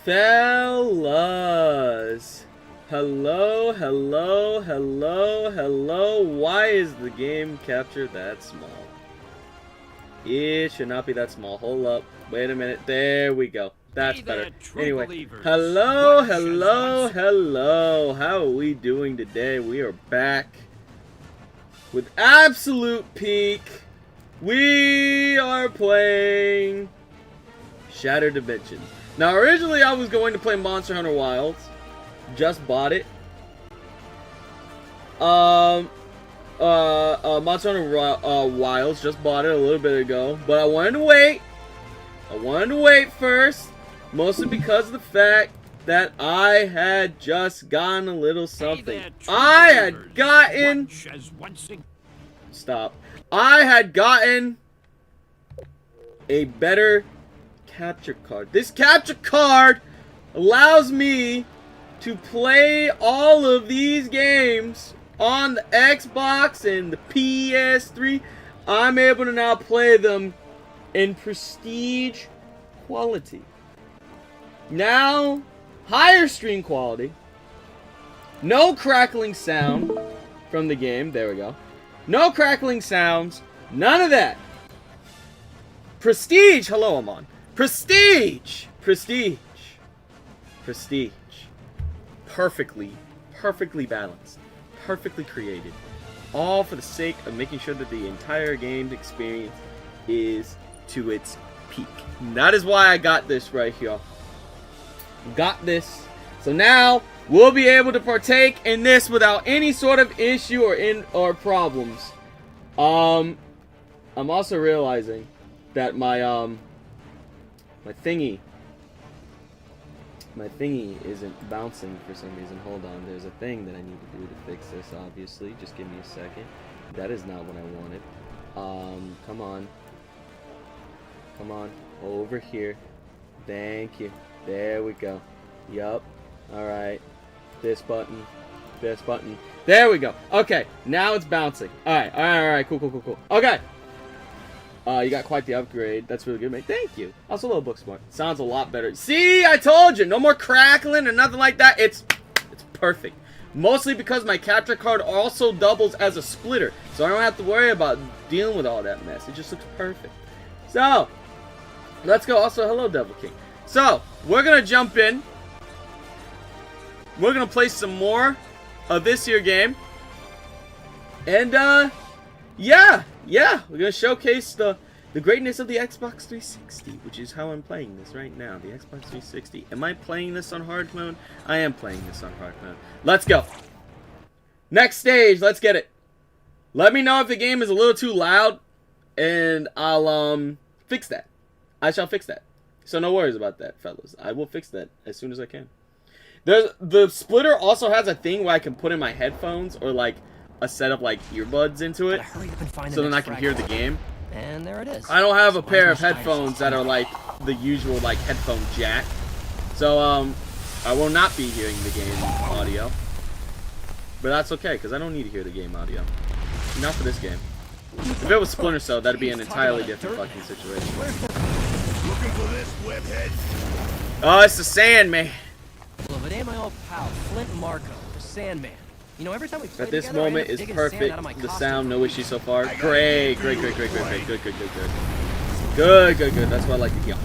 Fellas. Hello, hello, hello, hello. Why is the game capture that small? It should not be that small. Hold up. Wait a minute. There we go. That's better. Anyway. Hello, hello, hello. How are we doing today? We are back with Absolute Peak. We are playing Shattered Dimensions. Now, originally I was going to play Monster Hunter Wilds. Just bought it. Monster Hunter Wilds, just bought it a little bit ago. But I wanted to wait. I wanted to wait first. Mostly because of the fact that I had just gotten a little something. I had gotten... Stop. I had gotten a better capture card. This capture card allows me to play all of these games on the Xbox and the PS3. I'm able to now play them in prestige quality. Now, higher stream quality. No crackling sound from the game. There we go. No crackling sounds. None of that. Prestige. Hello, I'm on. Prestige. Prestige. Prestige. Perfectly balanced. Perfectly created. All for the sake of making sure that the entire game experience is to its peak. And that is why I got this right here. Got this. So now we'll be able to partake in this without any sort of issue or problems. I'm also realizing that my thingy isn't bouncing for some reason. Hold on, there's a thing that I need to do to fix this, obviously. Just give me a second. That is not what I wanted. Come on. Come on. Over here. Thank you. There we go. Yup. Alright. This button. This button. There we go. Okay, now it's bouncing. Alright. Cool. Okay. You got quite the upgrade. That's really good, mate. Thank you. Also a little book smart. Sounds a lot better. See, I told you. No more crackling or nothing like that. It's perfect. Mostly because my capture card also doubles as a splitter. So I don't have to worry about dealing with all that mess. It just looks perfect. So, let's go. Also, hello, Devil King. So, we're going to jump in. We're going to play some more of this here game. And, yeah. We're going to showcase the greatness of the Xbox 360, which is how I'm playing this right now. The Xbox 360. Am I playing this on hard mode? I am playing this on hard mode. Let's go. Next stage. Let's get it. Let me know if the game is a little too loud, and I'll, fix that. I shall fix that. So no worries about that, fellas. I will fix that as soon as I can. The splitter also has a thing where I can put in my headphones or like a set of like earbuds into it, so then I can hear the game. And there it is. I don't have a pair of headphones that are like the usual like headphone jack, so I will not be hearing the game audio. But that's okay, because I don't need to hear the game audio. Not for this game. If it was Splinter Cell, that'd be an entirely different fucking situation. Looking for this, webhead? Oh, it's the Sandman. Well, today my old pal, Flint Marco, the Sandman. You know, every time we play At this together, moment is perfect. The sound, no issue so far. Great. Good. Good. That's what I like to hear.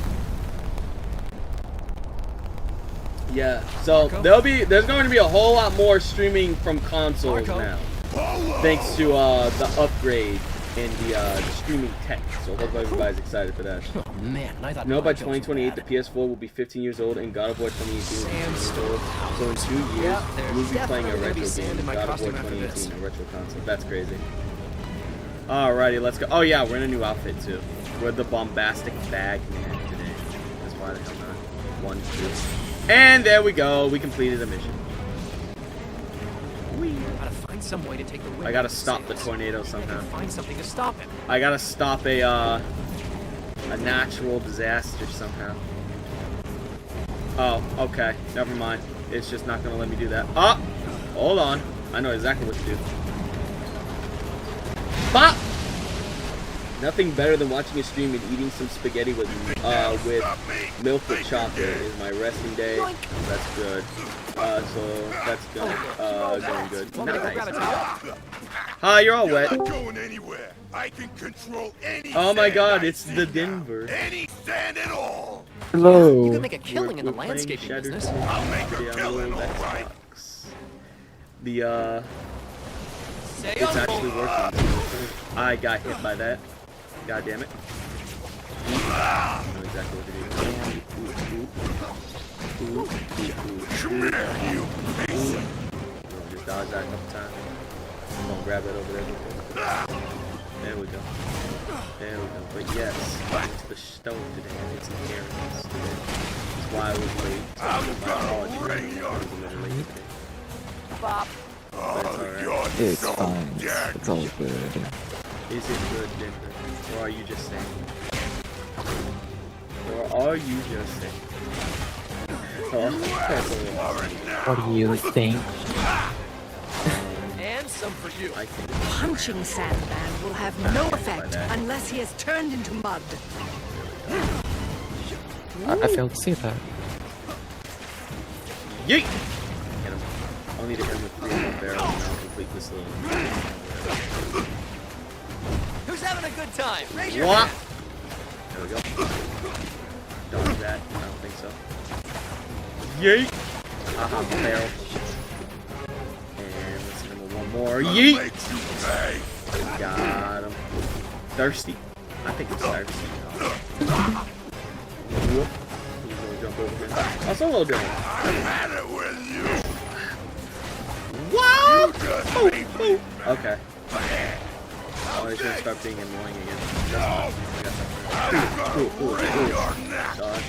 Yeah. So there's going to be a whole lot more streaming from consoles now, thanks to the upgrade in the streaming tech. So hope everybody's excited for that. Oh, man, I thought by 2028 the PS4 will be 15 years old and God of War 2018 will be 15 years old. So in 2 years we'll be playing a retro game, God of War 2018, a retro console. That's crazy. Alrighty, let's go. Oh yeah, we're in a new outfit too. We're the bombastic bag man today. That's why the hell not. 1, 2. And there we go. We completed a mission. Some way to take the I gotta stop the tornado somehow. Find something to stop it. I gotta stop a natural disaster somehow. Oh, okay. Never mind. It's just not gonna let me do that. Oh! Hold on. I know exactly what to do. Bop! Nothing better than watching a stream and eating some spaghetti with milk with chocolate is my resting day. That's good. So that's going good. Nice. Hi, you're all wet. Not going anywhere. I can control any Oh my sand God, I it's see the now. Denver. Any sand at all. Hello. You could make a killing in the We're playing landscaping Shattered business. I'll make Video a on killing, the all right. Xbox. The Stay it's on actually hold. working. I got hit by that. God damn it. I know exactly what to do. Come here, you piece. Just dodge that a couple times. I'm gonna grab that over there. There we go. There we go. But yes, I went to the stove today. I did some errands today. That's why I was late. My apologies. I was a little late today. Bop. But it's alright. It's so fine. dead. It's all good. Is it good, Denver? Or are you just saying? Or are you just saying? Oh, that's a little. What do you think? And some for you. I think Punching Sandman will have no effect unless he is turned into mud. I failed to see that. yeet! Get him. I'll need to hit him with 3 more barrels and I'll complete this little. Who's having a good time? Raise your What? hand. There we go. Dodge that. I don't think so. Yeet! Aha, barrel. And let's hit him with 1 more. Yeet! Makes you pay. Got him. Thirsty. I think it's thirsty. Whoop. He's gonna jump over here. Also, a little different. I've had it with you. What? You just made me Okay. Oh, he's gonna start being annoying again. I'm gonna break your neck. Dodge.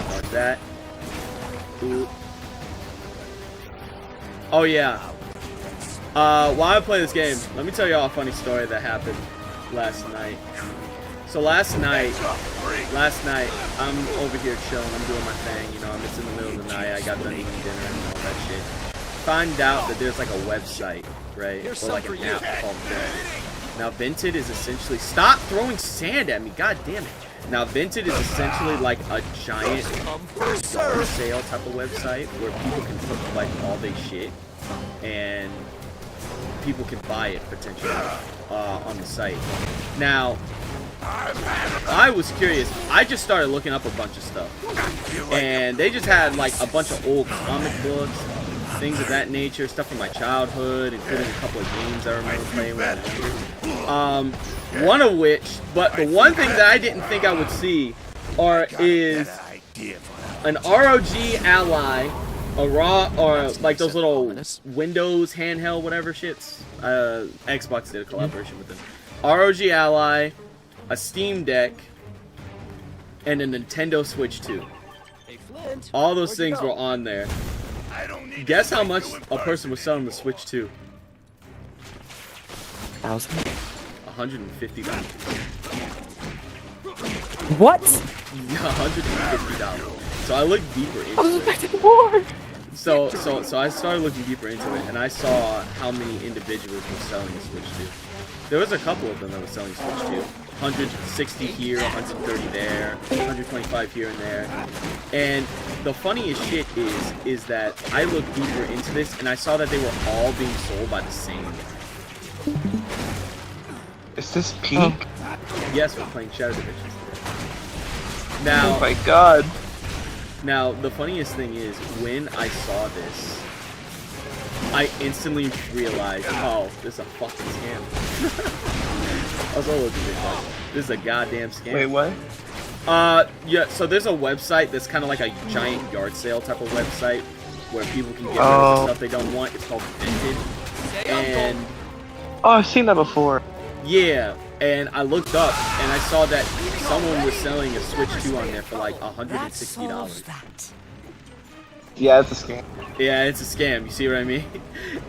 Dodge that. Oh yeah. While I play this game, let me tell y'all a funny story that happened last night. So last night, I'm over here chilling, I'm doing my thing, you know, it's in the middle of the night, I got done eating dinner and all that shit. Find out that there's like a website, right? Here's Or like some an for you. app called Vinted. Now Vinted is essentially, stop throwing sand at me, god damn it. Now Vinted is essentially like a giant yard sale type of website where people can put like all their shit and people can buy it potentially on the site. Now, I was curious. I just started looking up a bunch of stuff, and they just had like a bunch of old comic books, things of that nature, stuff from my childhood, including a couple of games I remember playing when I was younger. One of which, but the one thing that I didn't think I would see is an ROG Ally, a raw, or like those little Windows handheld whatever shits. Xbox did a collaboration with them. ROG Ally, a Steam Deck, and a Nintendo Switch 2. Hey, Flint. All those Where'd you things go? were on there. I don't need Guess to how make much you a person was selling the Switch 2? 1,000? $150. What? $150. So I looked deeper I was into it. expecting more. So I started looking deeper into it, and I saw how many individuals were selling the Switch 2. There was a couple of them that were selling Switch 2. 160 here, 130 there, 125 here and there. And the funniest shit is that I looked deeper into this, and I saw that they were all being sold by the same guy. Is this peak? Yes, we're playing Shadow Divisions today. Now, Oh my god. Now, the funniest thing is, when I saw this, I instantly realized, oh, this is a fucking scam. I was all looking at like, this is a goddamn scam. Wait, what? Yeah, so there's a website that's kind of like a giant yard sale type of website where people can get rid of the stuff they don't want. It's called Vinted. And, Oh, I've seen that before. yeah, and I looked up and I saw that someone was selling a Switch 2 on there for like $160. That. Yeah, it's a scam. Yeah, it's a scam. You see what I mean?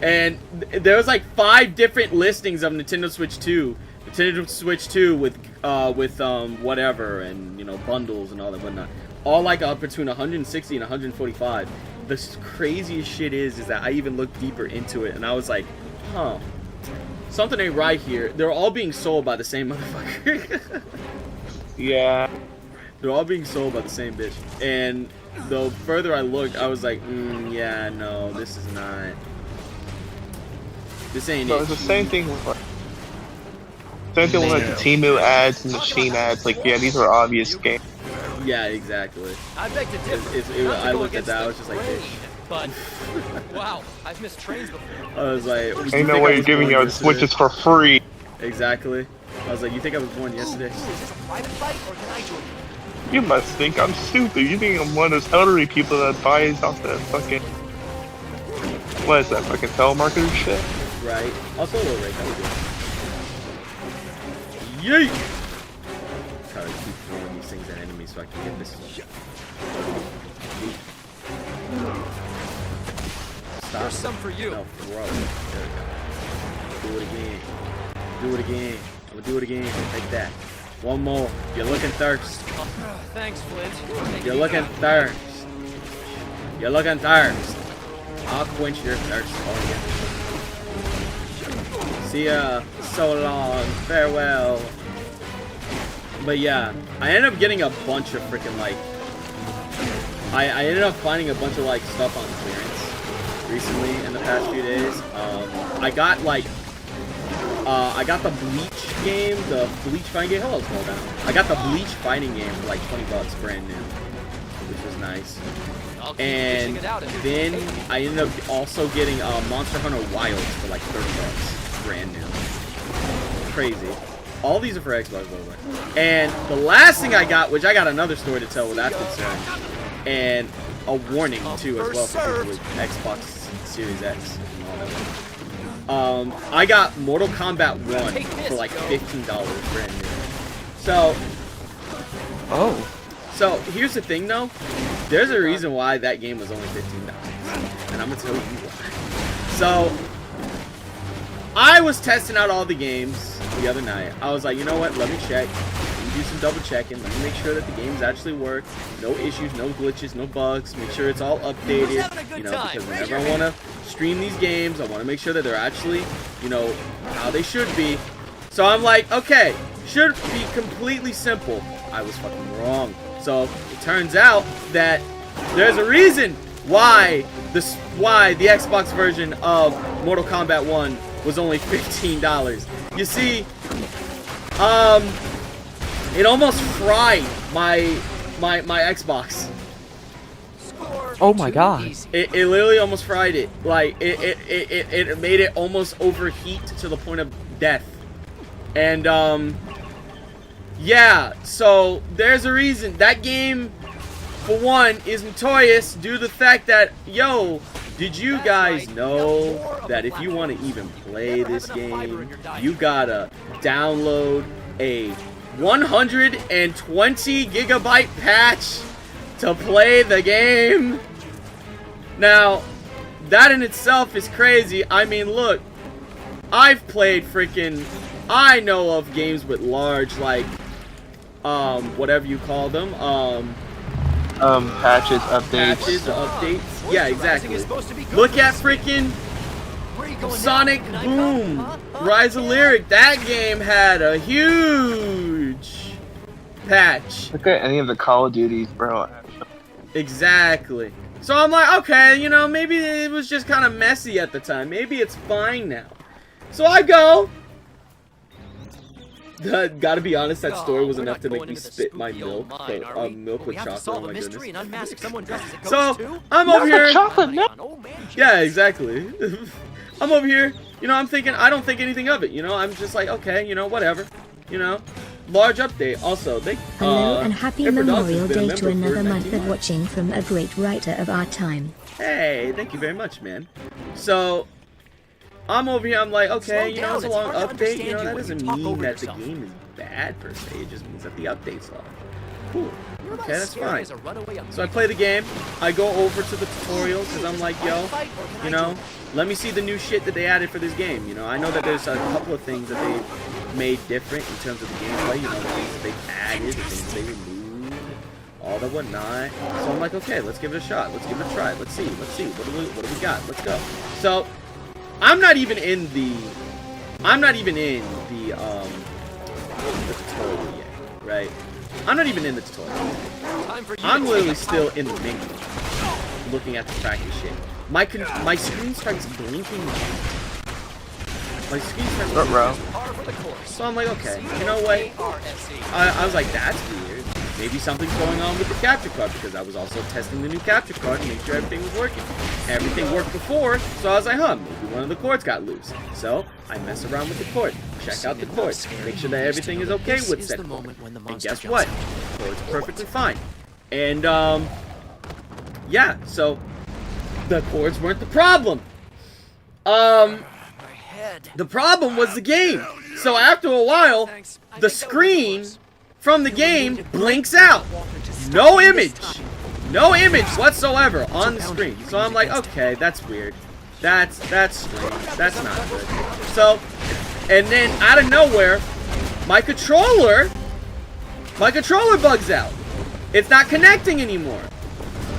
And there was like 5 different listings of Nintendo Switch 2, Nintendo Switch 2 with whatever, and you know, bundles and all that whatnot. All like up between 160 and 145. The craziest shit is that I even looked deeper into it, and I was like, huh. something ain't right here. They're all being sold by the same motherfucker. Yeah. They're all being sold by the same bitch. And the further I looked, I was like, yeah, no, this is not. This ain't So it. it's the same thing with like, the Temu ads and the Shein ads. Like, yeah, these are obvious games. Yeah, exactly. I beg to differ. I looked at that, I was just like, bitch. But wow, I've missed trains before. I was like, Ain't no way you're giving out Switches for free. Exactly. I was like, you think I was born yesterday? Is this a private fight or can I join you? You must think I'm stupid. You think I'm one of those elderly people that buys off that fucking... What is that, fucking telemarketer shit? Right. Also, a little rate. That was good. Yeet! Try to keep throwing these things at enemies so I can get this. Stop. There's some for you. No, throw. There we go. Do it again. Do it again. I'm gonna do it again. Take that. One more. You're looking thirst. Thanks, Flint. You're looking thirst. You're looking thirst. I'll quench your thirst for you. See ya. So long. Farewell. But yeah, I ended up getting a bunch of freaking like. I ended up finding a bunch of like stuff on clearance recently in the past few days. I got like. I got the Bleach game, the Bleach fighting game. Hello, slow down. I got the Bleach fighting game for like $20 brand new, which was nice. And then I ended up also getting Monster Hunter Wilds for like $30 brand new. Crazy. All these are for Xbox, by the way. And the last thing I got, which I got another story to tell with that concern, and a warning too as well for people with Xbox Series X and all that. I got Mortal Kombat 1 for like $15 brand new. So here's the thing though. There's a reason why that game was only $15. And I'm gonna tell you why. So I was testing out all the games the other night. I was like, you know what, let me check. Let me do some double checking. Let me make sure that the games actually work. No issues, no glitches, no bugs. Make sure it's all updated. You know, because whenever I wanna stream these games, I want to make sure that they're actually, you know, how they should be. So I'm like, okay, should be completely simple. I was fucking wrong. So it turns out that there's a reason why the Xbox version of Mortal Kombat 1 was only $15. You see, it almost fried my Xbox. Oh my god. It literally almost fried it. Like, it made it almost overheat to the point of death. And, yeah, so there's a reason. That game, for one, is notorious due to the fact that, yo, did you guys know that if you want to even play this game, you gotta download a 120 gigabyte patch to play the game? Now, that in itself is crazy. I mean, look, I've played freaking, I know of games with large, like, whatever you call them, patches, updates. Patches, updates. Yeah, exactly. Look at freaking Sonic Boom, Rise of Lyric. That game had a huge patch. Look at any of the Call of Duties, bro. Exactly. So I'm like, okay, you know, maybe it was just kind of messy at the time. Maybe it's fine now. So I go. Gotta be honest, that story was enough to make me spit my milk. Milk with chocolate, oh my goodness. So, I'm over here. Yeah, exactly. I'm over here, you know, I'm thinking, I don't think anything of it, you know, I'm just like, okay, you know, whatever, you know. Large update, also, they, Hello and happy Memorial Day to another month of watching from a great writer of our time. Hey, thank you very much, man. So, I'm over here, I'm like, okay, you know, it's a long update, you know, that doesn't mean that the game is bad, per se, it just means that the update's long. Cool. Okay, that's fine. So I play the game, I go over to the tutorial, because I'm like, yo, you know, let me see the new shit that they added for this game, you know, I know that there's a couple of things that they made different in terms of the gameplay, you know, the things that they added, the things they removed, all the whatnot. So I'm like, okay, let's give it a shot, let's give it a try, let's see, what do we got, let's go. So, I'm not even in the I'm not even in the tutorial yet, right? I'm not even in the tutorial. Time for you I'm to literally take a still in the menu, looking at the practice shit. My screen starts blinking. My screen starts blinking. par for the course. So I'm like, okay, you know what? I was like, that's weird. Maybe something's going on with the capture card, because I was also testing the new capture card to make sure everything was working. Everything worked before, so I was like, huh, maybe one of the cords got loose. So I mess around with the cord, check out the cord, make sure that everything is okay with said cord. And guess what? The cord's perfectly fine. And yeah, so the cords weren't the problem. The problem was the game. So after a while, the screen from the game blinks out. No image. No image whatsoever on the screen. So I'm like, okay, that's weird. That's strange. That's not good. So, and then out of nowhere, my controller bugs out. It's not connecting anymore.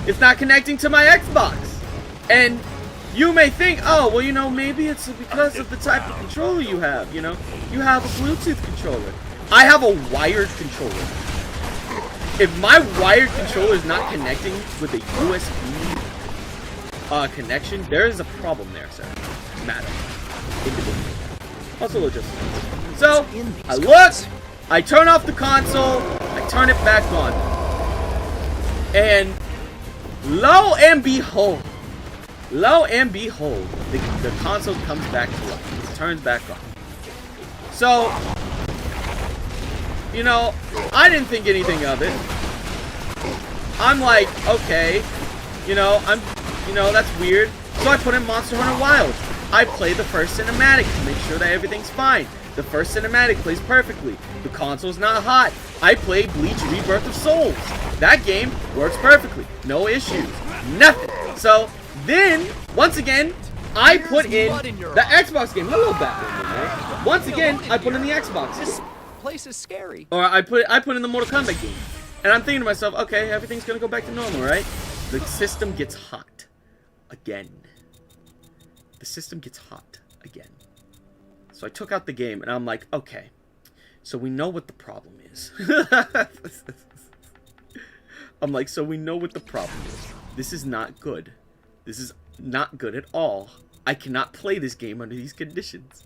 It's not connecting to my Xbox. And you may think, oh, well, you know, maybe it's because of the type of controller you have, you know? You have a Bluetooth controller. I have a wired controller. If my wired controller is not connecting with a USB connection, there is a problem there, sir. Matter. Also logistics. So, I look, I turn off the console, I turn it back on. And lo and behold, the console comes back to life. It turns back on. So, you know, I didn't think anything of it. I'm like, okay, you know, that's weird. So I put in Monster Hunter Wilds. I play the first cinematic to make sure that everything's fine. The first cinematic plays perfectly. The console's not hot. I played Bleach Rebirth of Souls. That game works perfectly. No issues. Nothing. So then, once again, I put in the Xbox game. A little Batman, right? Once again, I put in the Xbox. This place is scary. Or I put in the Mortal Kombat game. And I'm thinking to myself, okay, everything's gonna go back to normal, right? The system gets hot. Again. The system gets hot. Again. So I took out the game, and I'm like, okay. So we know what the problem is. I'm like, so we know what the problem is. This is not good. This is not good at all. I cannot play this game under these conditions.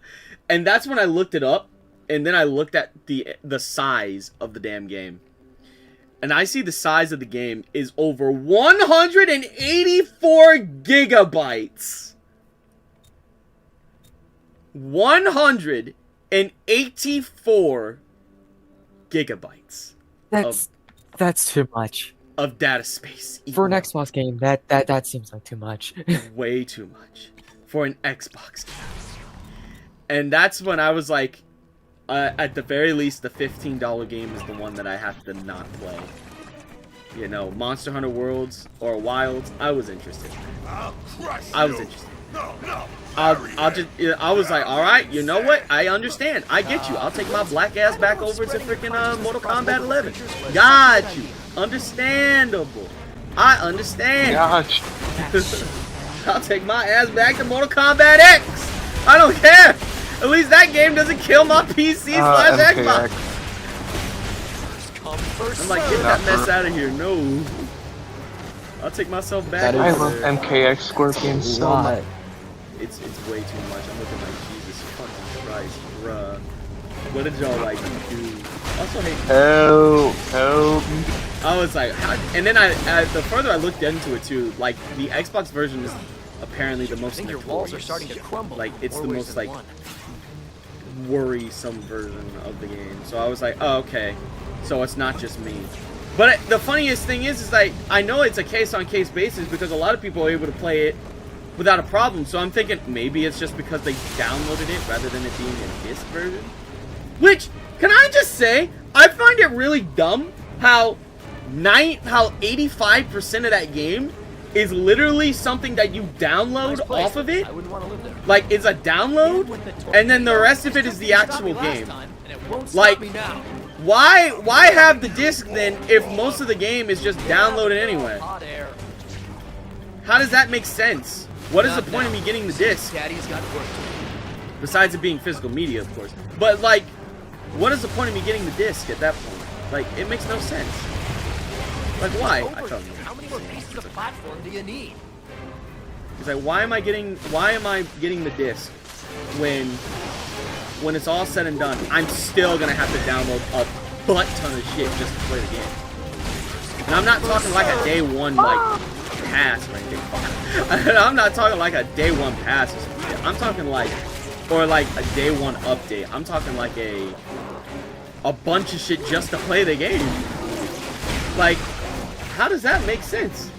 And that's when I looked it up, and then I looked at the size of the damn game. And I see the size of the game is over 184 gigabytes. 184 gigabytes. That's too much. Of data space. For an Xbox game, that seems like too much. Way too much. For an Xbox game. And that's when I was like, at the very least, the $15 game is the one that I have to not play. You know, Monster Hunter Worlds or Wilds, I was interested. I'll crush I was you. interested. No. I was like, alright, you know what? I understand. I get you. I'll take my black ass back over to freaking Mortal Kombat 11. Got you. Understandable. I understand. Gosh. I'll take my ass back to Mortal Kombat X. I don't care. At least that game doesn't kill my PC / Xbox. I'm like, get that mess out of here. No. I'll take myself back. I love MKX Scorpion so much. It's way too much. I'm looking like, Jesus fucking Christ, bruh. What did y'all like do? Also, hey. Help. I was like, how? And then the further I looked into it too, like the Xbox version is apparently the most Your walls are starting to crumble. like it's the More ways most than like one. worrisome version of the game. So I was like, oh, okay. So it's not just me. But the funniest thing is like, I know it's a case-on-case basis because a lot of people are able to play it without a problem. So I'm thinking maybe it's just because they downloaded it rather than it being a disc version. Which, can I just say, I find it really dumb how 85% of that game is literally something that you download off of it. I wouldn't want to live there. Like, it's a download, and then the rest of it is the actual game. Like, why have the disc then if most of the game is just downloaded anyway? Hot air. How does that make sense? What is the point of me getting the disc? Daddy's got work to do. Besides it being physical media, of course. But like, what is the point of me getting the disc at that point? Like, it makes no sense. Like, why? I don't know. How many more pieces of platform do you need? It's like, why am I getting the disc when it's all said and done? I'm still gonna have to download a butt ton of shit just to play the game. And I'm not talking like a day one like pass or anything. I'm not talking like a day one pass or something. I'm talking like, or like a day one update. I'm talking like a bunch of shit just to play the game. Like, how does that make sense?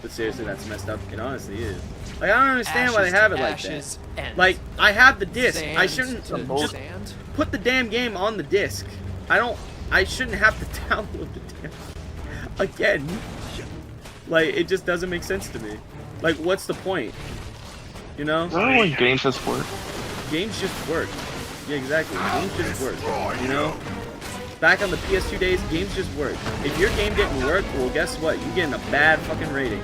But seriously, that's messed up. It honestly is. Like, I don't understand why they have it like that. Like, I have the disc. I shouldn't just put the damn game on the disc. I shouldn't have to download the damn again. Like, it just doesn't make sense to me. Like, what's the point? You know? I don't know when games just work. Games just work. Yeah, exactly. Games just work. You know? Back on the PS2 days, games just work. If your game didn't work, well, guess what? You're getting a bad fucking rating.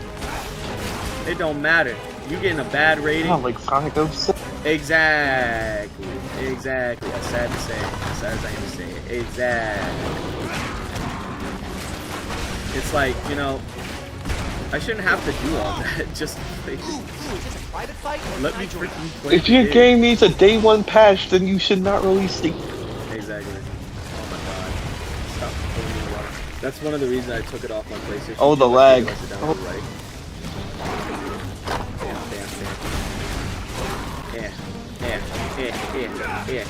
It don't matter. You're getting a bad rating. Oh, like Sonic 06. Exactly. Exactly. That's sad to say. As sad as I am to say it. Exactly. It's like, you know, I shouldn't have to do all that just to play it. Let me freaking play If your game needs a day one patch, then you should not release it. Exactly. Oh my god. Stop pulling me water. That's one of the reasons I took it off my PlayStation. Oh, the lag. Right. Yeah.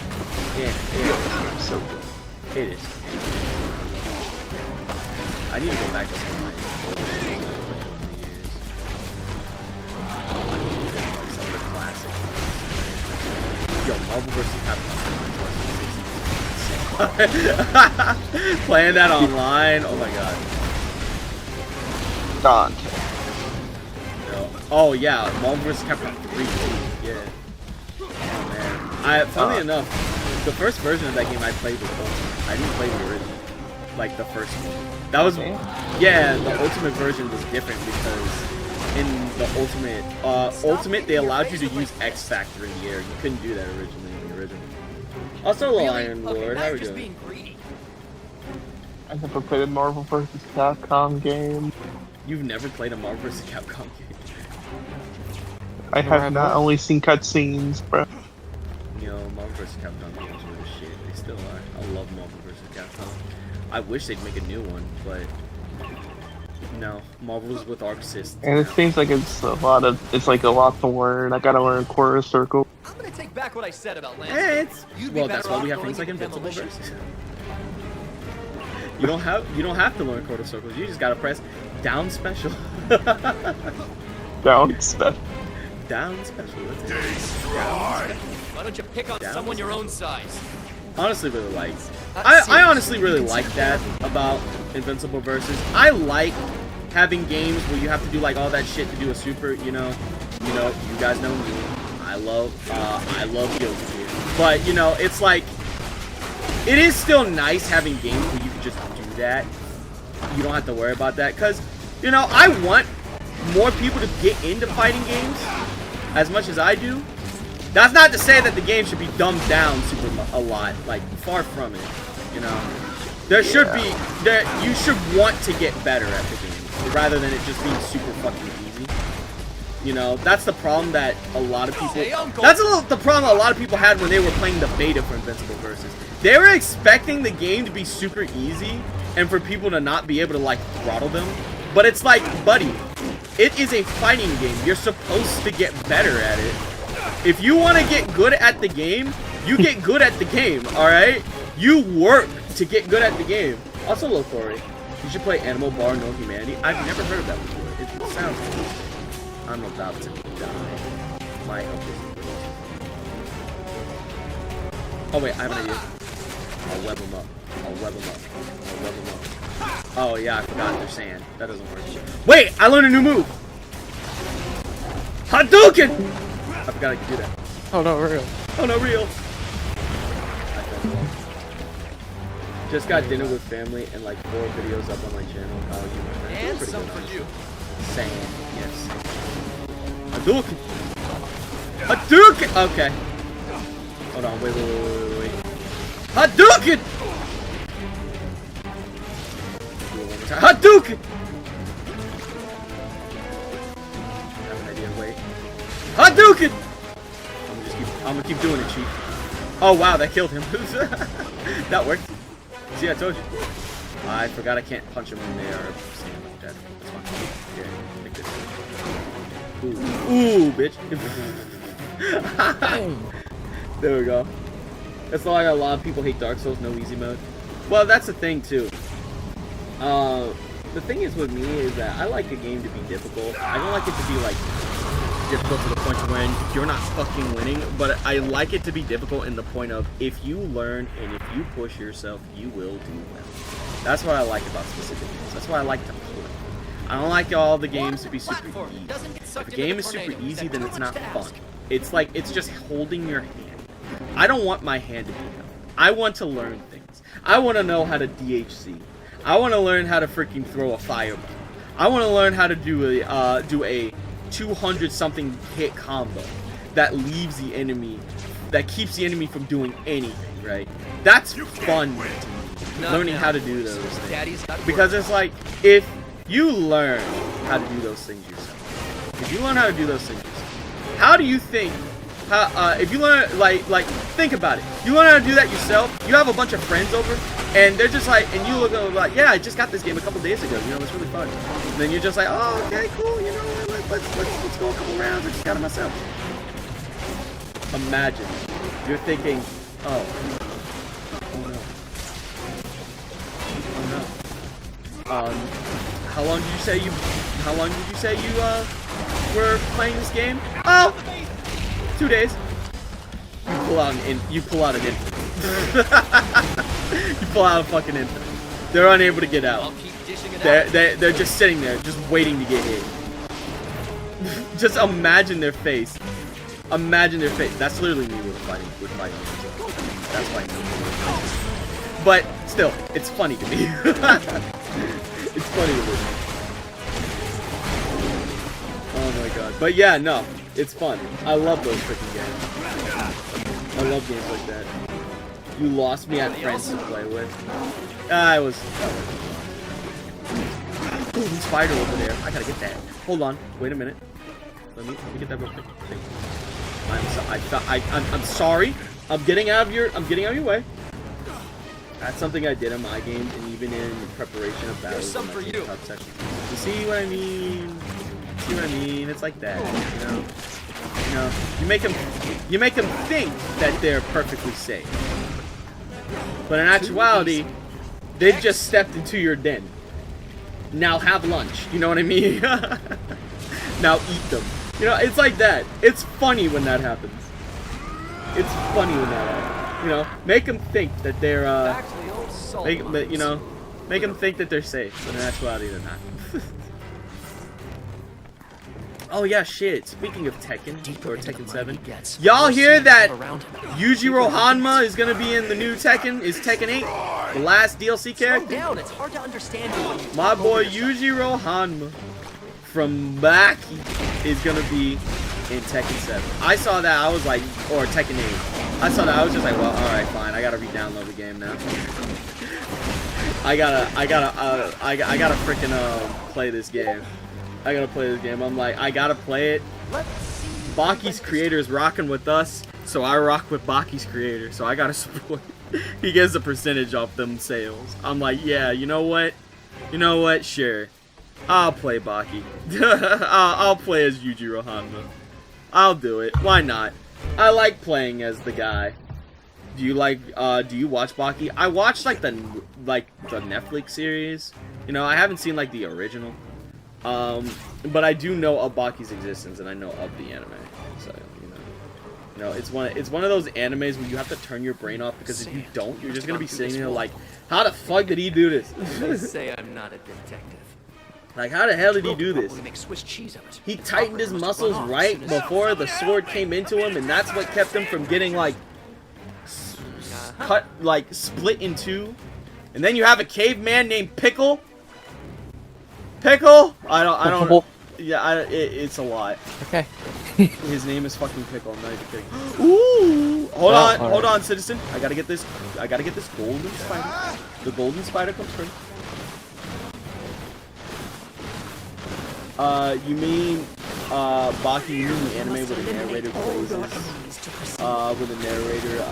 So good. It is. I need to go back to some of my some of the classics. Yo, Marvel vs. Capcom. Playing that online. Oh my god. Dante. No. Oh yeah, Marvel vs. Capcom 3. Yeah. Oh man. Funnily enough, the first version of that game I played was Ultimate. I didn't play the original. Like the first one. That was, yeah, the Ultimate version was different because in the Ultimate they allowed you to use X Factor in the air. You couldn't do that originally in the original. Also, Lion Lord, how are we doing? I never played a Marvel vs. Capcom game. You've never played a Marvel vs. Capcom game? I have not only seen cutscenes, bro. You know, Marvel vs. Capcom games are the shit. They still are. I love Marvel vs. Capcom. I wish they'd make a new one, but no. Marvel's with Arc Systems. And it seems like it's a lot to learn. I gotta learn quarter circle. I'm gonna take back what I said about Lance. Hey, well, that's why we have things like Invincible versus. You don't have to learn quarter circles. You just gotta press down special. Down special. Down special. That's it. Why don't you pick on someone your own size? Honestly, really like. I honestly really like that about Invincible versus. I like having games where you have to do like all that shit to do a super. You know, you guys know me. I love Guilty Gear, but you know, it's like it is still nice having games where you can just do that. You don't have to worry about that because you know I want more people to get into fighting games as much as I do. That's not to say that the game should be dumbed down a lot, like far from it. You know, you should want to get better at the game rather than it just being super fucking easy. You know, that's the problem that a lot of people. The problem a lot of people had when they were playing the beta for Invincible versus. They were expecting the game to be super easy and for people to not be able to like throttle them. But it's like, buddy, it is a fighting game. You're supposed to get better at it. If you want to get good at the game, you get good at the game, alright? You work to get good at the game. Also, look for it. You should play Animal Bar No Humanity. I've never heard of that before. It sounds cool. I'm about to die. My help is... Oh, wait, I have an idea. I'll web them up. Oh, yeah, I forgot they're sand. That doesn't work. Wait, I learned a new move! Hadouken! I forgot I could do that. Oh no, real. Oh no, real. Just got dinner with family and like 4 videos up on my channel. Oh, you my friend. And some for you. Same, yes. Hadouken! Hadouken! Okay. Hold on, wait. Hadouken! Do it one more time. Hadouken! I have an idea, wait. Hadouken! I'm gonna keep doing it, Chief. Oh wow, that killed him. That worked. See, I told you. I forgot I can't punch them when they are dead. That's fine. Here, take this. Ooh, bitch. There we go. That's why a lot of people hate Dark Souls, no easy mode. Well, that's the thing too. The thing is with me is that I like a game to be difficult. I don't like it to be like difficult to the point when you're not fucking winning, but I like it to be difficult in the point of if you learn and if you push yourself, you will do well. That's what I like about specific games. That's why I like to play. I don't like all the games to be super easy. If a game is super easy, then it's not fun. It's like, it's just holding your hand. I don't want my hand to be held. I want to learn things. I want to know how to DHC. I want to learn how to freaking throw a fireball. I want to learn how to do a 200 something hit combo that leaves the enemy, that keeps the enemy from doing anything, right? That's fun to me. Learning how to do those things. Because it's like, if you learn how to do those things yourself, how do you think, if you learn, like, think about it. You learn how to do that yourself, you have a bunch of friends over, and they're just like, and you look over like, yeah, I just got this game a couple days ago, you know, it's really fun. And then you're just like, oh, okay, cool, you know, let's go a couple rounds, I just got it myself. Imagine, you're thinking, oh no. How long did you say you were playing this game? Oh, 2 days. You pull out an infant. You pull out a fucking infant. They're unable to get out. They're just sitting there, just waiting to get hit. Just imagine their face. Imagine their face. That's literally me with fighting. That's why. But still, it's funny to me. It's funny to me. Oh my god. But yeah, no. It's fun. I love those freaking games. I love games like that. You lost me at friends to play with. I was... Ooh, spider over there. I gotta get that. Hold on. Wait a minute. Let me get that real quick. I'm sorry. I'm getting out of your way. That's something I did in my games and even in preparation of battles. Some for you. You see what I mean? See what I mean? It's like that, you know. You make them think that they're perfectly safe, but in actuality, they've just stepped into your den. Now have lunch. You know what I mean? Now eat them. You know, it's like that. It's funny when that happens. It's funny when that happens. You know, make them think that they're make them think that they're safe, but in actuality they're not. Oh yeah, shit. Speaking of Tekken, or Tekken 7, y'all hear that Yujiro Hanma is gonna be in the new Tekken? Is Tekken 8 the last DLC character? It's hard to understand. My boy Yujiro Hanma from Baki is gonna be in Tekken 7. I saw that, I was like, or Tekken 8. I saw that, I was just like, well, all right, fine. I gotta re-download the game now. I gotta freaking play this game. I gotta play this game. I'm like, I gotta play it. Baki's creator is rocking with us, so I rock with Baki's creator. So I gotta support. He gets a percentage off them sales. I'm like, yeah, you know what? You know what? Sure, I'll play Baki. I'll play as Yujiro Hanma. I'll do it. Why not? I like playing as the guy. Do you watch Baki? I watched like the Netflix series. You know, I haven't seen like the original. But I do know of Baki's existence and I know of the anime. So, you know, it's one of those animes where you have to turn your brain off, because if you don't, you're just gonna be sitting there like, how the fuck did he do this? They say I'm not a detective. Like, how the hell did he do this? He tightened his muscles right before the sword came into him, and that's what kept him from getting like cut, like split in two. And then you have a caveman named Pickle. Pickle? I don't know. Yeah, it's a lot. Okay. His name is fucking Pickle. I'm not even kidding. Ooh! Hold on, all hold right. on, citizen. I gotta get this golden spider. The golden spider comes first. You mean, Baki, you mean the anime where the narrator where the narrator,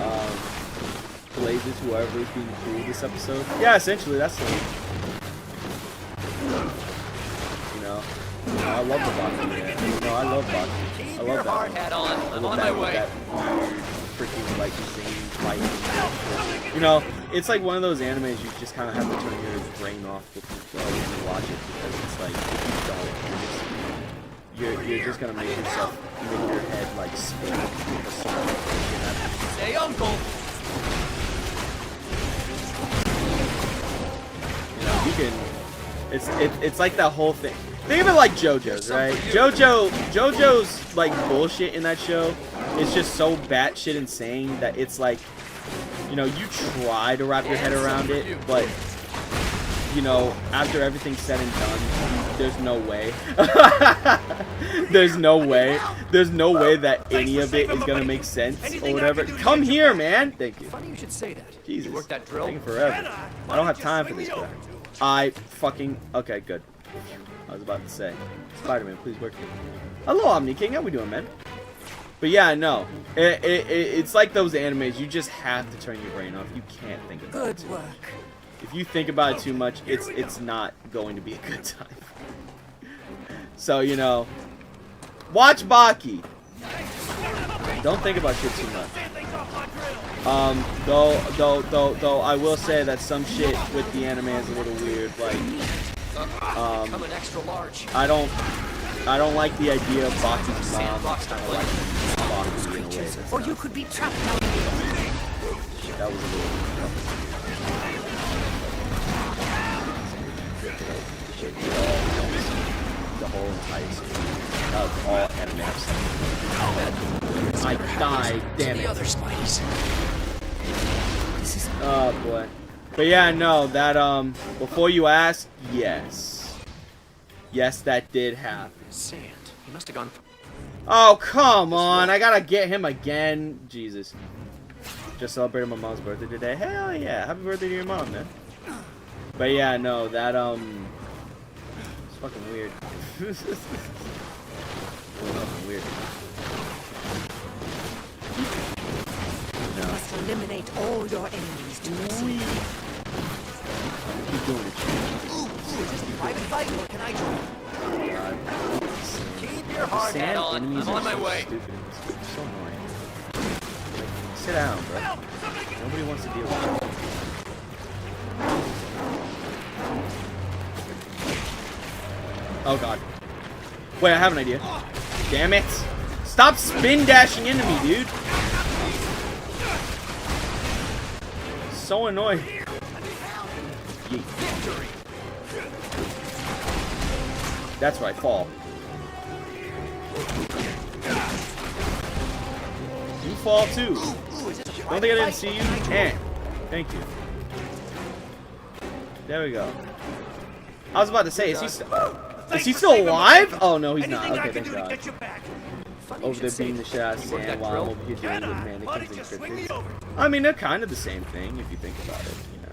blazes whoever is being cruel this episode? Yeah, essentially, that's the you know, I love the Baki, man. You know, I love Baki. I love that one. Hat on. I I'm love on that my with way. that weird, freaking, like, insane fighting. You know, it's like one of those animes you just kind of have to turn your brain off before you watch it, because it's like, if you don't, you're just gonna make your head like spin. Say uncle. You know, you can. It's like that whole thing. Think of it like JoJo's, right? JoJo's like bullshit in that show is just so batshit insane that it's like, you know, you try to wrap your head around it, but you know, after everything's said and done, there's no way. There's no way. There's no way that any of it is gonna make sense or whatever. Come here, man. Thank you. Funny you should say that. Jesus. You work that drill? Taking forever. I don't have time for this crap. Okay, good. I was about to say, Spider-Man, please work here. Hello, Omni King. How we doing, man? But yeah, no. It's like those animes. You just have to turn your brain off. You can't think about it. Good work. If you think about it too much, it's not going to be a good time. So, you know, watch Baki. Don't think about shit too much. Though I will say that some shit with the anime is a little weird. Like, I'm an extra large. I don't like the idea of Baki's mom kind of like Baki in a way. That's Or not- you could be trapped down That was a little. The whole entire series. That was all anime stuff. I died, damn The it. other Spideys. Oh boy. But yeah, no, that before you ask, yes. Yes, that did happen. Sand. He must have gone. Oh, come on. I gotta get him again. Jesus. Just celebrated my mom's birthday today. Hell yeah. Happy birthday to your mom, man. But yeah, no, that, it's fucking weird. It's fucking weird. You must eliminate all your enemies to proceed. Keep doing it. Private fight, or can I join? Keep your hard hat Sand on. enemies I'm are on my so way. stupid in this game. So annoying. Like, sit down, bro. Nobody wants to deal with it. Oh god. Wait, I have an idea. Damn it. Stop spin dashing into me, dude. So annoying. Yeet. That's where I fall. You fall too. Don't think I didn't see you? Eh. Thank you. There we go. I was about to say, is he still alive? Oh no, he's not. Okay, thank God. Over there beating the shit out of sand while I'm over here dealing with mannequins and cryptids. I mean, they're kind of the same thing if you think about it, you know.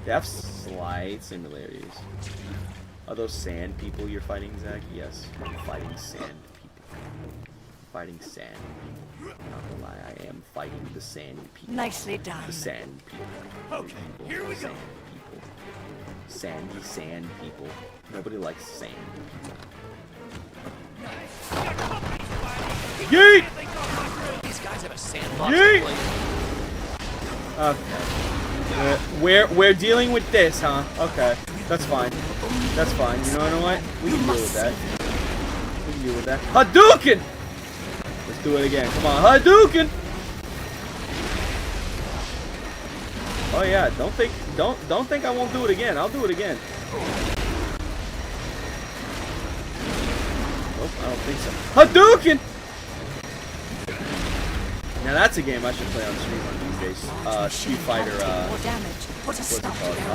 They have slight similarities. Are those sand people you're fighting, Zach? Yes, I'm fighting sand people. Fighting sand people. Not gonna lie, I am fighting the sand people. Nicely done. The sand people. Okay, here we go. Sand people. Sandy sand people. Nobody likes sand people. Yeet! These guys have a sandbox. Yeet! to play. Okay. We're dealing with this, huh? Okay. That's fine. That's fine. You know what? We can deal with that. We can deal with that. Hadouken! Let's do it again. Come on, Hadouken! Oh yeah, don't think I won't do it again. I'll do it again. Nope, I don't think so. Hadouken! Now that's a game I should play on stream one of these days. Street Fighter, More damage. Put a what's it stop to called? their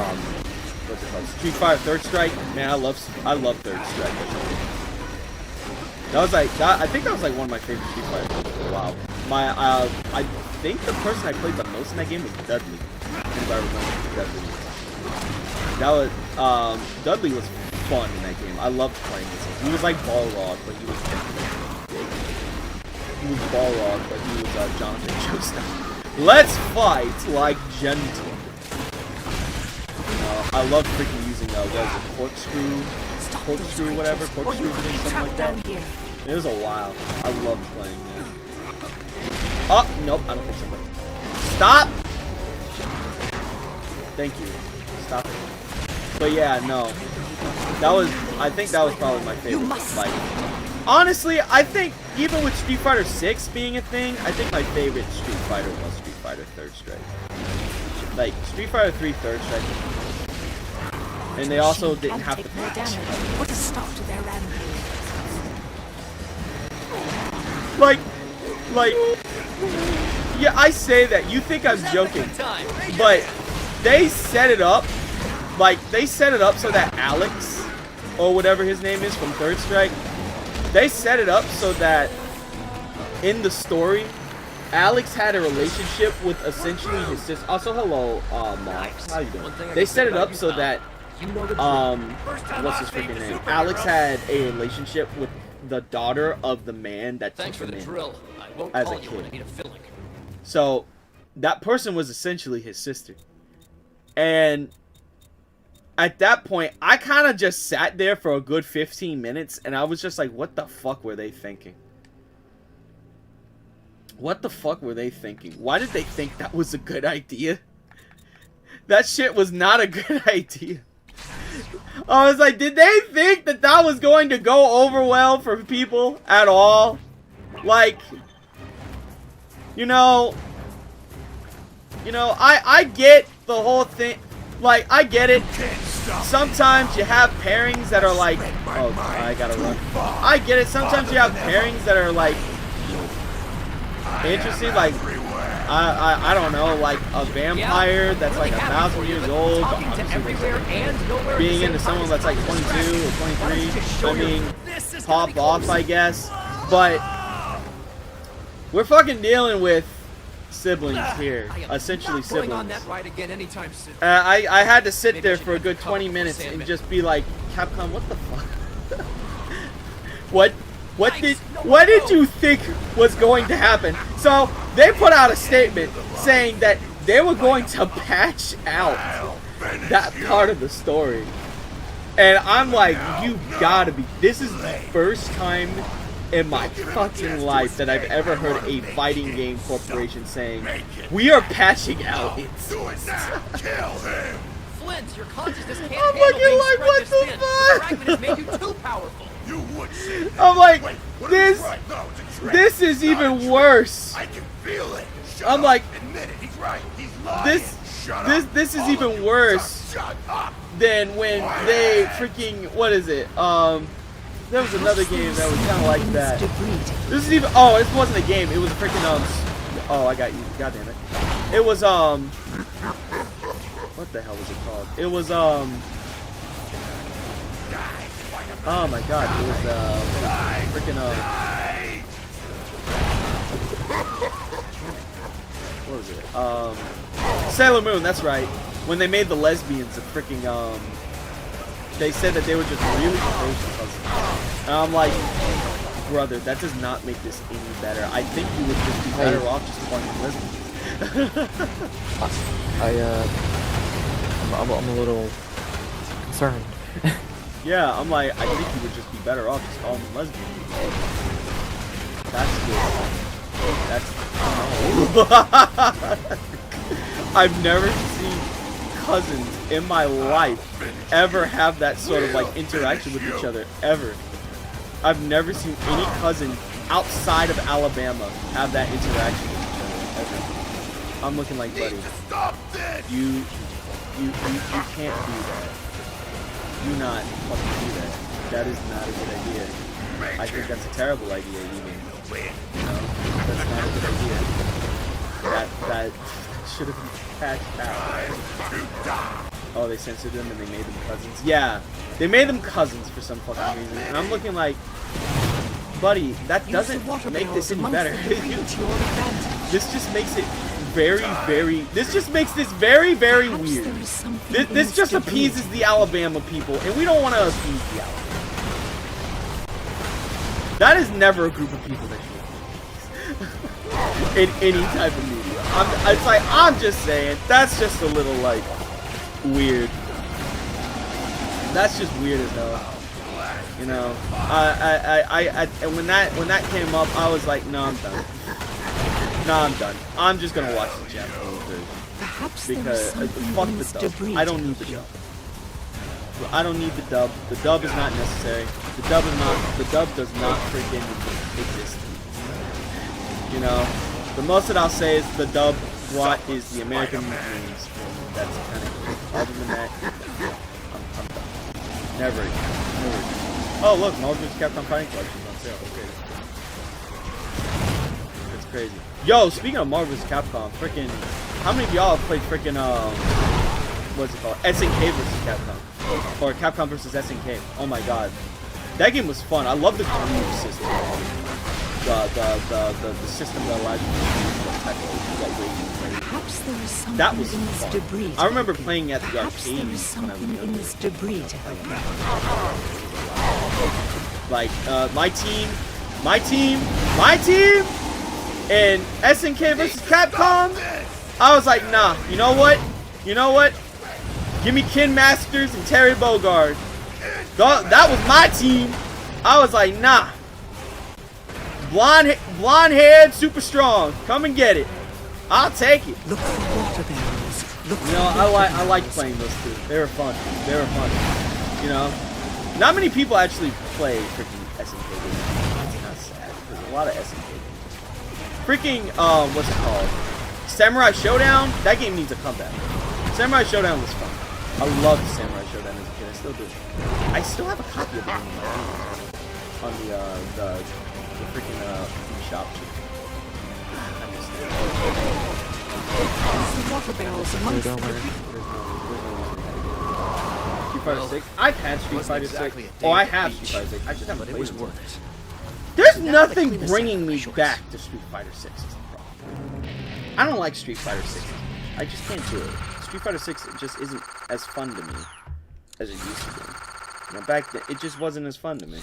What's it called? Street Fighter Third Strike. Man, I love Third Strike. That was like that. I think that was like one of my favorite Street Fighter games for a while. I think the person I played the most in that game was Dudley. If I remember who Dudley was. That was Dudley was fun in that game. I loved playing this. He was like Balrog, but he was big. He was Balrog, but he was Jonathan Joestar. Let's fight like gentle. I love freaking using what is it, corkscrew, whatever, corkscrew, something like that. It was a while. I loved playing that. Oh, nope, I don't think so. Stop! Thank you. Stop it. But yeah, no. I think that was probably my favorite fight. Honestly, I think even with Street Fighter 6 being a thing, I think my favorite Street Fighter was Street Fighter 3rd Strike. Like, Street Fighter 3 3rd Strike. And they also didn't have to patch. Put a stop to their rampage. Like, yeah, I say that. You think I'm joking. But they set it up. Like, they set it up so that Alex, or whatever his name is from 3rd Strike, they set it up so that in the story, Alex had a relationship with essentially his sister. Also, hello, Mox. How you doing? They set it up so that, what's his freaking name? Alex had a relationship with the daughter of the man that took him in as a kid. So, that person was essentially his sister. And at that point, I kind of just sat there for a good 15 minutes, and I was just like, what the fuck were they thinking? What the fuck were they thinking? Why did they think that was a good idea? That shit was not a good idea. I was like, did they think that that was going to go over well for people at all? Like, you know, I get the whole thing. Like, I get it. Sometimes you have pairings that are like, oh, I gotta run. I get it. Sometimes you have pairings that are like interesting. Like, I don't know, like a vampire that's like 1,000 years old, being into someone that's like 22 or 23. I mean, pop off, I guess. But we're fucking dealing with siblings here, essentially siblings. I had to sit there for a good 20 minutes and just be like, Capcom, what the fuck? What did you think was going to happen? So they put out a statement saying that they were going to patch out that part of the story, and I'm like, you gotta be. This is the first time in my fucking life that I've ever heard a fighting game corporation saying, we are patching out it. Flint, your consciousness can't I'm handle being like, what the thin. fuck? The fragment has made you too powerful. You would say that. I'm like, Wait, what this is right? No, it's a trick. this is Not a even trick. worse. I can feel it. Shut I'm up. like, admit it. He's right. He's lying. Shut up. This is All even of you, worse shut up. than when they freaking, what is it? There was another game that was kind of like that. This is even, oh, it wasn't a game. It was a freaking, oh, I got you. God damn it. It was, what the hell was it called? It was, oh my god, it was, freaking, what was it? Sailor Moon, that's right. When they made the lesbians a freaking, they said that they were just really ferocious husbands. And I'm like, brother, that does not make this any better. I think you would just be better off just playing lesbians. I'm a little concerned. Yeah, I'm like, I think you would just be better off just calling them lesbians. That's good. I've never seen cousins in my life ever have that sort of like interaction with each other, ever. I've never seen any cousin outside of Alabama have that interaction with each other, ever. I'm looking like, buddy, you can't do that. Do not fucking do that. That is not a good idea. I think that's a terrible idea, even. You know, that's not a good idea. That should have been patched out. Oh, they censored them and they made them cousins. Yeah, they made them cousins for some fucking reason. And I'm looking like, buddy, that Use doesn't the water make this any barrels better. amongst the debris to your advantage. This just makes it very, this just makes this very Perhaps weird. there is something in This just debris. appeases the Alabama people, and we don't want to appease the Alabama. That is never a group of people that you in any type of media. It's like, I'm just saying, that's just a little, like, weird. That's just weird as hell. You know, and when that came up, I was like, no, I'm done. No, I'm done. I'm just gonna watch the Japanese version. Perhaps there is Because something fuck in the this dub. debris I don't to need the help dub. I don't need the dub. The dub is not necessary. The dub does not freaking exist. You know, the most that I'll say is the dub brought is the American memes. That's kind of it. Other than that, I'm done. Never again. Oh look, Marvel's Capcom Fighting Collection on sale. Okay. It's crazy. Yo, speaking of Marvel's Capcom, freaking, how many of y'all have played freaking what's it called? SNK versus Capcom, or Capcom versus SNK? Oh my god, that game was fun. I love the groove system. The system that allows you to get way. Perhaps there is something That was in this fun. debris. I remember playing at the Perhaps there arcade is when I was something in young. this debris to help you. Like my team, and SNK versus Capcom. I was like, nah. You know what? Give me Ken Masters and Terry Bogard. That was my team. I was like, nah. Blonde haired, super strong. Come and get it. I'll take it. Look for water barrels. Look You know, I like playing those two. They were fun. You know, not many people actually play freaking SNK games. It's kind of sad. There's a lot of SNK games. Freaking what's it called? Samurai Showdown. That game needs a comeback. Samurai Showdown was fun. I loved Samurai Showdown as a kid. I still do. I still have a copy of it on the freaking shop. I missed it. the water barrels amongst Don't the worry. debris. Street Fighter 6. I've had Street Fighter 6. exactly a Oh, I day have at the Street Fighter 6. I just haven't but it played was it. worth it. There's Now nothing the cleanest bringing me sacrifice back to Street Fighter 6 is the problem. I don't like Street Fighter 6. I just can't do it. Street Fighter 6 just isn't as fun to me as it used to be. You know, back then, it just wasn't as fun to me.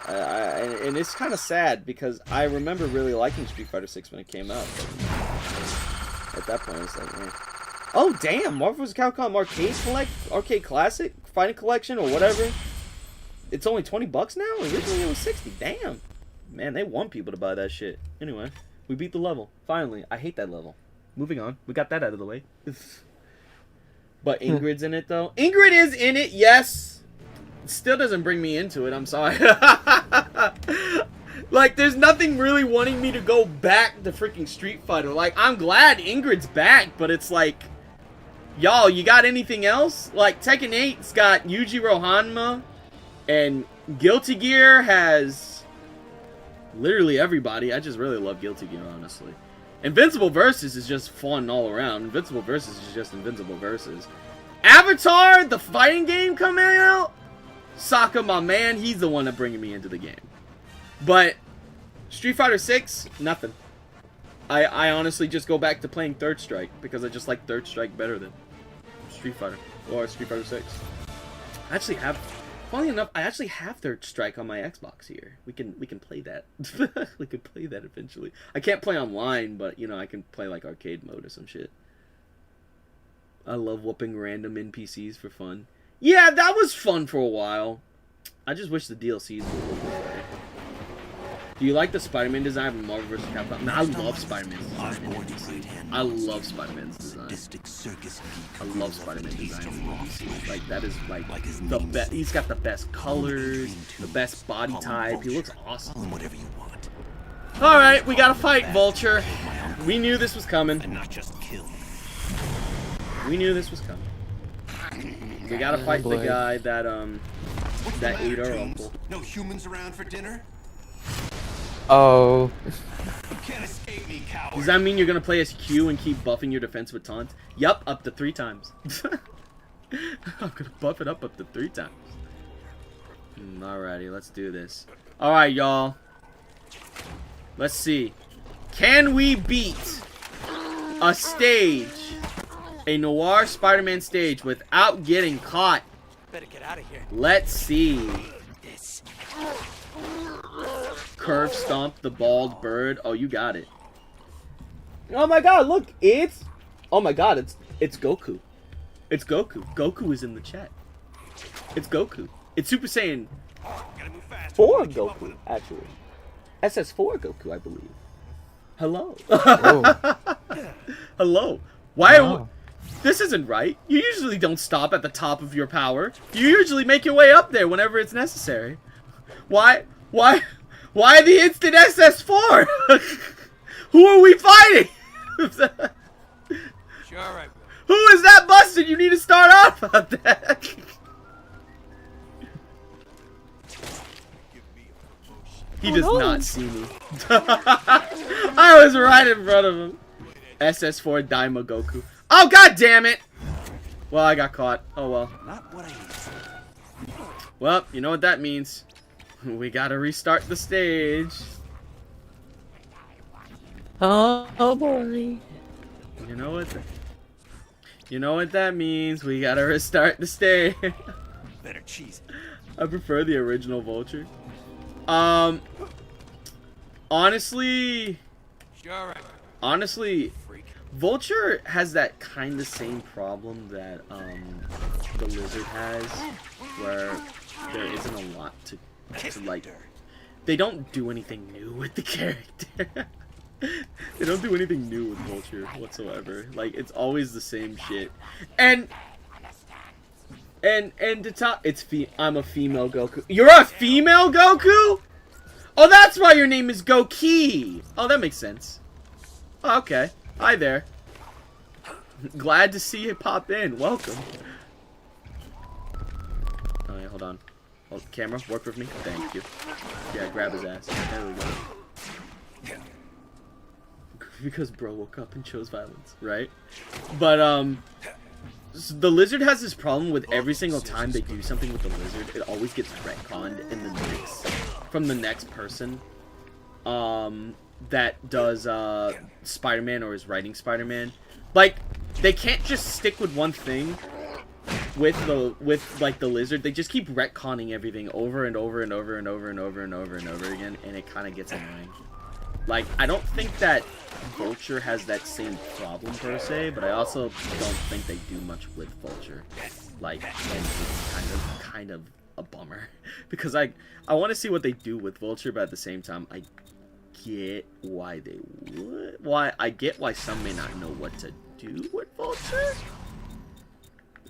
And it's kind of sad because I remember really liking Street Fighter 6 when it came out. But at that point, it's like, man. Oh damn! Marvel vs. Capcom Arcade Classic Fighting Collection or whatever. It's only $20 now. Originally it was $60. Damn, man, they want people to buy that shit. Anyway, we beat the level finally. I hate that level. Moving on. We got that out of the way. But Ingrid's in it though. Ingrid is in it. Yes. It still doesn't bring me into it. I'm sorry. Like, there's nothing really wanting me to go back to freaking Street Fighter. Like, I'm glad Ingrid's back, but it's like, y'all, you got anything else? Like, Tekken 8's got Yujiro Hanma, and Guilty Gear has literally everybody. I just really love Guilty Gear, honestly. Invincible Versus is just fun all around. Invincible Versus is just Invincible Versus. Avatar, the fighting game coming out? Sokka, my man, he's the one that bringing me into the game. But Street Fighter 6, nothing. I honestly just go back to playing Third Strike because I just like Third Strike better than Street Fighter or Street Fighter 6. I actually have, funny enough, I actually have Third Strike on my Xbox here. We can play that. We can play that eventually. I can't play online, but you know I can play like arcade mode or some shit. I love whooping random NPCs for fun. Yeah, that was fun for a while. I just wish the DLCs were a little bit better. Do you like the Spider-Man design from Marvel vs. Capcom? No, I love Spider-Man's design in DC. I love Spider-Man's design. I love Spider-Man's design in DC. Like, that is, like, the best. He's got the best colors, the best body type. He looks awesome. Alright, we gotta fight, Vulture. We knew this was coming. We knew this was coming. We gotta fight the guy that ate our uncle. No humans around for dinner? Oh. You can't escape me, coward. Does that mean you're gonna play as Q and keep buffing your defense with taunts? Yup, up to 3 times. I'm gonna buff it up to 3 times. Alrighty, let's do this. Alright, y'all. Let's see. Can we beat a stage, a Noir Spider-Man stage, without getting caught? Better get out of here. Let's see. Curve Stomp the Bald Bird. Oh, you got it. Oh my god, look, it's... Oh my god, it's Goku. It's Goku. Goku is in the chat. It's Goku. It's Super Saiyan 4 Goku, actually. SS4 Goku, I believe. Hello. Hello. Why are this isn't right. You usually don't stop at the top of your power. You usually make your way up there whenever it's necessary. Why the instant SS4? Who are we fighting? Sure, all right. Who is that busted? You need to start off about that. He does not see me. I was right in front of him. SS4 Daima Goku. Oh, god damn it! Well, I got caught. Oh well. Not what I need. Well, you know what that means. We gotta restart the stage. Oh boy. You know what that means. We gotta restart the stage. Better cheese. I prefer the original Vulture. Honestly, Sure, all right. honestly, Vulture has that kind of same problem that the Lizard has, where there isn't a lot to like. They don't do anything new with the character. They don't do anything new with Vulture whatsoever. Like, it's always the same shit. And to top, I'm a female Goku. You're a female Goku? Oh, that's why your name is Goki. Oh, that makes sense. Oh, okay. Hi there. Glad to see you pop in. Welcome. Oh, yeah, hold on. Oh, camera, work with me. Thank you. Yeah, grab his ass. There we go. Because bro woke up and chose violence, right? But, so the Lizard has this problem with every single time they do something with the Lizard, it always gets retconned in the next, from the next person, that does, Spider-Man or is writing Spider-Man. Like, they can't just stick with one thing with like the Lizard. They just keep retconning everything over and over and over and over and over and over and over again, and it kind of gets annoying. Like, I don't think that Vulture has that same problem per se, but I also don't think they do much with Vulture. Like, and it's kind of a bummer because I want to see what they do with Vulture, but at the same time, I get why they would. I get why some may not know what to do with Vulture.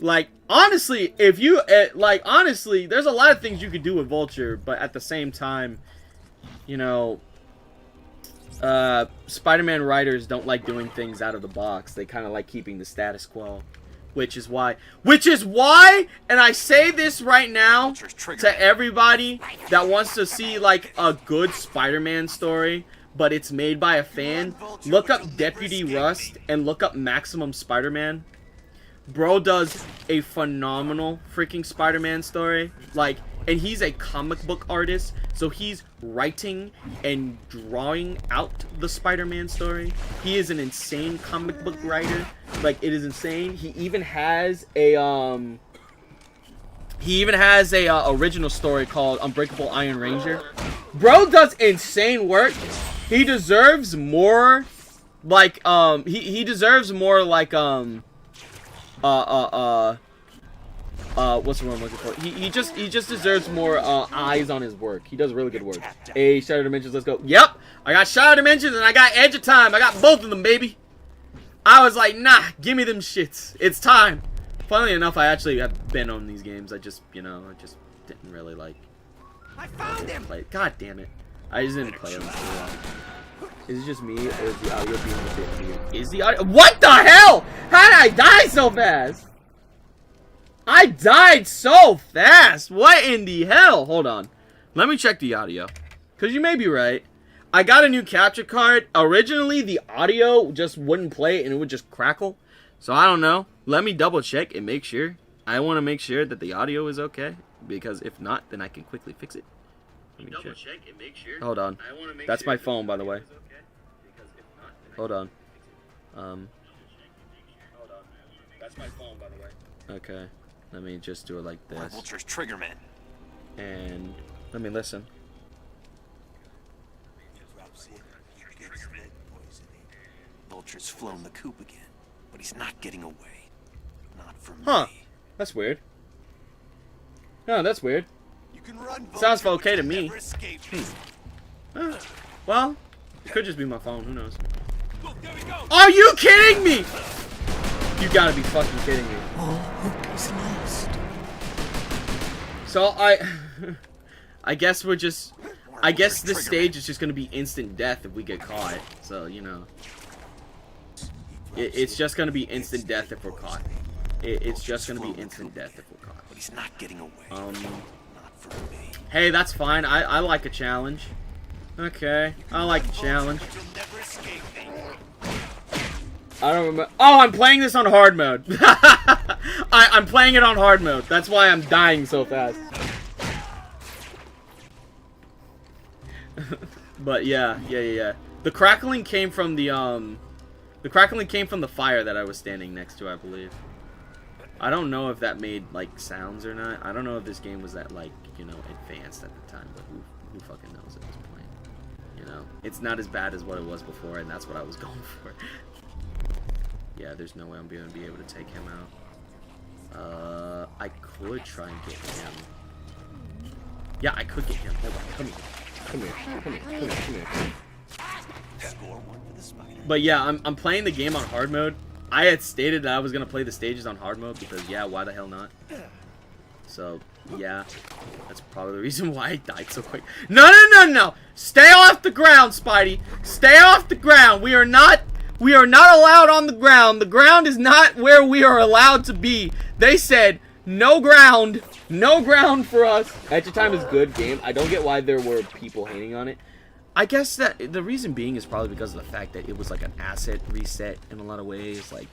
Like, honestly, if you honestly, there's a lot of things you could do with Vulture, but at the same time, you know, Spider-Man writers don't like doing things out of the box. They kind of like keeping the status quo, which is why, and I say this right now to everybody that wants to see like a good Spider-Man story, but it's made by a fan. Look up Deputy Rust and look up Maximum Spider-Man. Bro does a phenomenal freaking Spider-Man story. Like, and he's a comic book artist, so he's writing and drawing out the Spider-Man story. He is an insane comic book writer. Like, it is insane. He even has a original story called Unbreakable Iron Ranger. Bro does insane work. He deserves more. Like, he deserves more. Like, what's the word I'm looking for? He just deserves more eyes on his work. He does really good work. Hey, Shadow Dimensions, let's go. Yep, I got Shadow Dimensions and I got Edge of Time. I got both of them, baby. I was like, nah, give me them shits. It's time. Funnily enough, I actually have been on these games. I just, you know, I just didn't really like. I found him. Play. God damn it! I just didn't play them for a while. Is it just me, or is the audio being a bit weird? Is the audio? What the hell? How did I die so fast? I died so fast. What in the hell? Hold on. Let me check the audio. Because you may be right. I got a new capture card. Originally, the audio just wouldn't play and it would just crackle. So I don't know. Let me double check and make sure. I want to make sure that the audio is okay. Because if not, then I can quickly fix it. Let me check. Hold on. That's my phone, by the way. Hold on. That's my phone, by the way. Okay. Let me just do it like this. Vulture's trigger man. And let me listen. Vulture's flown the coop again, but he's not getting away. Not from Huh. me. That's weird. No, that's weird. You can run, Sounds Vulture, okay to but you'll me. never escape me. Well, it could just be my phone. Who knows? Are you kidding me? You gotta be fucking kidding me. All hope is lost. So I guess we're just. I guess this stage is just gonna be instant death if we get caught. So you know, it's just gonna be instant death if we're caught. It's just gonna be instant death if we're caught. But he's not getting away. Not from me. Hey, that's fine. I like a challenge. Okay, I like a challenge. You'll never escape me. I don't remember. Oh, I'm playing this on hard mode. I'm playing it on hard mode. That's why I'm dying so fast. But yeah. The crackling came from the fire that I was standing next to, I believe. I don't know if that made like sounds or not. I don't know if this game was that like, you know, advanced at the time, but who fucking knows at this point. You know, it's not as bad as what it was before, and that's what I was going for. Yeah, there's no way I'm gonna be able to take him out. I could try and get him. Yeah, I could get him. Hold on, come here. Score one for the spider. But yeah, I'm playing the game on hard mode. I had stated that I was gonna play the stages on hard mode because yeah, why the hell not? So yeah, that's probably the reason why I died so quick. No! Stay off the ground, Spidey. Stay off the ground. We are not allowed on the ground. The ground is not where we are allowed to be. They said no ground for us. At Your Time is good game. I don't get why there were people hating on it. I guess that the reason being is probably because of the fact that it was like an asset reset in a lot of ways, like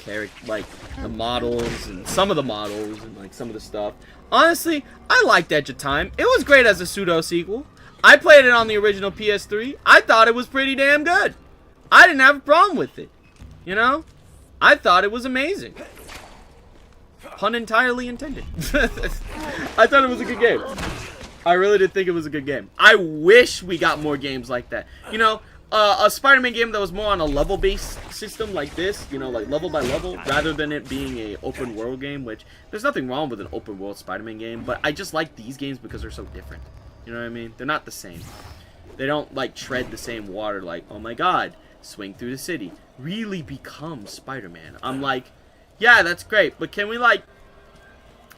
the models and some of the models and like some of the stuff. Honestly, I liked Edge of Time. It was great as a pseudo sequel. I played it on the original PS3. I thought it was pretty damn good. I didn't have a problem with it. You know? I thought it was amazing. Pun entirely intended. I thought it was a good game. I really did think it was a good game. I wish we got more games like that. You know, a Spider-Man game that was more on a level-based system like this, you know, like level by level, rather than it being a open-world game, which there's nothing wrong with an open-world Spider-Man game, but I just like these games because they're so different. You know what I mean? They're not the same. They don't, like, tread the same water like, oh my god, swing through the city, really become Spider-Man. I'm like, yeah, that's great, but can we, like,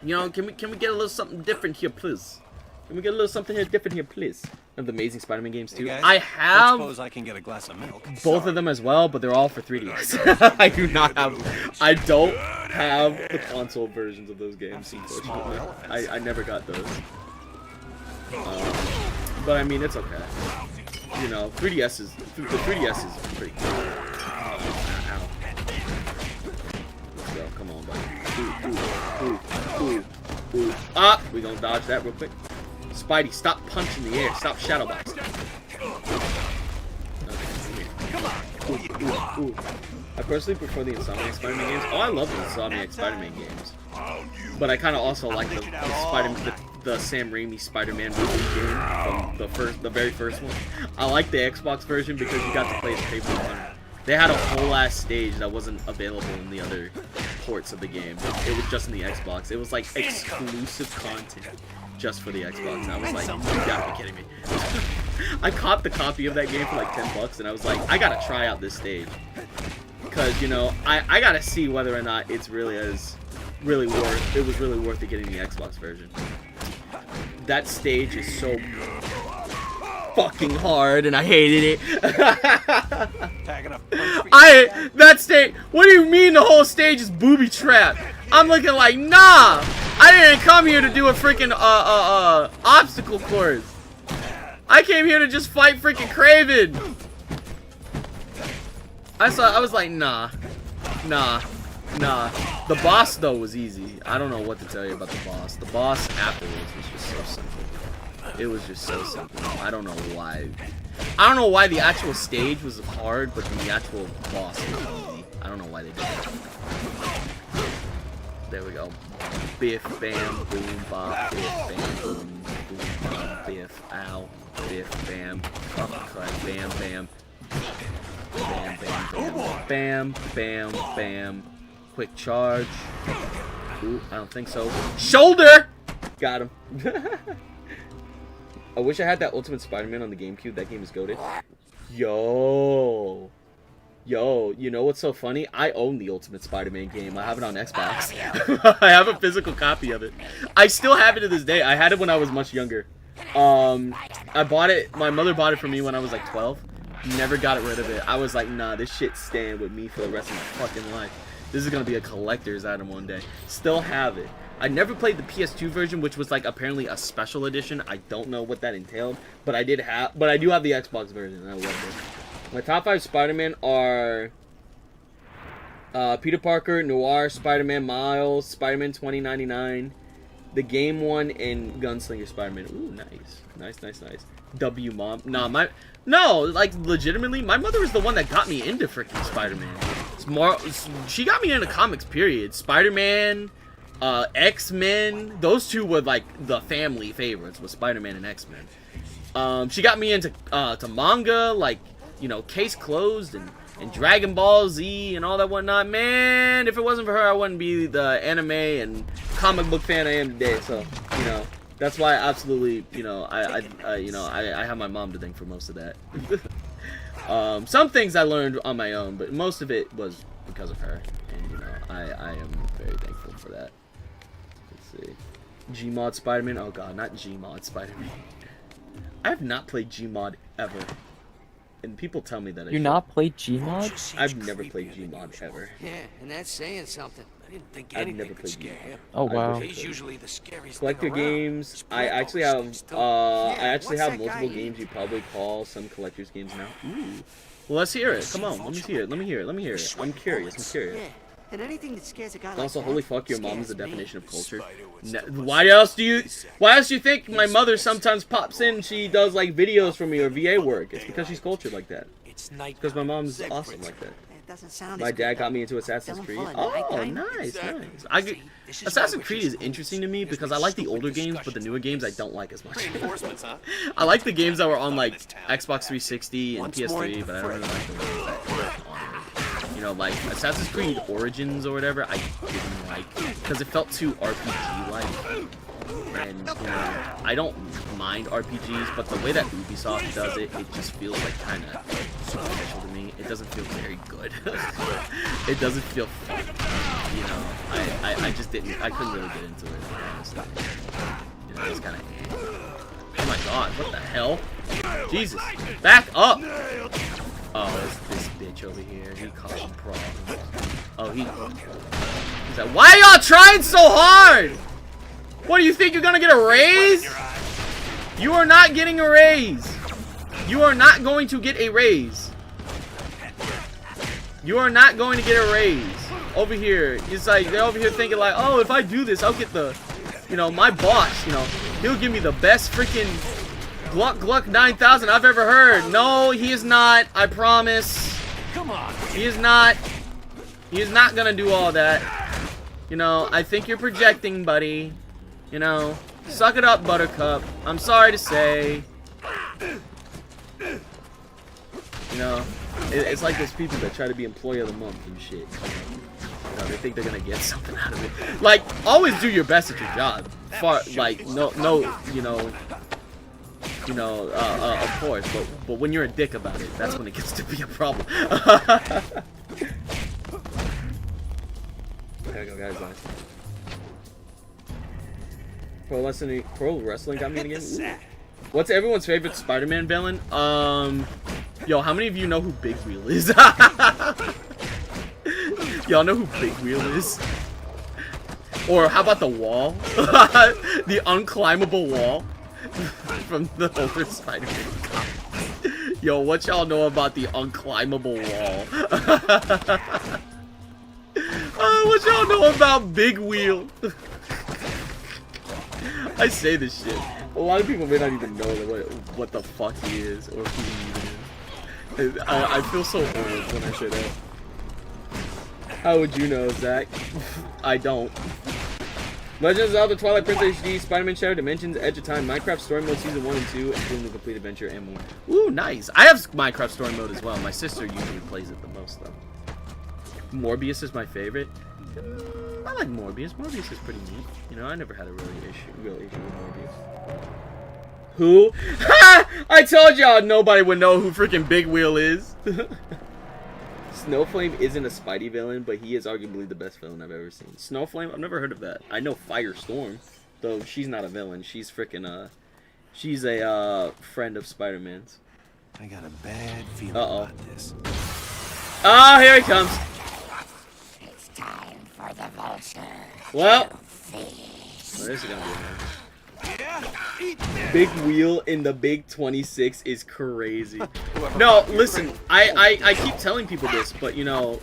you know, can we get a little something different here, please? Can we get a little something different here, please? Of the Amazing Spider-Man games too. Hey guys, I I have suppose I can get a glass of milk. both of them as well, but they're all for 3DS. I do not have. I don't have the console versions of those games. Unfortunately, I never got those. But I mean, it's okay. You know, the 3DS is pretty cool. Ow. Let's go. Come on, buddy. Ooh. Ah, we gonna dodge that real quick. Spidey, stop punching the air. Stop shadow boxing. Ooh. I personally prefer the Insomniac Spider-Man games. Oh, I love the Insomniac Spider-Man games. But I kind of also like the Sam Raimi Spider-Man movie game from the very first one. I like the Xbox version because you got to play as Paper One. They had a whole ass stage that wasn't available in the other ports of the game. It was just in the Xbox. It was like exclusive content just for the Xbox. And I was like, you gotta be kidding me. I caught the copy of that game for like $10 and I was like, I gotta try out this stage. Because, you know, I gotta see whether or not it's really was really worth it getting the Xbox version. That stage is so fucking hard and I hated it. That stage, what do you mean the whole stage is booby trapped? I'm looking like, nah, I didn't come here to do a freaking obstacle course. I came here to just fight freaking Kraven. I was like, nah. The boss though was easy. I don't know what to tell you about the boss. The boss afterwards was just so simple. It was just so simple. I don't know why. I don't know why the actual stage was hard, but the actual boss was easy. I don't know why they did that. There we go. Biff, bam, boom, bop, biff, bam, boom, boom, bop, biff, ow, biff, bam, uppercut, bam, bam, bam, bam, bam, bam, bam, bam, quick charge. Ooh, I don't think so. Shoulder! Got him. I wish I had that Ultimate Spider-Man on the GameCube. That game is goated. Yo, you know what's so funny? I own the Ultimate Spider-Man game. I have it on Xbox. I have a physical copy of it. I still have it to this day. I had it when I was much younger. I bought it. My mother bought it for me when I was like 12. Never got rid of it. I was like, nah, this shit's staying with me for the rest of my fucking life. This is gonna be a collector's item one day. Still have it. I never played the PS2 version, which was like apparently a special edition. I don't know what that entailed, but I do have the Xbox version. I love it. My top 5 Spider-Man are Peter Parker, Noir, Spider-Man, Miles, Spider-Man 2099, the game one, and Gunslinger Spider-Man. Ooh, nice. W mom. No, like legitimately, my mother was the one that got me into freaking Spider-Man. She got me into comics, period. Spider-Man, X-Men, those two were like the family favorites, with Spider-Man and X-Men. She got me into to manga, like, you know, Case Closed and Dragon Ball Z and all that whatnot. Man, if it wasn't for her, I wouldn't be the anime and comic book fan I am today. So, you know, that's why I absolutely, you know, I have my mom to thank for most of that. Some things I learned on my own, but most of it was because of her, and you know, I am very thankful for that. Let's see, Gmod Spider-Man. Oh god, not Gmod Spider-Man. I have not played Gmod ever, and people tell me that You not played Gmod? I've never played Gmod ever. Yeah, and that's saying something. I didn't think I've anything never could played scare him. Oh wow. He's usually the scariest Collector thing around. games. I His actually brain have. always stinks. I actually what's have that guy multiple eat? games you probably call some collector's games now. Ooh. Well, let's hear it. Come on, let me hear it. Let me hear it. I'm curious. Yeah, and anything that scares a guy like Also, that holy fuck, your mom scares is the me. definition of culture. Spider would stop us. Why else do you think my mother sometimes pops in? She does like videos for me or VA work. It's because she's cultured like that. It's night. Because my mom's awesome like that. It doesn't sound My as dad good, got though. me into Assassin's Don't Creed. fall in Oh, nighttime. nice. Exactly. Assassin's Creed is interesting to me because I like the older games, but the newer games I don't like as much. Reinforcements, huh? I like the games that were on like Xbox 360 and PS3, but I don't really like the ones that were on, you know, like Assassin's Creed Origins or whatever. I didn't like because it felt too RPG-like. And you know, I don't mind RPGs, but the way that Ubisoft does it, it just feels like kind of superficial to me. It doesn't feel very good. It doesn't feel fun. You know, I just didn't. I couldn't really get into it. Honestly, you know, it's kind of. Oh my god! What the hell? Jesus! Back up! Oh, it's this bitch over here. He causing problems. Oh, he's like, why are y'all trying so hard? What do you think, you're gonna get a raise? You are not getting a raise. You are not going to get a raise. You are not going to get a raise. Over here, it's like, they're over here thinking like, oh, if I do this, I'll get the, you know, my boss, you know, he'll give me the best freaking Gluck 9000 I've ever heard. No, he is not, I promise. Come on. He is not. He is not gonna do all that. You know, I think you're projecting, buddy. You know, suck it up, Buttercup. I'm sorry to say. You know, it's like those people that try to be employee of the month and shit. You know, they think they're gonna get something out of it. Like, always do your best at your job. Like, no, you know, of course. But when you're a dick about it, that's when it gets to be a problem. There you go, guys. Nice. Pro wrestling got me again. Ooh. What's everyone's favorite Spider-Man villain? Yo, how many of you know who Big Wheel is? Y'all know who Big Wheel is? Or how about the wall? The unclimbable wall from the older Spider-Man comics. Yo, what y'all know about the unclimbable wall? What y'all know about Big Wheel? I say this shit. A lot of people may not even know what the fuck he is or who he even is. I feel so old when I say that. How would you know, Zach? I don't. Legends of Zelda Twilight Princess HD, Spider-Man Shadow Dimensions, Edge of Time, Minecraft Story Mode Season 1 and 2, including the complete adventure and more. Ooh, nice. I have Minecraft Story Mode as well. My sister usually plays it the most, though. Morbius is my favorite. I like Morbius. Morbius is pretty neat. You know, I never had a real issue with Morbius. Who? Ha! I told y'all nobody would know who freaking Big Wheel is. Snowflame isn't a Spidey villain, but he is arguably the best villain I've ever seen. Snowflame? I've never heard of that. I know Firestorm, though she's not a villain. She's freaking, she's a, friend of Spider-Man's. I got a bad feeling about this. Oh, here he comes. It's time for the vulture. Well, this is gonna be amazing. Big Wheel in the Big 26 is crazy. No, listen, I keep telling people this, but you know,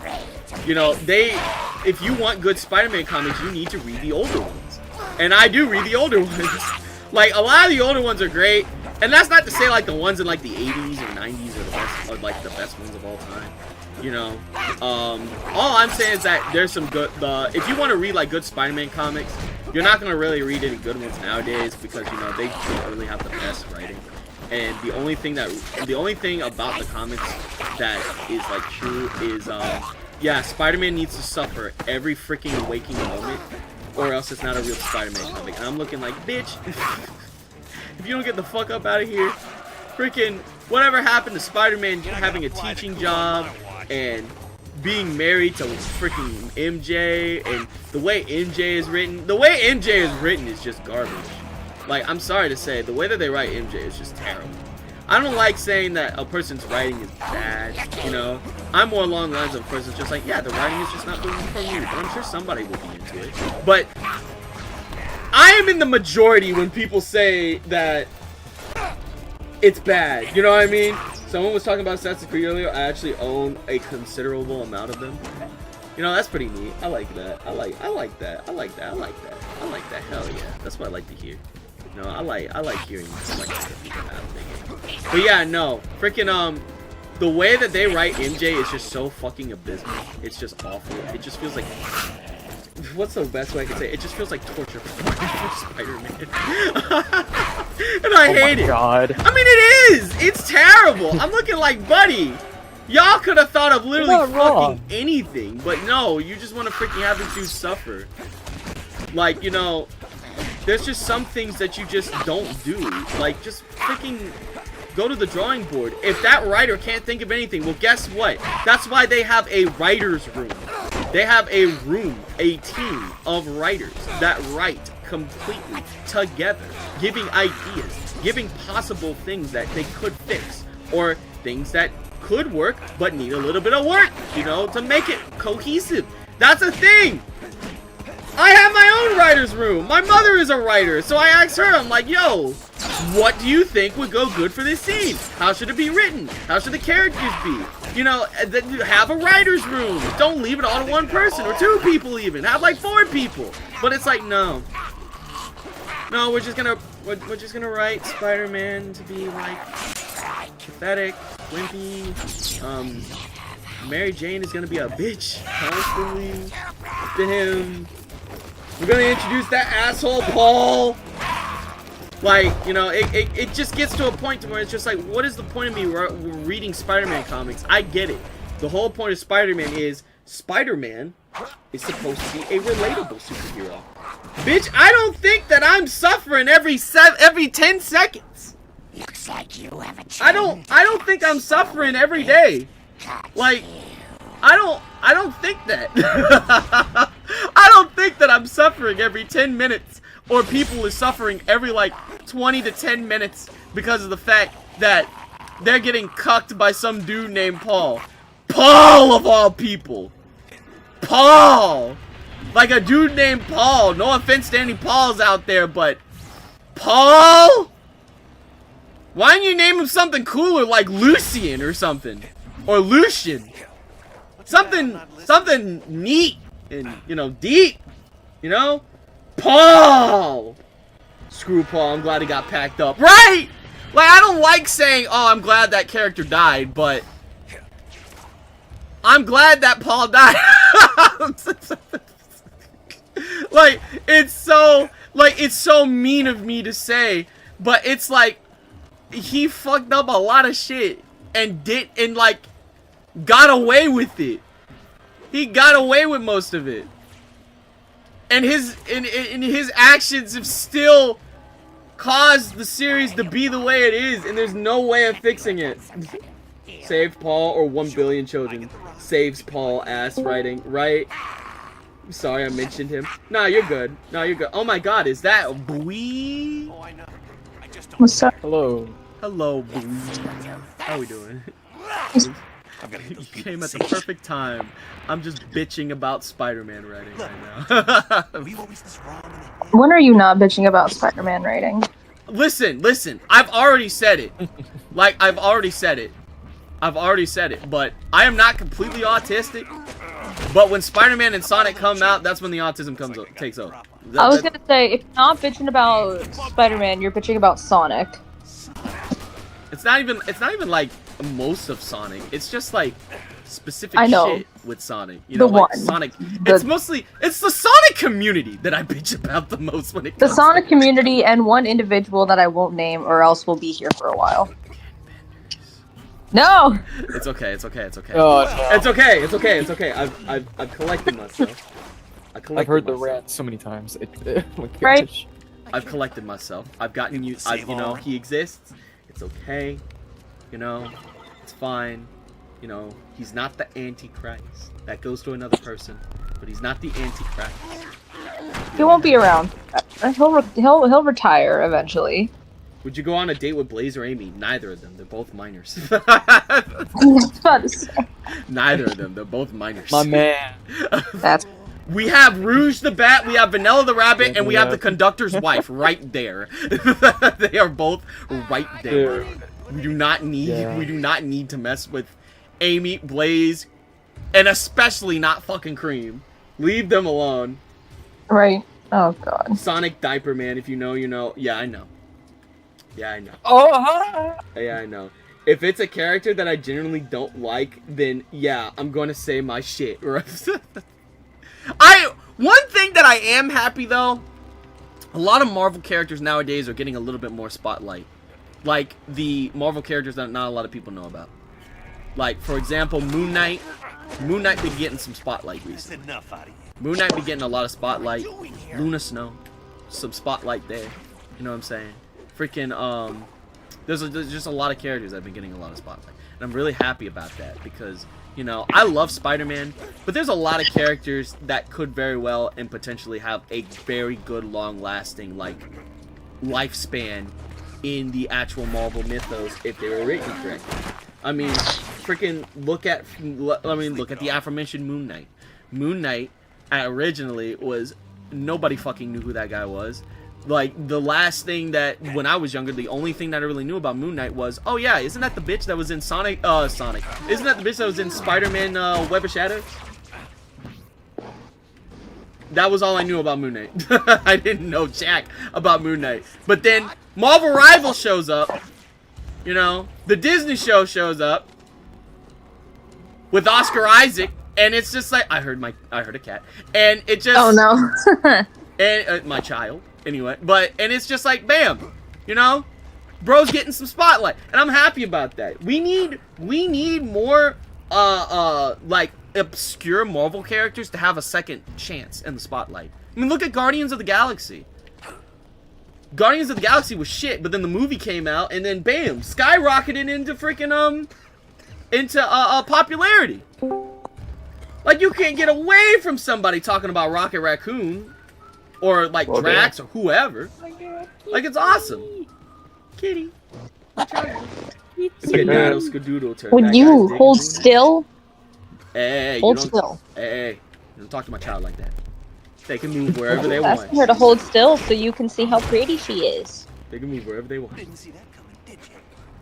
if you want good Spider-Man comics, you need to read the older ones. And I do read the older ones. Like, a lot of the older ones are great, and that's not to say like the ones in like the 80s or 90s are the best, or like the best ones of all time. You know, all I'm saying is that there's some good, if you want to read like good Spider-Man comics, you're not going to really read any good ones nowadays because, you know, they don't really have the best writing. And the only thing about the comics that is like true is, yeah, Spider-Man needs to suffer every freaking waking moment or else it's not a real Spider-Man comic. And I'm looking like, bitch, if you don't get the fuck up out of here, freaking whatever happened to Spider-Man having a teaching job and being married to freaking MJ, and the way MJ is written is just garbage. Like, I'm sorry to say, the way that they write MJ is just terrible. I don't like saying that a person's writing is bad, you know. I'm more along the lines of a person's just like, yeah, the writing is just not for me, but I'm sure somebody will be into it. But I am in the majority when people say that it's bad, you know what I mean? Someone was talking about Assassin's Creed earlier. I actually own a considerable amount of them. You know, that's pretty neat. I like that. I like that. I like that. I like that. Hell yeah. That's what I like to hear. You know, I like hearing like other people have the game. But yeah, no. Freaking the way that they write MJ is just so fucking abysmal. It's just awful. It just feels like, what's the best way I can say it? It just feels like torture for Spider-Man. And I hate it. God. I mean, it is. It's terrible. I'm looking like, buddy, y'all could have thought of literally fucking anything, but no, you just want to freaking have this dude suffer. Like, you know, there's just some things that you just don't do. Like, just freaking go to the drawing board. If that writer can't think of anything, well, guess what? That's why they have a writer's room. They have a room, a team of writers that write completely together, giving ideas, giving possible things that they could fix, or things that could work but need a little bit of work, you know, to make it cohesive. That's a thing. I have my own writer's room. My mother is a writer, so I asked her, I'm like, yo, what do you think would go good for this scene? How should it be written? How should the characters be? You know, have a writer's room. Don't leave it all to one person or two people even. Have like 4 people. But it's like, no. No, we're just gonna write Spider-Man to be like pathetic, wimpy. Mary Jane is gonna be a bitch constantly to him. We're gonna introduce that asshole Paul. Like, you know, it just gets to a point where it's just like, what is the point of me reading Spider-Man comics? I get it. The whole point of Spider-Man is Spider-Man is supposed to be a relatable superhero. Bitch, I don't think that I'm suffering every 10 seconds. Looks like you have a I don't think I'm suffering every day. Like, I don't think that. I don't think that I'm suffering every 10 minutes, or people is suffering every like 20 to 10 minutes because of the fact that they're getting cucked by some dude named Paul. Paul of all people. Paul. Like a dude named Paul. No offense to any Pauls out there, but Paul? Why don't you name him something cooler like Lucian or something? Or Lucian? Something neat and, you know, deep. You know? Paul! Screw Paul, I'm glad he got packed up. Right! Like, I don't like saying, oh, I'm glad that character died, but I'm glad that Paul died. Like, it's so mean of me to say, but it's like, he fucked up a lot of shit and like, got away with it. He got away with most of it. And his actions have still caused the series to be the way it is, and there's no way of fixing it. Save Paul or 1 billion children. Saves Paul, ass writing, right? I'm sorry I mentioned him. Nah, you're good. Nah, you're good. Oh my god, is that Bwee? What's up? Hello. Hello, Bwee. How we doing? You came at the perfect time. I'm just bitching about Spider-Man writing right now. When are you not bitching about Spider-Man writing? Listen. I've already said it. Like, I've already said it. But I am not completely autistic. But when Spider-Man and Sonic come out, that's when the autism takes over. I was gonna say, if you're not bitching about Spider-Man, you're bitching about Sonic. It's not even like most of Sonic. It's just like specific shit with Sonic. You know, like Sonic. It's the Sonic community that I bitch about the most when it comes the Sonic community and one individual that I won't name, or else we'll be here for a while. No. It's okay. Oh, no. It's okay. I've collected myself. I've heard the rant so many times. Right. I've collected myself. I've gotten you. You know, he exists. It's okay. You know, it's fine. You know, he's not the Antichrist. That goes to another person, but he's not the Antichrist. He won't be around. He'll retire eventually. Would you go on a date with Blaze or Amy? Neither of them. They're both minors. Neither of them. They're both minors. My man. We have Rouge the Bat, we have Vanilla the Rabbit, and we have the conductor's wife right there. They are both right there. We do not need to mess with Amy, Blaze, and especially not fucking Cream. Leave them alone. Right. Oh god. Sonic Diaper Man, if you know, you know. Yeah, I know. Oh, yeah, I know. If it's a character that I genuinely don't like, then yeah, I'm going to say my shit. One thing that I am happy though, a lot of Marvel characters nowadays are getting a little bit more spotlight. Like the Marvel characters that not a lot of people know about. Like, for example, Moon Knight. Moon Knight been getting some spotlight recently. Moon Knight been getting a lot of spotlight. Luna Snow, some spotlight there. You know what I'm saying? Freaking, there's just a lot of characters that have been getting a lot of spotlight. And I'm really happy about that because, you know, I love Spider-Man, but there's a lot of characters that could very well and potentially have a very good, long-lasting, like, lifespan in the actual Marvel mythos if they were written correctly. I mean, freaking look at the aforementioned Moon Knight. Moon Knight originally was, nobody fucking knew who that guy was. Like, the last thing that, when I was younger, the only thing that I really knew about Moon Knight was, oh yeah, isn't that the bitch that was in Sonic? Isn't that the bitch that was in Spider-Man, Web of Shadows? That was all I knew about Moon Knight. I didn't know jack about Moon Knight. But then, Marvel Rivals shows up. You know, the Disney show shows up. With Oscar Isaac. And it's just like, I heard a cat. And it just... Oh no. And, my child. Anyway, and it's just like, bam, you know, bro's getting some spotlight, and I'm happy about that. We need more, like, obscure Marvel characters to have a second chance in the spotlight. I mean, look at Guardians of the Galaxy. Guardians of the Galaxy was shit, but then the movie came out, and then bam, skyrocketed into freaking, popularity. Like, you can't get away from somebody talking about Rocket Raccoon. Or, like, Drax, or whoever. Like, it's awesome. Kitty. Would you hold still? Hey, hold still. Hey, don't talk to my child like that. They can move wherever they want. Asking her to hold still so you can see how pretty she is. They can move wherever they want. Didn't see that coming, did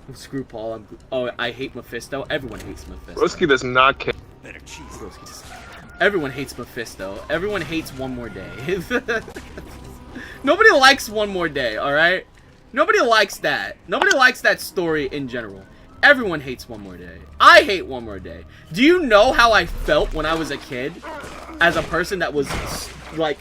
you? Screw Paul. I hate Mephisto. Everyone hates Mephisto. Broski does not care. Better cheese. Everyone hates Mephisto. Everyone hates One More Day. Nobody likes One More Day, alright? Nobody likes that. Nobody likes that story in general. Everyone hates One More Day. I hate One More Day. Do you know how I felt when I was a kid? As a person that was, like,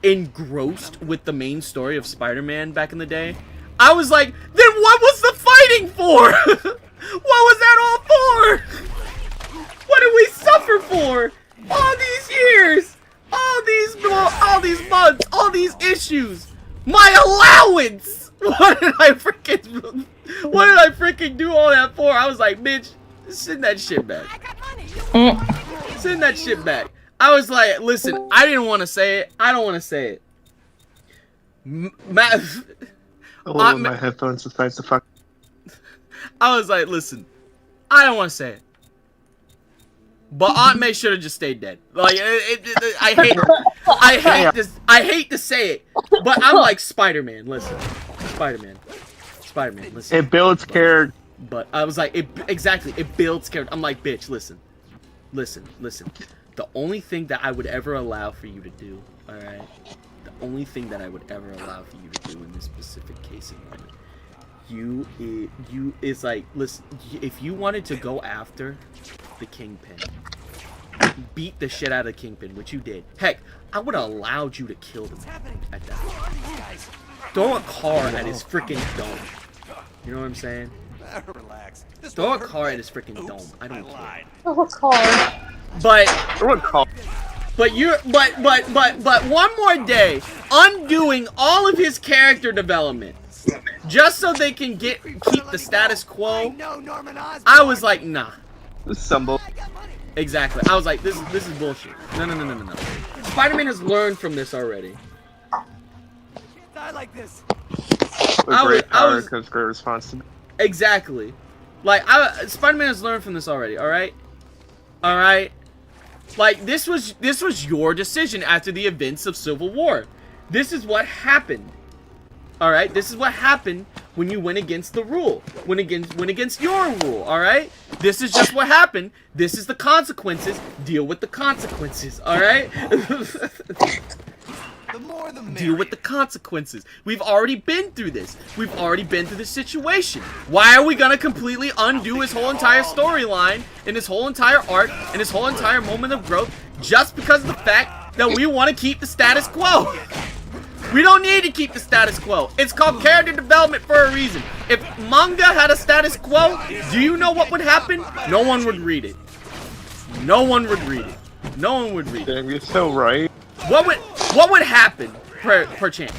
engrossed with the main story of Spider-Man back in the day? I was like, then what was the fighting for? What was that all for? What did we suffer for? All these years, all these months, all these issues, my allowance. What did I freaking do all that for? I was like, bitch, send that shit back. Send that shit back. I was like, listen, I didn't want to say it. I don't want to say it. My headphones decides to fuck. I was like, listen, I don't want to say it. But Aunt May should have just stayed dead. Like, I hate to say it, but I'm like Spider-Man. Listen, Spider-Man, listen. It builds character. But I was like, exactly, it builds character. I'm like, bitch, listen. The only thing that I would ever allow for you to do, all right? The only thing that I would ever allow for you to do in this specific case and moment, you is like, listen, if you wanted to go after the Kingpin, beat the shit out of Kingpin, which you did. Heck, I would have allowed you to kill him at that point. Throw a car at his freaking dome. You know what I'm saying? Relax. Throw a car at his freaking dome. I don't care. Oh, car. But One More Day, undoing all of his character development just so they can keep the status quo. I was like, nah. Exactly. I was like, this is bullshit. No. Spider-Man has learned from this already. Die like this. Great power comes great responsibility. Exactly. Like, Spider-Man has learned from this already. All right. Like, this was your decision after the events of Civil War. This is what happened. All right. This is what happened when you went against the rule. Went against your rule. All right. This is just what happened. This is the consequences. Deal with the consequences. All right. The more the merrier. Deal with the consequences. We've already been through this. We've already been through this situation. Why are we gonna completely undo his whole entire storyline and his whole entire arc and his whole entire moment of growth just because of the fact that we want to keep the status quo? We don't need to keep the status quo. It's called character development for a reason. If manga had a status quo, do you know what would happen? No one would read it. No one would read it. No one would read it. Damn, you're so right. What would happen per chance?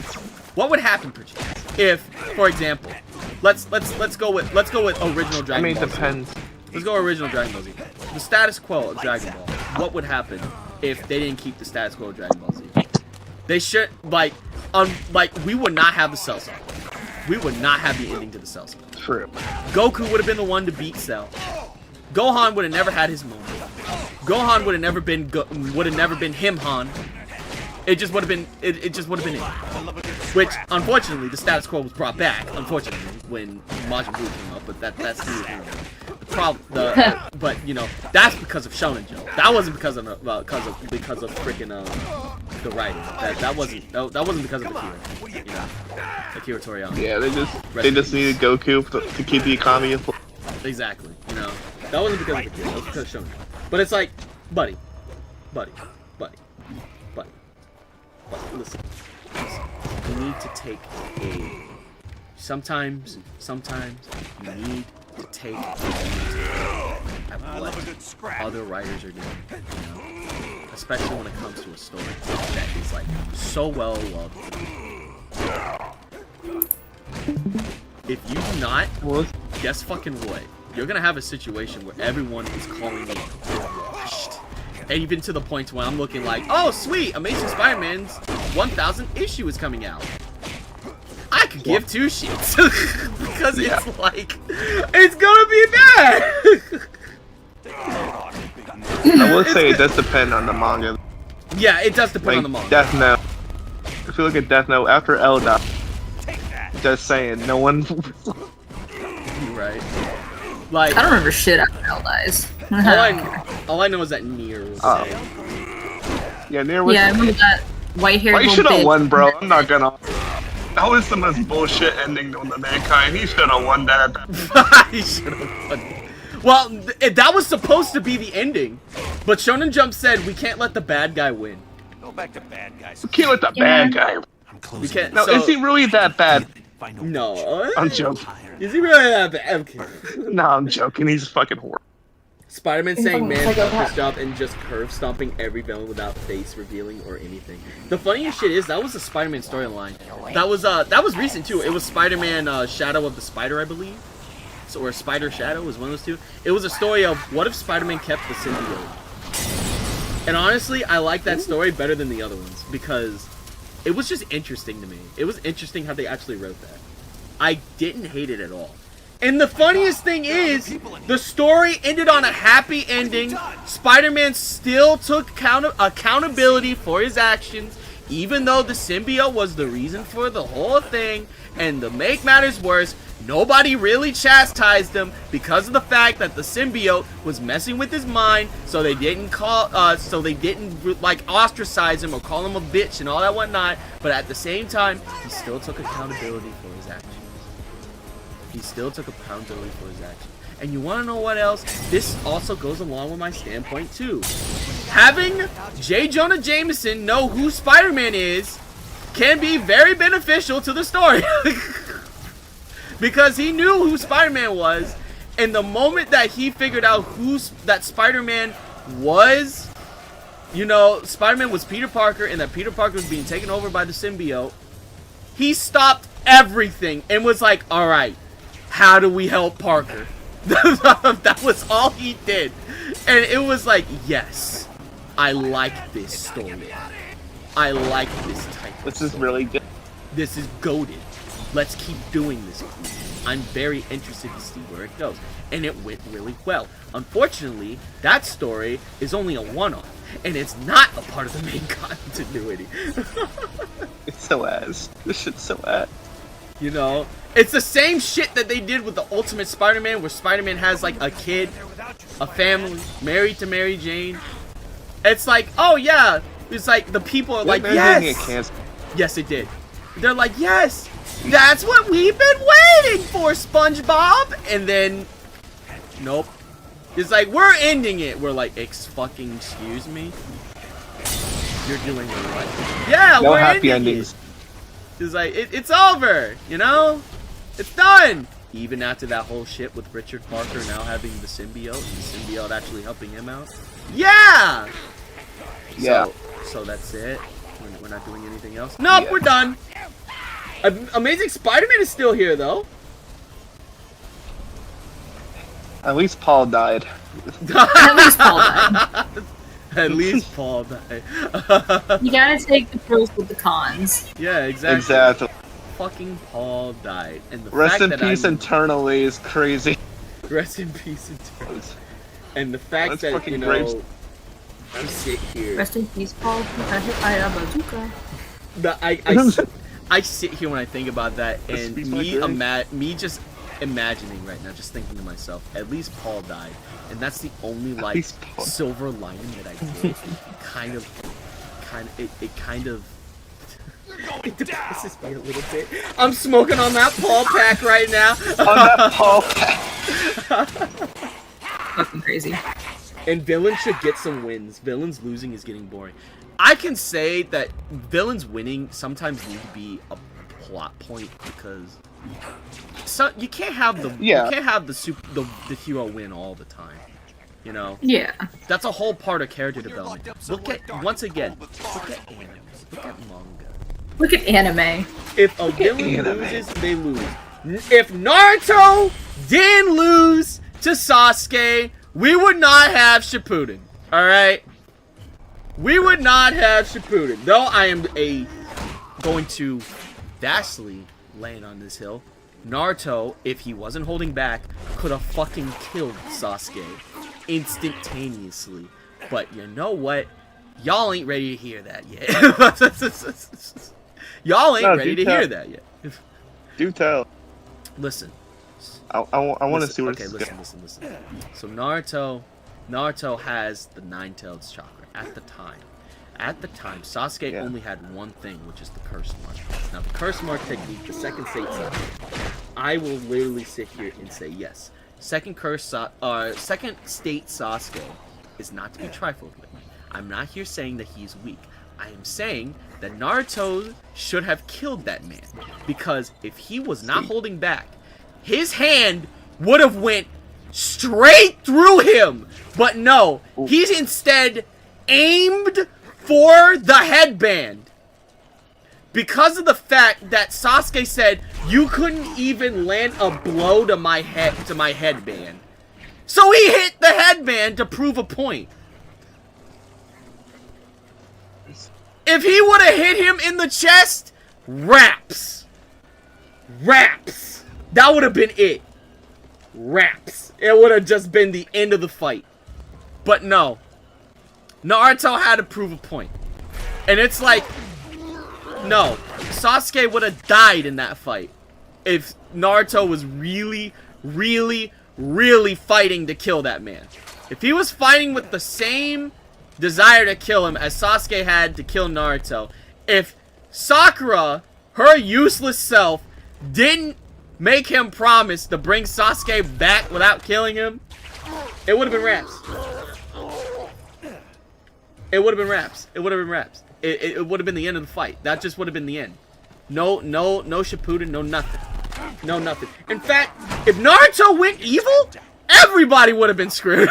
What would happen per chance if, for example, let's go with original Dragon Ball. I mean, it Z. depends. Let's go original Dragon Ball Z. The status quo of Dragon Ball. What would happen if they didn't keep the status quo of Dragon Ball Z? They should we would not have the Cell Saga. We would not have the ending to the Cell Saga. True. Goku would have been the one to beat Cell. Gohan would have never had his moment. Gohan would have never been him Han. It just would have been it just would have been it. Which unfortunately the status quo was brought back, unfortunately, when Majin Buu came up, but that's the problem. But you know, that's because of Shonen Jump. That wasn't because of freaking the writing. That wasn't because of Akira. You know, Akira Toriyama. Yeah, they just needed Goku to keep the economy in place. Exactly. You know, that wasn't because of Akira. That was because of Shonen Jump. But it's like, buddy, listen. You need to take sometimes you need to take at what other writers are doing, you know? Especially when it comes to a story that is like so well loved. If you do not, guess fucking what? You're gonna have a situation where everyone is calling you washed. Even to the point where I'm looking like, oh sweet, Amazing Spider-Man's 1000th issue is coming out. I could give two shits because it's like, it's gonna be bad. I will say it does depend on the manga. Yeah, it does depend on the manga. Death Note. If you look at Death Note after L died, just saying, no one. You're right. Like, I don't remember shit after L dies. all I know is that Nier was Yeah, Nier was. Yeah, I remember that white-haired Why you little should have bitch. won, bro. I'm not gonna. That was the most bullshit ending to the Mankind. He should have won that. He should have won. Well, that was supposed to be the ending, but Shonen Jump said we can't let the bad guy win. Go back to bad guys. We can't let the bad guy. We can't. No, so, is he really that bad? No. I'm joking. Is he really that bad? Okay. No, I'm joking. He's fucking horrible. Spider-Man saying man fuck this job and just curve stomping every villain without face revealing or anything. The funniest shit is that was a Spider-Man storyline. That was recent too. It was Spider-Man Shadow of the Spider, I believe. So, or Spider Shadow was one of those two. It was a story of what if Spider-Man kept the symbiote. And honestly, I like that story better than the other ones because it was just interesting to me. It was interesting how they actually wrote that. I didn't hate it at all. And the funniest thing is, the story ended on a happy ending. Spider-Man still took accountability for his actions, even though the symbiote was the reason for the whole thing. And to make matters worse, nobody really chastised him because of the fact that the symbiote was messing with his mind, so they didn't like ostracize him or call him a bitch and all that whatnot. But at the same time, he still took accountability for his actions. He still took accountability for his actions. And you want to know what else? This also goes along with my standpoint too. Having J. Jonah Jameson know who Spider-Man is can be very beneficial to the story. Because he knew who Spider-Man was, and the moment that he figured out that Spider-Man was, you know, Spider-Man was Peter Parker and that Peter Parker was being taken over by the symbiote, he stopped everything and was like, alright, how do we help Parker? That was all he did. And it was like, yes, I like this story. I like this type of This is really good. This is goated. Let's keep doing this. I'm very interested to see where it goes. And it went really well. Unfortunately, that story is only a one-off. And it's not a part of the main continuity. It's so ass. This shit's so ass. You know? It's the same shit that they did with the Ultimate Spider-Man, where Spider-Man has like a kid, a family, married to Mary Jane. It's like, oh yeah. It's like the people are like, yes. Yes, it did. They're like, yes. That's what we've been waiting for, SpongeBob. And then, nope. It's like, we're ending it. We're like, fucking excuse me? You're doing it right. Yeah, no we're happy ending endings. It. It's like, it's over, you know? It's done. Even after that whole shit with Richard Parker now having the symbiote, and the symbiote actually helping him out. Yeah! Yeah. So that's it. We're not doing anything else. Nope, we're done. Amazing Spider-Man is still here, though. At least Paul died. At least Paul died. At least Paul died. You gotta take the pros with the cons. Yeah, exactly. Exactly. Fucking Paul died. And the Rest fact in that peace internally is crazy. Rest in peace internally. And the fact That's that, you know, great. I sit here. Rest in peace, Paul. Got hit by a bazooka. I sit here when I think about that, and me just imagining right now, just thinking to myself, at least Paul died, and that's the only like silver lining that I did. It depresses me a little bit. I'm smoking on that Paul pack right now. On that Paul pack. Fucking crazy. And villains should get some wins. Villains losing is getting boring. I can say that villains winning sometimes need to be a plot point because you can't have the the hero win all the time. You know? Yeah. That's a whole part of character development. Look at look at anime. Look at manga. Look at anime. If a villain loses, they lose. If Naruto didn't lose to Sasuke, we would not have Shippuden. Alright? We would not have Shippuden. Though I am going to vastly land on this hill. Naruto, if he wasn't holding back, could have fucking killed Sasuke instantaneously. But you know what? Y'all ain't ready to hear that yet. Y'all ain't ready to hear that yet. Do tell. Listen. I want to see where this is going. Listen. So Naruto has the Nine-Tailed chakra at the time. at the time, Sasuke only had one thing, which is the curse mark. Now, the curse mark technique, the second state Sasuke, I will literally sit here and say yes. Second state Sasuke is not to be trifled with. I'm not here saying that he's weak. I am saying that Naruto should have killed that man, because if he was not holding back, his hand would have went straight through him. But no, he's instead aimed for the headband. Because of the fact that Sasuke said you couldn't even land a blow to my headband. So he hit the headband to prove a point. If he would have hit him in the chest, raps. That would have been it. Raps. It would have just been the end of the fight. But no. Naruto had to prove a point. And it's like, no. Sasuke would have died in that fight if Naruto was really, really, really fighting to kill that man. If he was fighting with the same desire to kill him as Sasuke had to kill Naruto, if Sakura, her useless self, didn't make him promise to bring Sasuke back without killing him, it would have been raps. It would have been raps. It would have been raps. It would have been the end of the fight. That just would have been the end. No Shippuden, no nothing. No nothing. In fact, if Naruto went evil, everybody would have been screwed.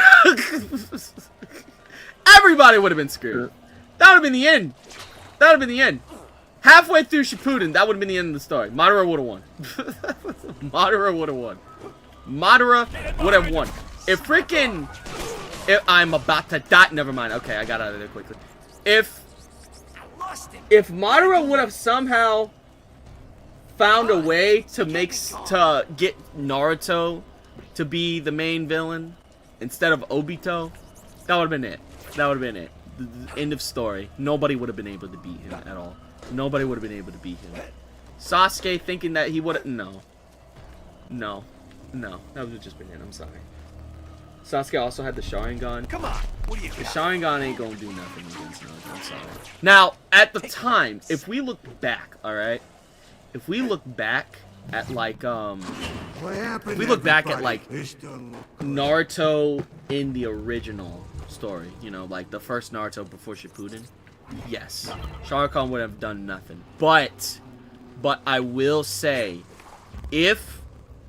Everybody would have been screwed. That would have been the end. That would have been the end. Halfway through Shippuden, that would have been the end of the story. Madara would have won. Madara would have won. Madara would have won. If freaking... I'm about to die. Never mind. Okay, I got out of there quickly. If Madara would have somehow found a way to get Naruto to be the main villain instead of Obito, that would have been it. That would have been it. The end of story. Nobody would have been able to beat him at all. Nobody would have been able to beat him. Sasuke thinking that he would have... No. That would have just been it. I'm sorry. Sasuke also had the Sharingan. Come on, what do you got? The Sharingan ain't gonna do nothing against Naruto. I'm sorry. Now, at the time, if we look back, alright? If we look back at, like, if we look back at, like, Naruto in the original story, you know, like the first Naruto before Shippuden, yes, Sharingan would have done nothing. But I will say, if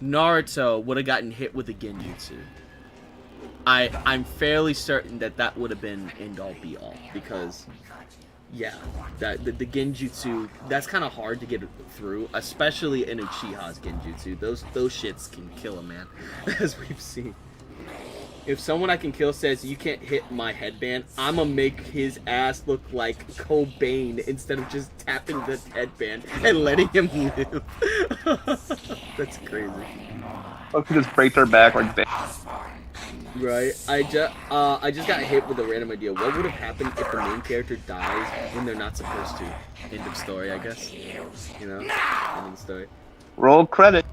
Naruto would have gotten hit with a Genjutsu, I'm fairly certain that would have been end all be all, because yeah, that the Genjutsu, that's kind of hard to get through, especially in Uchiha's Genjutsu. Those shits can kill a man, as we've seen. If someone I can kill says you can't hit my headband, I'ma make his ass look like Cobain instead of just tapping the headband and letting him live. That's crazy. I could just break their back like that. Right. I just got hit with a random idea. What would have happened if the main character dies when they're not supposed to? End of story, I guess. You know? End of story. Roll credit.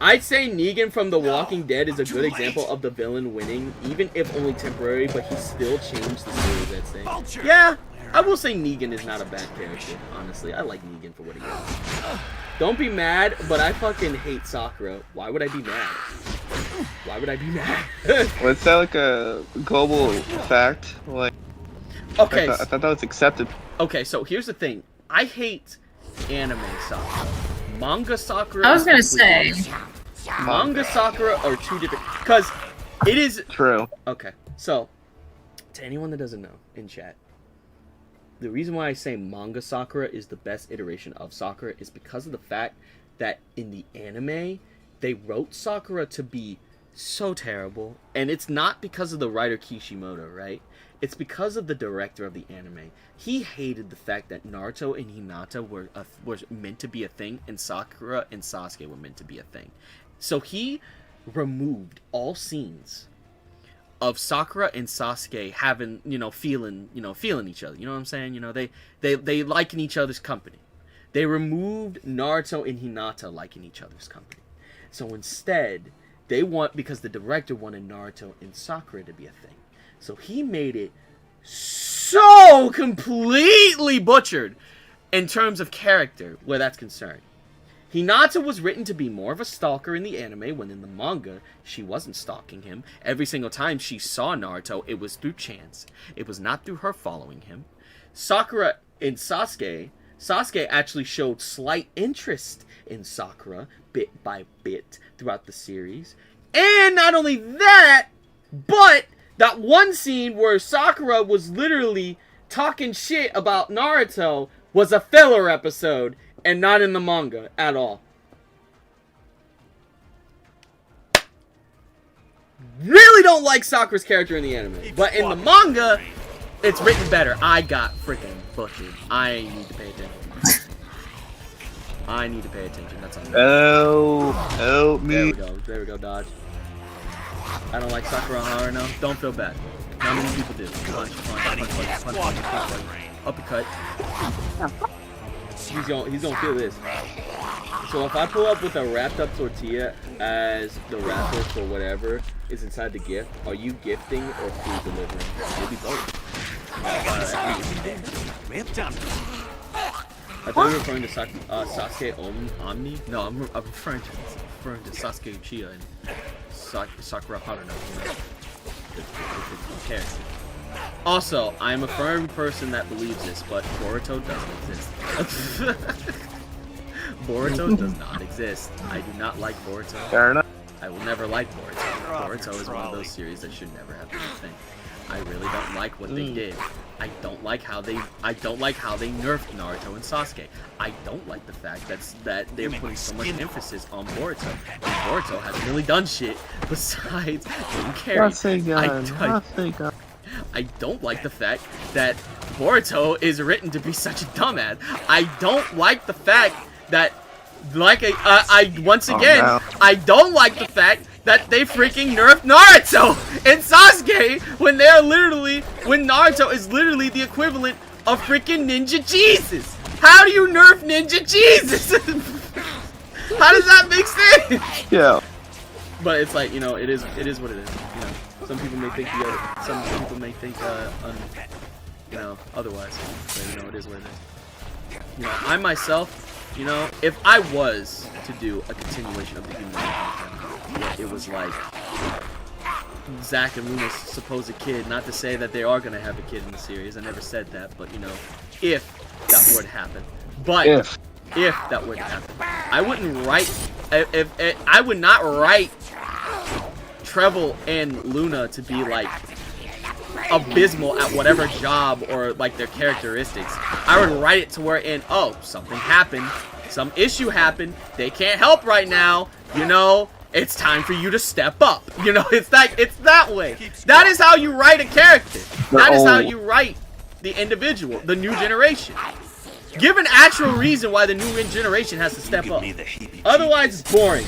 I'd say Negan from The Walking Dead is a good example of the villain winning, even if only temporary, but he still changed the series, I'd say. Yeah, I will say Negan is not a bad character, honestly. I like Negan for what he is. Don't be mad, but I fucking hate Sakura. Why would I be mad? Why would I be mad? Was that like a global fact? Like, okay, I thought that was accepted. Okay, so here's the thing. I hate anime Sakura. Manga Sakura. I was gonna say. Manga Sakura are two different. Because it is. True. Okay, so to anyone that doesn't know in chat, the reason why I say Manga Sakura is the best iteration of Sakura is because of the fact that in the anime, they wrote Sakura to be so terrible. And it's not because of the writer Kishimoto, right? It's because of the director of the anime. He hated the fact that Naruto and Hinata were meant to be a thing, and Sakura and Sasuke were meant to be a thing. So he removed all scenes of Sakura and Sasuke having, feeling each other. You know what I'm saying? You know, they liking each other's company. They removed Naruto and Hinata liking each other's company. So instead, because the director wanted Naruto and Sakura to be a thing. So he made it so completely butchered in terms of character where that's concerned. Hinata was written to be more of a stalker in the anime, when in the manga, she wasn't stalking him. Every single time she saw Naruto, it was through chance. It was not through her following him. Sakura and Sasuke actually showed slight interest in Sakura, bit by bit, throughout the series. And not only that, but that one scene where Sakura was literally talking shit about Naruto was a filler episode, and not in the manga at all. Really don't like Sakura's character in the anime. But in the manga, it's written better. I got freaking butchered. I need to pay attention. I need to pay attention. That's all. Help me. There we go, Dodge. I don't like Sakura Haruno. Don't feel bad. Not many people do. Punch. Uppercut. He's gonna feel this. So if I pull up with a wrapped up tortilla as the wrapper for whatever is inside the gift, are you gifting or food delivering? Maybe both. I thought you were referring to Sasuke Omni? No, I'm referring to Sasuke Uchiha and Sakura Haruno. The character. Also, I'm a firm person that believes this, but Boruto doesn't exist. Boruto does not exist. I do not like Boruto. Fair enough. I will never like Boruto. Boruto is one of those series that should never have been a thing. I really don't like what they did. I don't like how they nerfed Naruto and Sasuke. I don't like the fact that they're putting so much emphasis on Boruto. And Boruto hasn't really done shit besides getting carried. I don't like the fact that Boruto is written to be such a dumbass. I don't like the fact that, I don't like the fact that they freaking nerfed Naruto and Sasuke when Naruto is literally the equivalent of freaking Ninja Jesus. How do you nerf Ninja Jesus? How does that make sense? Yeah. But it's like, it is what it is. Some people may think otherwise. But it is what it is. I myself, if I was to do a continuation of the Human Content, it was like Zack and Luna's supposed kid. Not to say that they are gonna have a kid in the series. I never said that, but if that were to happen. But if that were to happen, I wouldn't write. I would not write Trevel and Luna to be like abysmal at whatever job or like their characteristics. I would write it to where something happened, some issue happened, they can't help right now, it's time for you to step up. It's that way. That is how you write a character. That is how you write the individual, the new generation. Give an actual reason why the new generation has to step up. Otherwise it's boring.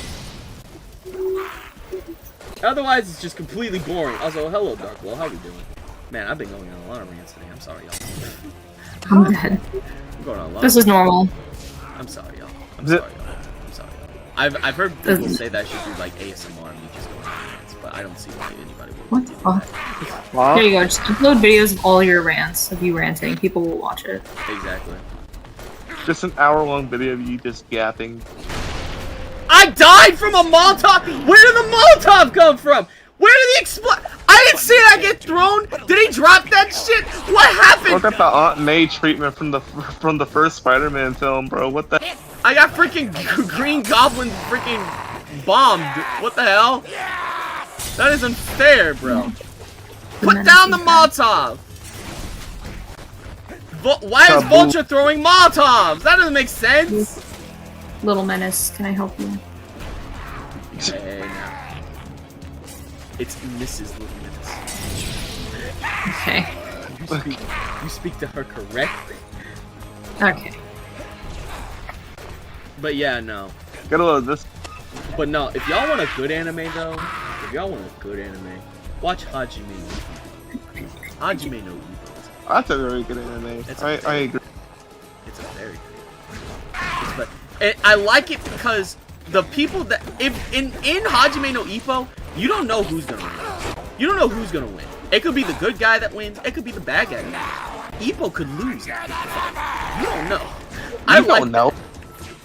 Otherwise, it's just completely boring. Also, hello, Darkwell. How we doing? Man, I've been going on a lot of rants today. I'm sorry, y'all. I'm dead. I'm going on a lot. This is normal. I'm sorry, y'all. I'm sorry, y'all. I've heard people say that I should do like ASMR and me just going on rants, but I don't see why anybody would. What the fuck? Wow. There you go. Just upload videos of all your rants of you ranting. People will watch it. Exactly. Just an hour-long video of you just yapping. I died from a Molotov! Where did the Molotov come from? Where did he explode? I didn't see it! I get thrown! Did he drop that shit? What happened? Look at the Aunt May treatment from the first Spider-Man film, bro. What the? I got freaking Green Goblin freaking bombed. What the hell? That is unfair, bro. Put down the Molotov! Why is Vulture throwing Molotovs? That doesn't make sense! Little Menace, can I help you? Hey, now. It's Mrs. Little Menace. Okay. You speak to her correctly. Okay. But yeah, no. Gotta load this. But no, if y'all want a good anime though, watch Hajime no Ippo. Hajime no Ippo. That's a very good anime. I agree. It's a very good anime. And I like it because the people that in Hajime no Ippo, you don't know who's gonna win. You don't know who's gonna win. It could be the good guy that wins. It could be the bad guy that wins. Ippo could lose that fight. You don't know. You don't know.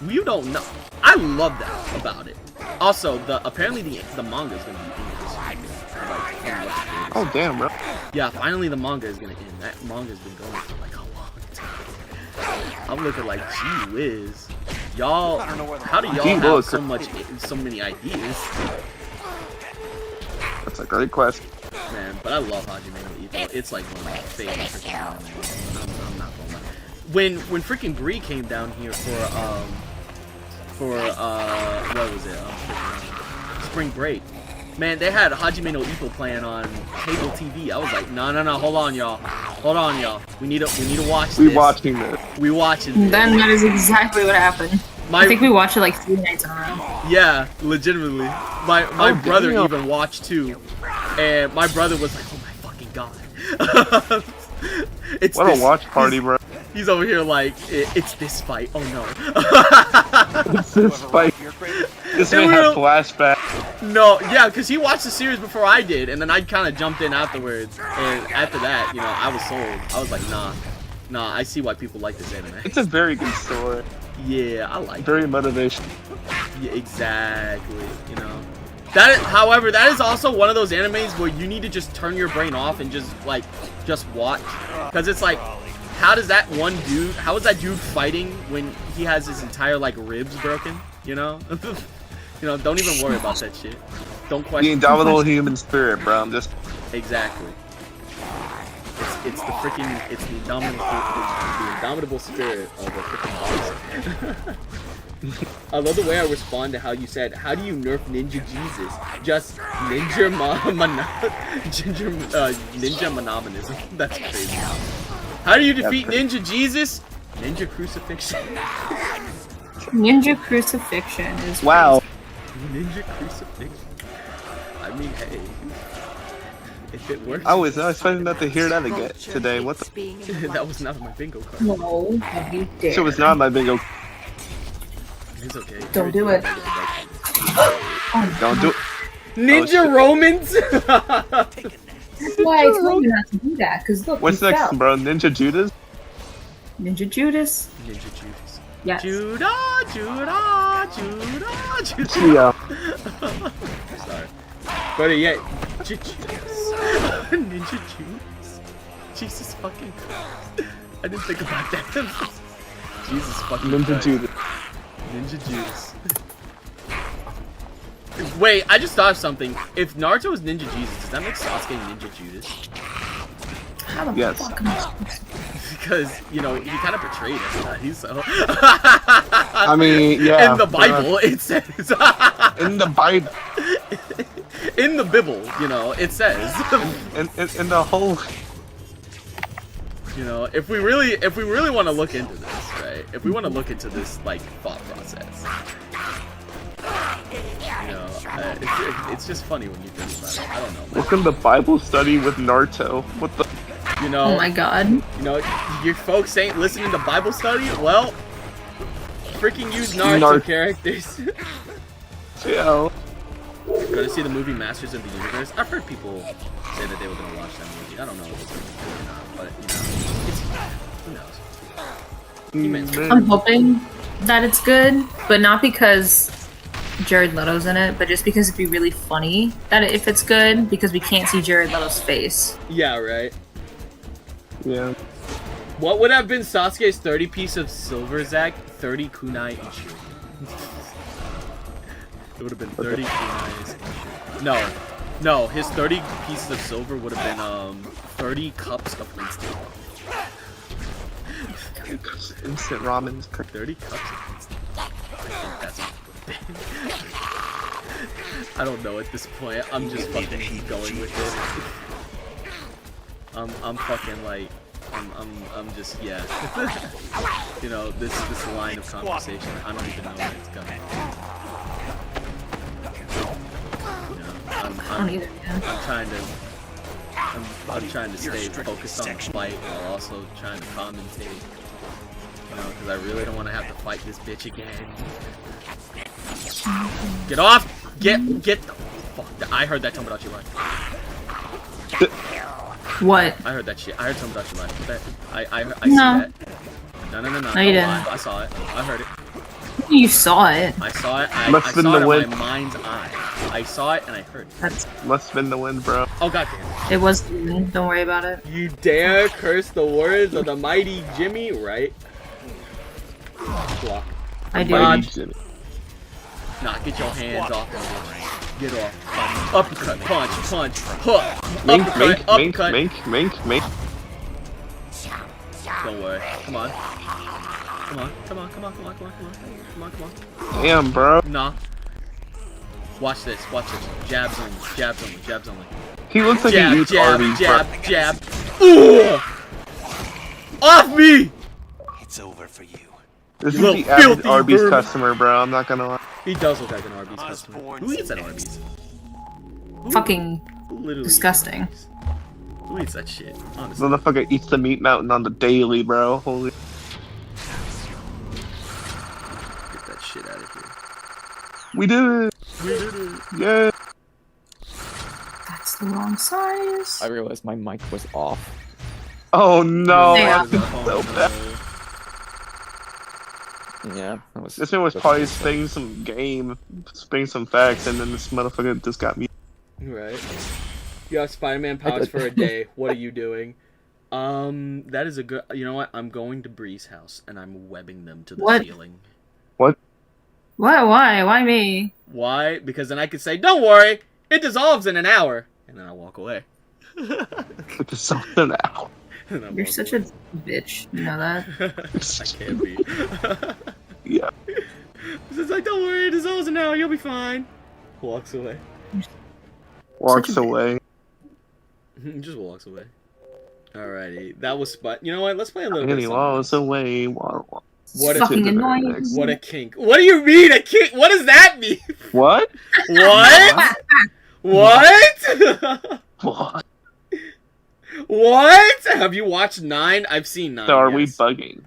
You don't know. I love that about it. Also, apparently the manga is gonna be ended. Oh damn, bro. Yeah, finally the manga is gonna end. That manga's been going for like a long time. I'm looking like, gee whiz, y'all. How do y'all have so many ideas? That's a great question. Man, but I love Hajime no Ippo. It's like one of my favorites. I'm not gonna lie. When freaking Bree came down here for what was it? Spring break. Man, they had Hajime no Ippo playing on cable TV. I was like, no, hold on, y'all. We need to watch this. We watching this. We watching this. Then that is exactly what happened. I think we watched it like 3 nights in a row. Yeah, legitimately. My brother even watched too, and my brother was like, oh my fucking god. What a watch party, bro. He's over here like, it's this fight. Oh no. It's this fight. This man had flashback. No, yeah, because he watched the series before I did, and then I kind of jumped in afterwards. And after that, you know, I was sold. I was like, nah, I see why people like this anime. It's a very good story. Yeah, I like it. Very motivational. Yeah, exactly. You know, however, that is also one of those animes where you need to just turn your brain off and just watch, because it's like, how is that dude fighting when he has his entire like ribs broken? You know, you know, don't even worry about that shit. Don't question. The indomitable human spirit, bro. I'm just exactly. It's the indomitable spirit of a freaking boxer. I love the way I respond to how you said, how do you nerf Ninja Jesus? Just ninja monomonism. That's crazy. How do you defeat Ninja Jesus? Ninja crucifixion. Ninja crucifixion is wow. Ninja crucifixion. I mean, hey, if it works. I was expecting not to hear that again today. What the? That was not my bingo card. No, you dare. It was not my bingo. It's okay. Don't do it. Don't do it. Ninja Romans. That's why I told you not to do that. Cause look, what's next, bro? Ninja Judas. Ninja Judas. Ninja Judas. Yes. Judah. Yeah. Sorry. But yeah, Ninja Judas. Jesus fucking Christ. I didn't think about that. Jesus fucking Ninja Christ. Judas. Ninja Judas. Wait, I just thought of something. If Naruto is Ninja Jesus, does that make Sasuke Ninja Judas? How the Yes. fuck am I supposed to? Because, you know, he kind of betrayed everybody, so... I mean, yeah. In the Bible, it says... In the Bible. In the Bible, you know, it says... in the whole... You know, if we really want to look into this, right? If we want to look into this, like, thought process... You know, it's just funny when you think about it. I don't know. Welcome to Bible study with Naruto. What the? You know. Oh my god. You know, your folks ain't listening to Bible study. Well, freaking use Naruto characters. Yeah. Gonna see the movie Masters of the Universe. I've heard people say that they were gonna watch that movie. I don't know if it's gonna be good or not, but you know, it's who knows. I'm hoping that it's good, but not because Jared Leto's in it, but just because it'd be really funny that if it's good, because we can't see Jared Leto's face. Yeah, right. Yeah. What would have been Sasuke's 30 piece of silver, Zach? 30 kunai Ichu. It would have been 30 kunais Ichu. No, his 30 pieces of silver would have been 30 cups of instant. Instant ramen. 30 cups of instant. I think that's I don't know at this point. I'm just fucking going with it. I'm fucking like I'm just yeah. You know, this line of conversation, I don't even know where it's going. You know, I'm trying to stay focused on the fight while also trying to commentate. You know, because I really don't want to have to fight this bitch again. Get off! Get the fuck! I heard that Tomodachi line. What? I heard that shit. I heard something about your life. I No. see that. No. No, you Don't didn't. lie. I saw it. I heard it. You saw it. I saw it. I Must have been saw it the in wind. my mind's eye. I saw it and I heard it. That's. Must have been the wind, bro. Oh goddamn! It was. Don't worry about it. You dare curse the words of the mighty Jimmy, right? Block. I do. Dodge. Nah, get your hands off me. Get off. Uppercut, punch, hook. Mink, Uppercut, mink, uppercut. mink. Don't worry. Come on. Come on. Damn, bro. Nah. Watch this. Jabs only. He looks like he eats Arby's, bro. Jab. Ooh! Off me! It's over for you. This is little the average filthy Arby's vermin. customer, bro. I'm not gonna lie. He does look like an Arby's customer. Who eats at Arby's? Fucking Literally. disgusting. Who eats that shit? Honestly. Motherfucker eats the meat mountain on the daily, bro. Holy. Get that shit out of here. We did it. Yeah. That's the wrong size. I realized my mic was off. Oh no. Yeah. So bad. Yeah, that was. This man was probably spitting some facts, and then this motherfucker just got me. Right. You have Spider-Man powers for a day. What are you doing? That is a good. You know what? I'm going to Bree's house and I'm webbing them to the ceiling. What? What? Why? Why me? Why? Because then I could say, "Don't worry, it dissolves in an hour," and then I walk away. It dissolves in an hour. You're such a bitch. You know that? I can't be. Yeah. It's like, "Don't worry, it dissolves in an hour. You'll be fine." Walks away. Walks away. Just walks away. Alrighty, that was spot. You know what? Let's play a little And bit. he Of walks away. What Fucking annoying. What a kink. What do you mean a kink? What does that mean? What? What? What? What? What? Have you watched 9? I've seen 9. So are we yes. bugging?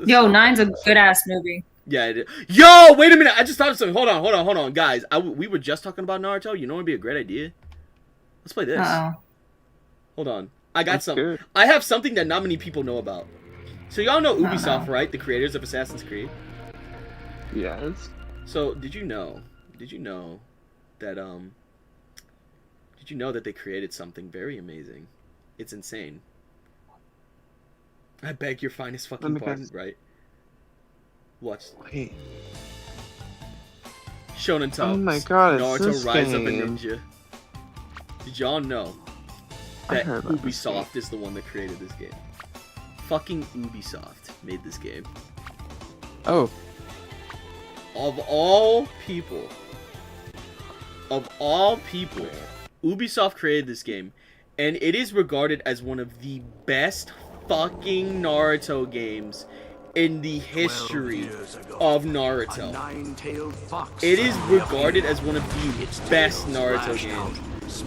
Yo, 9's a good ass movie. Yeah, it is. Yo, wait a minute. I just thought of something. Hold on, guys. We were just talking about Naruto. You know what would be a great idea? Let's play this. Uh-oh. Hold on. I got That's something. good. I have something that not many people know about. So y'all know Ubisoft, right? The creators of Assassin's Creed. Yes. So did you know that they created something very amazing? It's insane. I beg your finest fucking pardon, right? Watch. Wait. Shonen Tubs. Oh my God, it's Naruto this Rise of a game. Ninja. Did y'all know I that heard about this Ubisoft is the one that created this game? Fucking Ubisoft made this game. Oh, Of all people, Ubisoft created this game, and it is regarded as one of the best fucking Naruto games in the history of Naruto. It is regarded as one of the best Naruto games.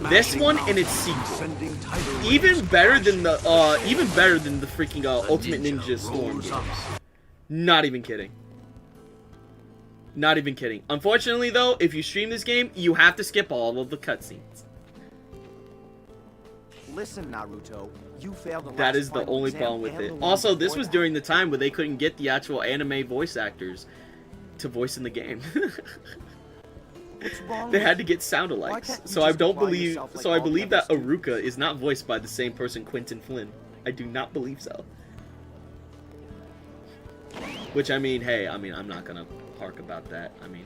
This one and its sequel, even better than the freaking Ultimate Ninja Storm games. Not even kidding. Not even kidding. Unfortunately, though, if you stream this game, you have to skip all of the cutscenes. Listen, Naruto, you failed the That last is the final only exam problem with and it. the one Also, this before was that. during the time where they couldn't get the actual anime voice actors to voice in the game. What's wrong They with had to you? get sound Why alikes. can't you So I just don't apply believe. yourself like So I all the believe other that students? Aruka is not voiced by the same person, Quentin Flynn. I do not believe so. Which I mean, hey, I'm not gonna hark about that. I mean,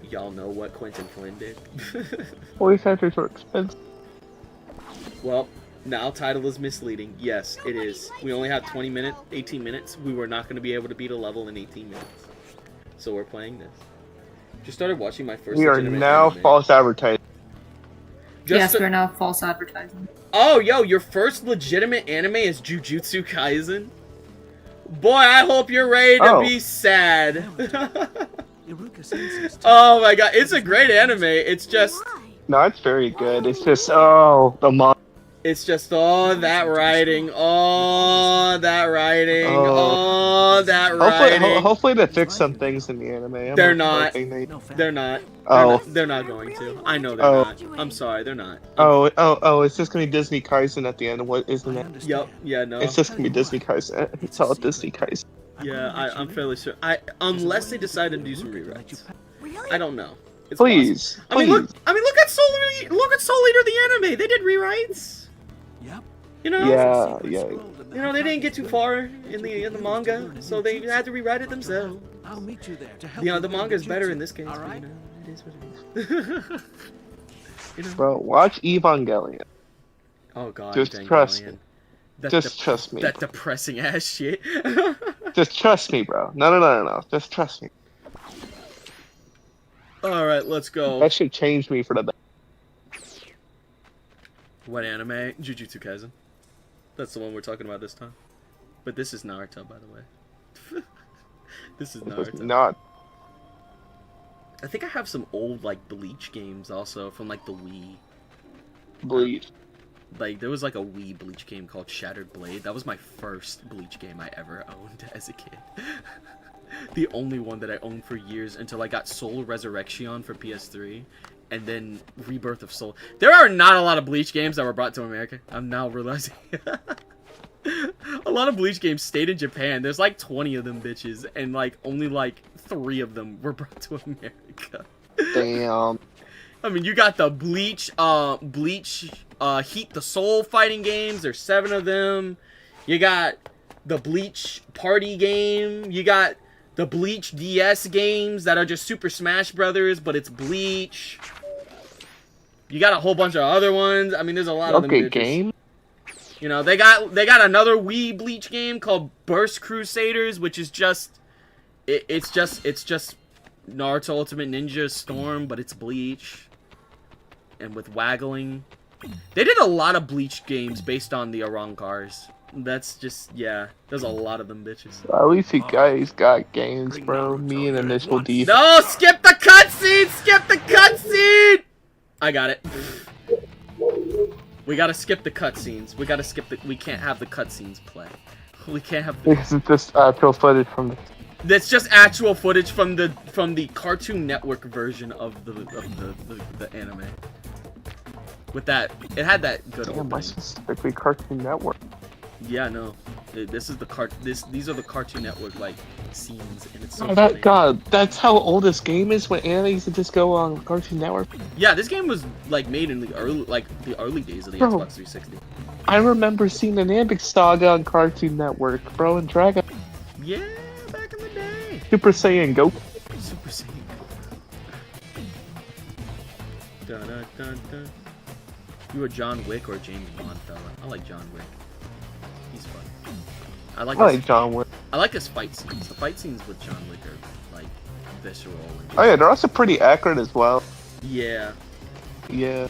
y'all know what Quentin Flynn did. Voice actors are expensive. Well, now title is misleading. Yes, it is. We only have 18 minutes. We were not going to be able to beat a level in 18 minutes. So we're playing this. Just started watching my first We are legitimate now anime. false advertising. Yes, we're now false advertising. Oh, yo, your first legitimate anime is Jujutsu Kaisen? Boy, I hope you're ready to be sad. Oh my god, it's a great anime. It's just... No, it's very good. It's just, oh, the mom. It's just all that writing, all that writing, all that writing. Hopefully they fix some things in the anime. They're not. hoping they- They're not. Oh. They're not going to. I know they're Oh. not. I'm sorry, they're not. It's just gonna be Disney Kaisen at the end. What isn't it? Yep. Yeah. No. It's just gonna be Disney Kaisen. It's all Disney Kaisen. Yeah. I'm fairly sure. Unless they decide to do some rewrites. I don't know. It's Please. possible. I mean, look at Soul Eater the anime. They did rewrites. Yep. You know. Yeah. You know, they didn't get too far in the manga, so they had to rewrite it themselves. I'll meet you there to help. You know, the manga is better in this case. All right. But, you know, it is what it is. You know? Bro, watch Evangelion. Oh God. Just Evangelion. trust me. That Just trust me. That depressing ass shit. Just trust me, bro. No. Just trust me. All right, let's go. That should change me for the better. What anime? Jujutsu Kaisen. That's the one we're talking about this time. But this is Naruto, by the way. This is Naruto. Not. I think I have some old like Bleach games also from like the Wii. Bleach. Like there was like a Wii Bleach game called Shattered Blade. That was my first Bleach game I ever owned as a kid. The only one that I owned for years until I got Soul Resurrection for PS3 and then Rebirth of Soul. There are not a lot of Bleach games that were brought to America. I'm now realizing. A lot of Bleach games stayed in Japan. There's like 20 of them bitches and like only like 3 of them were brought to America. Damn. I mean, you got the Bleach Heat the Soul fighting games. There's 7 of them. You got the Bleach party game. You got the Bleach DS games that are just Super Smash Brothers, but it's Bleach. You got a whole bunch of other ones. I mean, there's a lot of them. Okay, game. You know, they got another Wii Bleach game called Burst Crusaders, which is just it's just Naruto Ultimate Ninja Storm, but it's Bleach. And with waggling. They did a lot of Bleach games based on the Arankars. That's just, yeah. There's a lot of them bitches. At least you guys got games, bro. Me and Initial D. No! Skip the cutscene! Skip the cutscene! I got it. We gotta skip the cutscenes. We can't have the cutscenes play. We can't have the... Because it's just actual footage from the... That's just actual footage from the Cartoon Network version of the anime. With that, it had that good Damn, why opening. specifically Cartoon Network? Yeah, no. This is these are the Cartoon Network like scenes, and it's so Oh, funny. God, that's how old this game is. When anime used to just go on Cartoon Network. Yeah, this game was like made in the early days of the Bro. Xbox 360. I remember seeing the Namek Saga on Cartoon Network, bro, and Dragon Yeah, back in the day. Super Saiyan Goku. Super Saiyan. Dun, dun, dun, dun. You a John Wick or James Bond fella? I like John Wick. He's fun. I like John Wick. I like his fight scenes. The fight scenes with John Wick are like visceral. And Oh yeah, they're also pretty accurate as well. yeah. Yeah.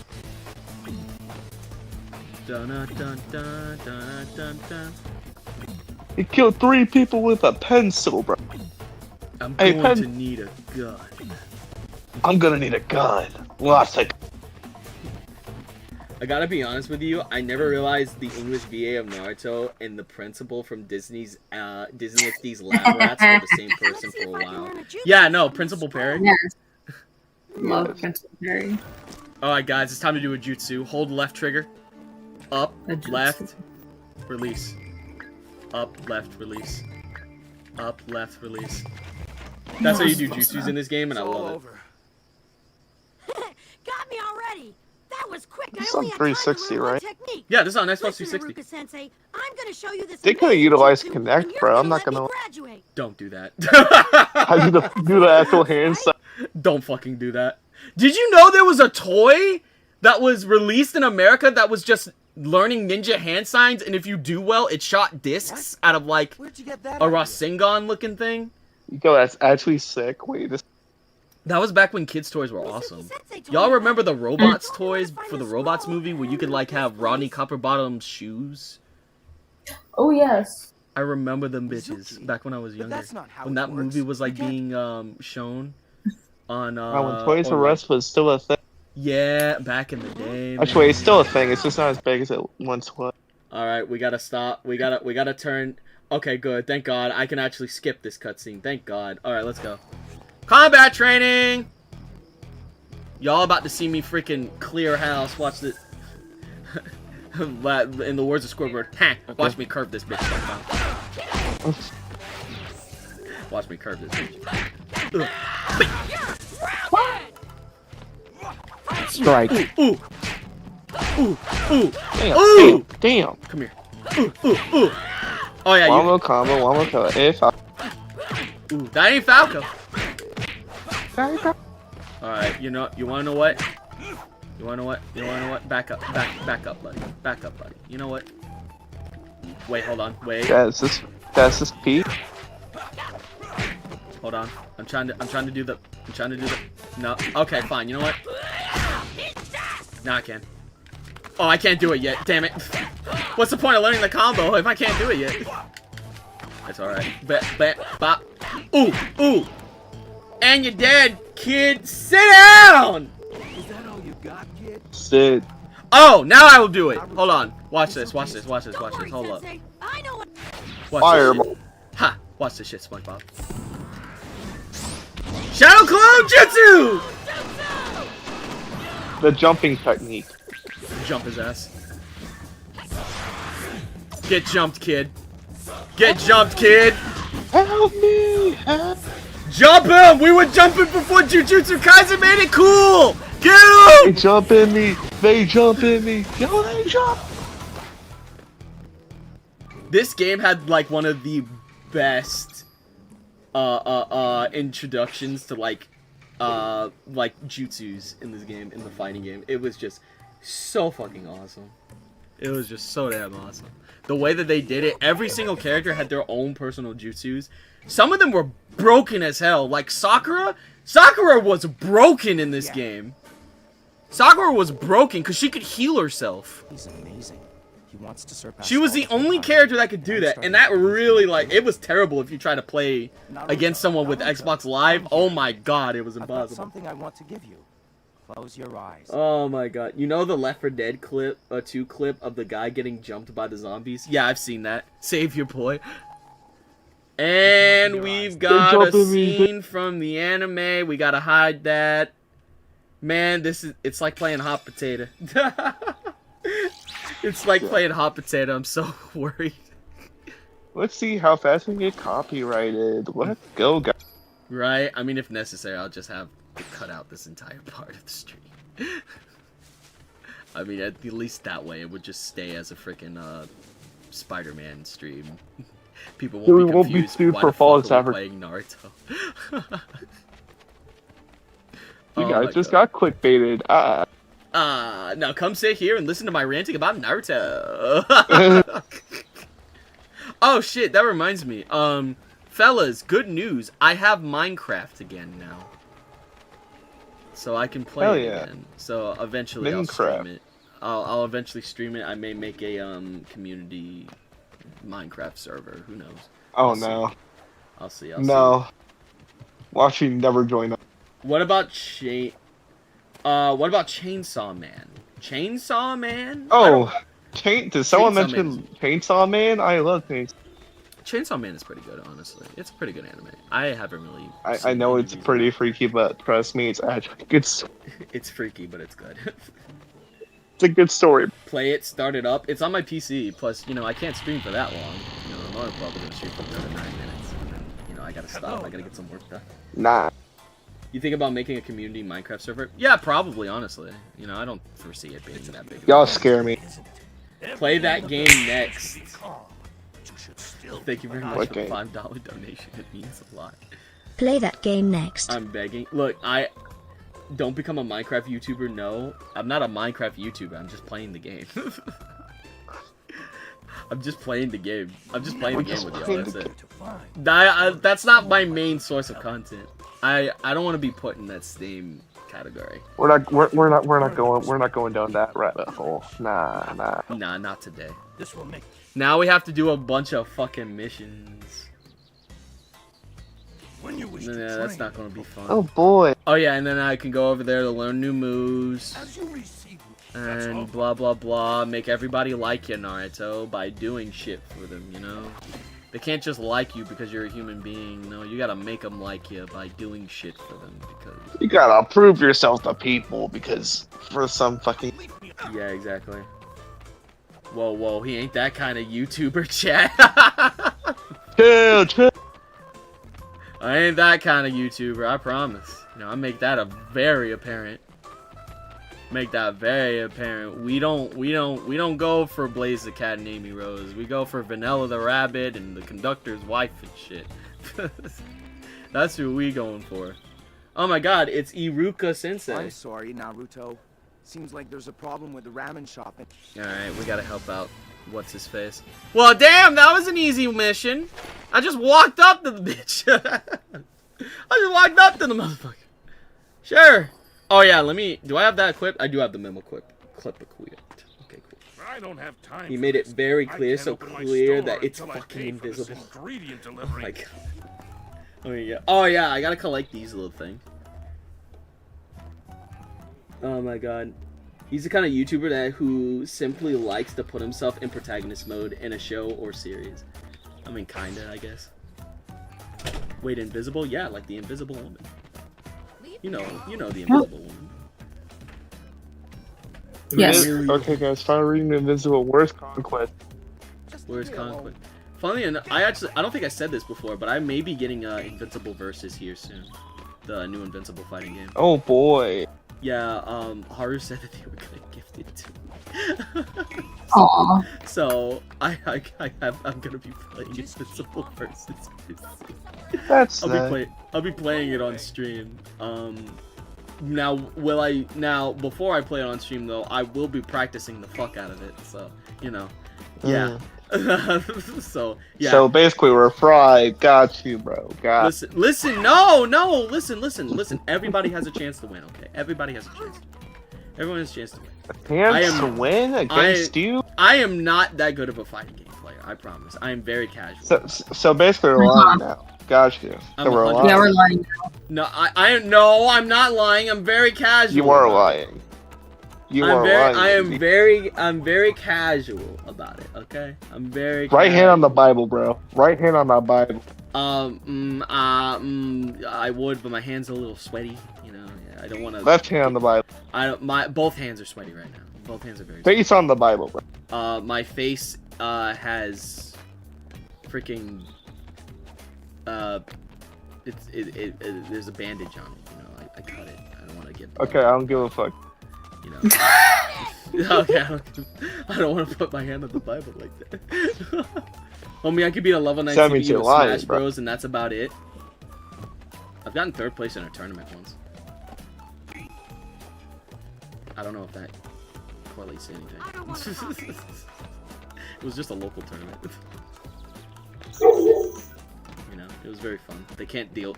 Dun, dun, dun, dun, dun, dun, dun. He killed 3 people with a pencil, bro. I'm Hey, going to need a gun. I'm gonna need a gun. Lots of. I gotta be honest with you, I never realized the English VA of Naruto and the principal from Disney's Disney XD's Lab Rats were the same person for a while. Yeah, no, Principal Perry. Yes. Love Principal Perry. Alright guys, it's time to do a jutsu. Hold left trigger. Up, left, release. Up, left, release. Up, left, release. That's how you do jutsus in this game, and I love it. Got me already. That was quick. It's I on only had time to 360, learn one right? technique. Yeah, this is on Xbox Listen, 360. Sensei, I'm gonna show you this. They could have amazing utilized jutsu, Connect, and you're bro. I'm not let me gonna. graduate. Don't do that. I need to do the actual hand sign. Don't fucking do that. Did you know there was a toy that was released in America that was just learning ninja hand signs, and if you do well, it shot discs out of like Where'd you get that a idea? Rasengan looking thing? Yo, that's actually sick. Wait, this. That was back when kids' toys were awesome. Y'all remember the Robots toys for the Robots movie where you could like have Rodney Copperbottom's shoes? Oh yes. I remember them bitches back when I was younger. that's not how When it that works. movie was like You can't- being shown on when Toys on, R Us was still a thing. Yeah, back in the day. Actually, it's still a thing. It's just not as big as it once was. All right, we gotta stop. We gotta turn. Okay, good. Thank God. I can actually skip this cutscene. Thank God. All right, let's go. Combat training. Y'all about to see me freaking clear house. Watch this. In the words of Squidward, watch me curve this bitch. Watch me curve this bitch. Strike. Ooh. Ooh. Ooh. Damn. Ooh. Damn. Come here. Ooh. Ooh. Ooh. Oh yeah. One more combo. One more kill. If I... Ooh, that ain't Falco. All right. You wanna know what? You wanna know what? You wanna know what? Back up, buddy. Back up, buddy. You know what? Wait, hold on. Wait. That's this Pete. Hold on. I'm trying to do the. No. Okay, fine. You know what? Now I can. Oh, I can't do it yet. Damn it. What's the point of learning the combo if I can't do it yet? That's all right. Bop. Ooh. Ooh. And you're dead, kid. Sit down. Is that all you got, kid? Sit. Oh, now I will do it. Hold on. Watch this. Hold up. Watch Fireball. this shit. Ha! Watch this shit, SpongeBob. Shadow Clone Jutsu! The jumping technique. Jump his ass. Get jumped, kid. Get jumped, kid. Help me! Help. Jump him! We were jumping before Jujutsu Kaisen made it cool! Get They him! jump in me. They jump in me. Yo, they jump. This game had like one of the best introductions to like jutsus in this game, in the fighting game. It was just so fucking awesome. It was just so damn awesome. The way that they did it, every single character had their own personal jutsus. Some of them were broken as hell. Like Sakura was broken in this game. Sakura was broken because she could heal herself. He's amazing. He wants to surpass. She was the only character that could do that, and that really, like, it was terrible if you try to play against someone with Xbox Live. Oh my god, it was impossible. Something I want to give you. Close your eyes. Oh my god. You know the Left 4 Dead clip, 2 clip of the guy getting jumped by the zombies? Yeah, I've seen that. Save your boy. And we've got a scene from the anime. We gotta hide that. Man, it's like playing hot potato. It's like playing hot potato. I'm so worried. Let's see how fast we get copyrighted. Let's go, guys. Right? I mean, if necessary, I'll just have to cut out this entire part of the stream. I mean, at least that way, it would just stay as a freaking Spider-Man stream. People won't be confused sued why for the false fuck are we playing Naruto. You guys just got clickbaited. Now come sit here and listen to my ranting about Naruto. Oh shit, that reminds me. Fellas, good news. I have Minecraft again now. So I can play it again. So eventually I'll stream it. I'll eventually stream it. I may make a community Minecraft server. Who knows? Oh no. I'll see. No. Watch you never join up. What about Chainsaw Man? Chainsaw Man? Oh, did someone mention Chainsaw Man? I love Chainsaw. Chainsaw Man is pretty good, honestly. It's a pretty good anime. I haven't really. I know it's pretty freaky, but trust me, it's actually good. It's freaky, but it's good. It's a good story. Play it, start it up. It's on my PC. Plus, I can't stream for that long. I'm only probably gonna stream for another 9 minutes. And then, I gotta stop. I gotta get some work done. Nah. You think about making a community Minecraft server? Yeah, probably, honestly. I don't foresee it being that big. Y'all scare me. Play that game next. Thank you very much for the $5 donation. It means a lot. Play that game next. I'm begging. Look, I don't become a Minecraft YouTuber. No, I'm not a Minecraft YouTuber. I'm just playing the game. I'm just playing the game. I'm just playing the game with y'all. That's it. That's not my main source of content. I don't want to be put in that same category. We're not going down that rabbit hole. Nah. Nah, not today. Now we have to do a bunch of fucking missions. When you wish to Yeah, that's train, not gonna be fun. Oh boy. Oh yeah, and then I can go over there to learn new moves. as you receive, that's all. And blah blah blah, make everybody like you, Naruto, by doing shit for them, you know? They can't just like you because you're a human being, no, you gotta make them like you by doing shit for them, because... You gotta prove yourself to people because for some fucking... Yeah, exactly. Whoa, whoa, he ain't that kind of YouTuber, chat. Chill. I ain't that kind of YouTuber, I promise. You know, I make that very apparent. Make that very apparent. We don't go for Blaze the Cat and Amy Rose. We go for Vanilla the Rabbit and the conductor's wife and shit. That's who we going for. Oh my god, it's Iruka Sensei. I'm sorry, Naruto. Seems like there's a problem with the ramen shop. Alright, we gotta help out. What's his face? Well, damn, that was an easy mission. I just walked up to the bitch. I just walked up to the motherfucker. Sure. Oh yeah, let me. Do I have that equipped? I do have the memo clip equipped. Okay, cool. I don't have time. He made it very clear, so clear that it's fucking invisible. Oh my god. Oh yeah. Oh yeah, I gotta collect these little things. Oh my god. He's the kind of YouTuber who simply likes to put himself in protagonist mode in a show or series. I mean, kinda, I guess. Wait, invisible? Yeah, like the Invisible Woman. You know the Invisible Woman. Yes. Okay, guys, start reading the Invisible. Where's Conquest? Where's Conquest? Funnily enough, I don't think I said this before, but I may be getting Invincible Versus here soon. The new Invincible fighting game. Oh boy. Yeah, Haru said that they were gonna gift it to me. Aww. So I'm gonna be playing Invincible Versus. That's I'll be playing it on stream. Now before I play it on stream though, I will be practicing the fuck out of it. So you know, yeah. So yeah. So basically, we're fried. Got you, bro. Got. Listen. No. Listen. Everybody has a chance to win. Okay. Everybody has a chance. Everyone has a chance to win. Chance to win against you? I am not that good of a fighting game player. I promise. I am very casual. So basically, we're lying now. Got you. So we're lying. Yeah, we're lying No, now. I'm not lying. I'm very casual. You are lying. I'm very casual about it, okay? I'm very Right hand on the Bible, bro. Right hand on the Bible. I would, but my hand's a little sweaty, you know. I don't want to. Left hand on the Bible. Both hands are sweaty right now. Both hands are very sweaty. Face on the Bible, bro. My face has freaking there's a bandage on it, you know. I cut it. I don't want to get blood. Okay, I don't give a fuck. You know. Okay, I don't want to put my hand on the Bible like that. Homie, I could be a level 9 CPU of Smash Bros, and that's about it. I've gotten 3rd place in a tournament once. I don't know if that correlates to anything. It was just a local tournament. You know, it was very fun. They can't deal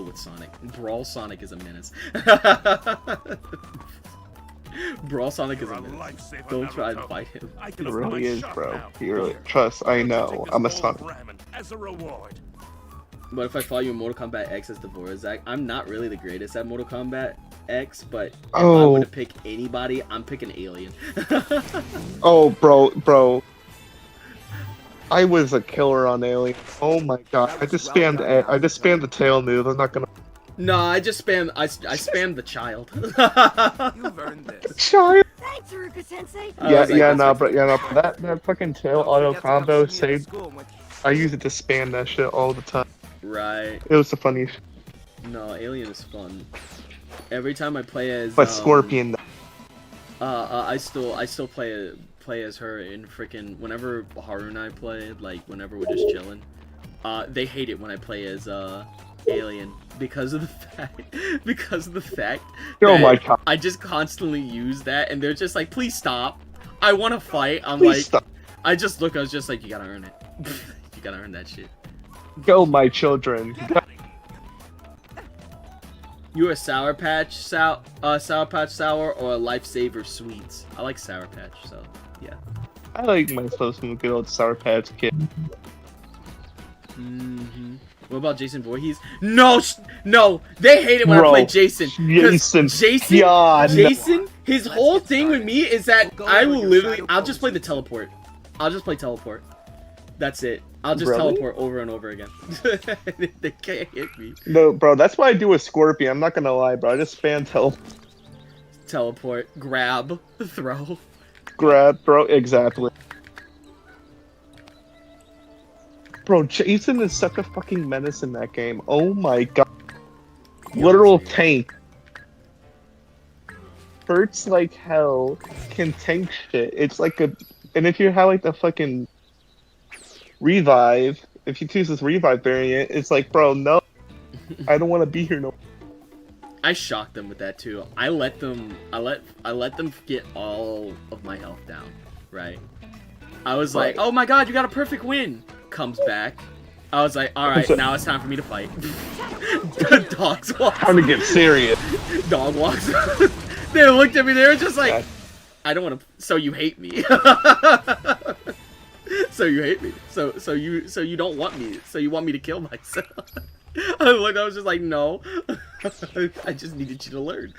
with Sonic. Brawl Sonic is a menace. Brawl Sonic is a menace. Don't try to fight him. He really is, bro. He really. Trust, I know. I'm a Sonic. But if I follow you in Mortal Kombat X as Dvorak, I'm not really the greatest at Mortal Kombat X, but if I were to pick anybody, I'm picking Alien. Oh, bro. I was a killer on Alien. Oh my god. I just spammed the tail move. I'm not gonna. No, I just spammed the child. You've earned this. Child. Thanks, Ruka-sensei. That fucking tail auto combo saved. I use it to spam that shit all the time. Right. It was the funniest. No, Alien is fun. Every time I play as. But Scorpion. I still play as her in freaking whenever Haru and I play, like whenever we're just chilling. They hate it when I play as Alien because of the fact Oh my god. I just constantly use that, and they're just like, please stop. I want to fight. I'm Please like, stop. I was just like, you gotta earn it. You gotta earn that shit. Go, my children. You a Sour Patch Sour or a Lifesaver Sweets? I like Sour Patch, so yeah. I like myself some good old Sour Patch Kid. What about Jason Voorhees? No, no, they hate it when I play Jason. Jason, Jason, his whole thing with me is that I will literally, I'll just play the teleport. I'll just play teleport. That's it. I'll just teleport over and over again. They can't hit me. No, bro, that's what I do with Scorpion. I'm not gonna lie, bro. I just spam teleport, grab, throw. Grab, throw, exactly. Bro, Jason is such a fucking menace in that game. Oh my god. Literal tank. Hurts like hell. Can tank shit. It's like a... And if you have like the fucking... Revive. If you choose this revive variant, it's like, bro, no. I don't want to be here no. I shocked them with that too. I let them get all of my health down, right? I was like, oh my god, you got a perfect win. Comes back. I was like, alright, now it's time for me to fight. Dogs walk. Time to get serious. Dog walks. They looked at me, they were just like, I don't want to, so you hate me. So you hate me. So you don't want me. So you want me to kill myself. I was just like, no. I just needed you to learn.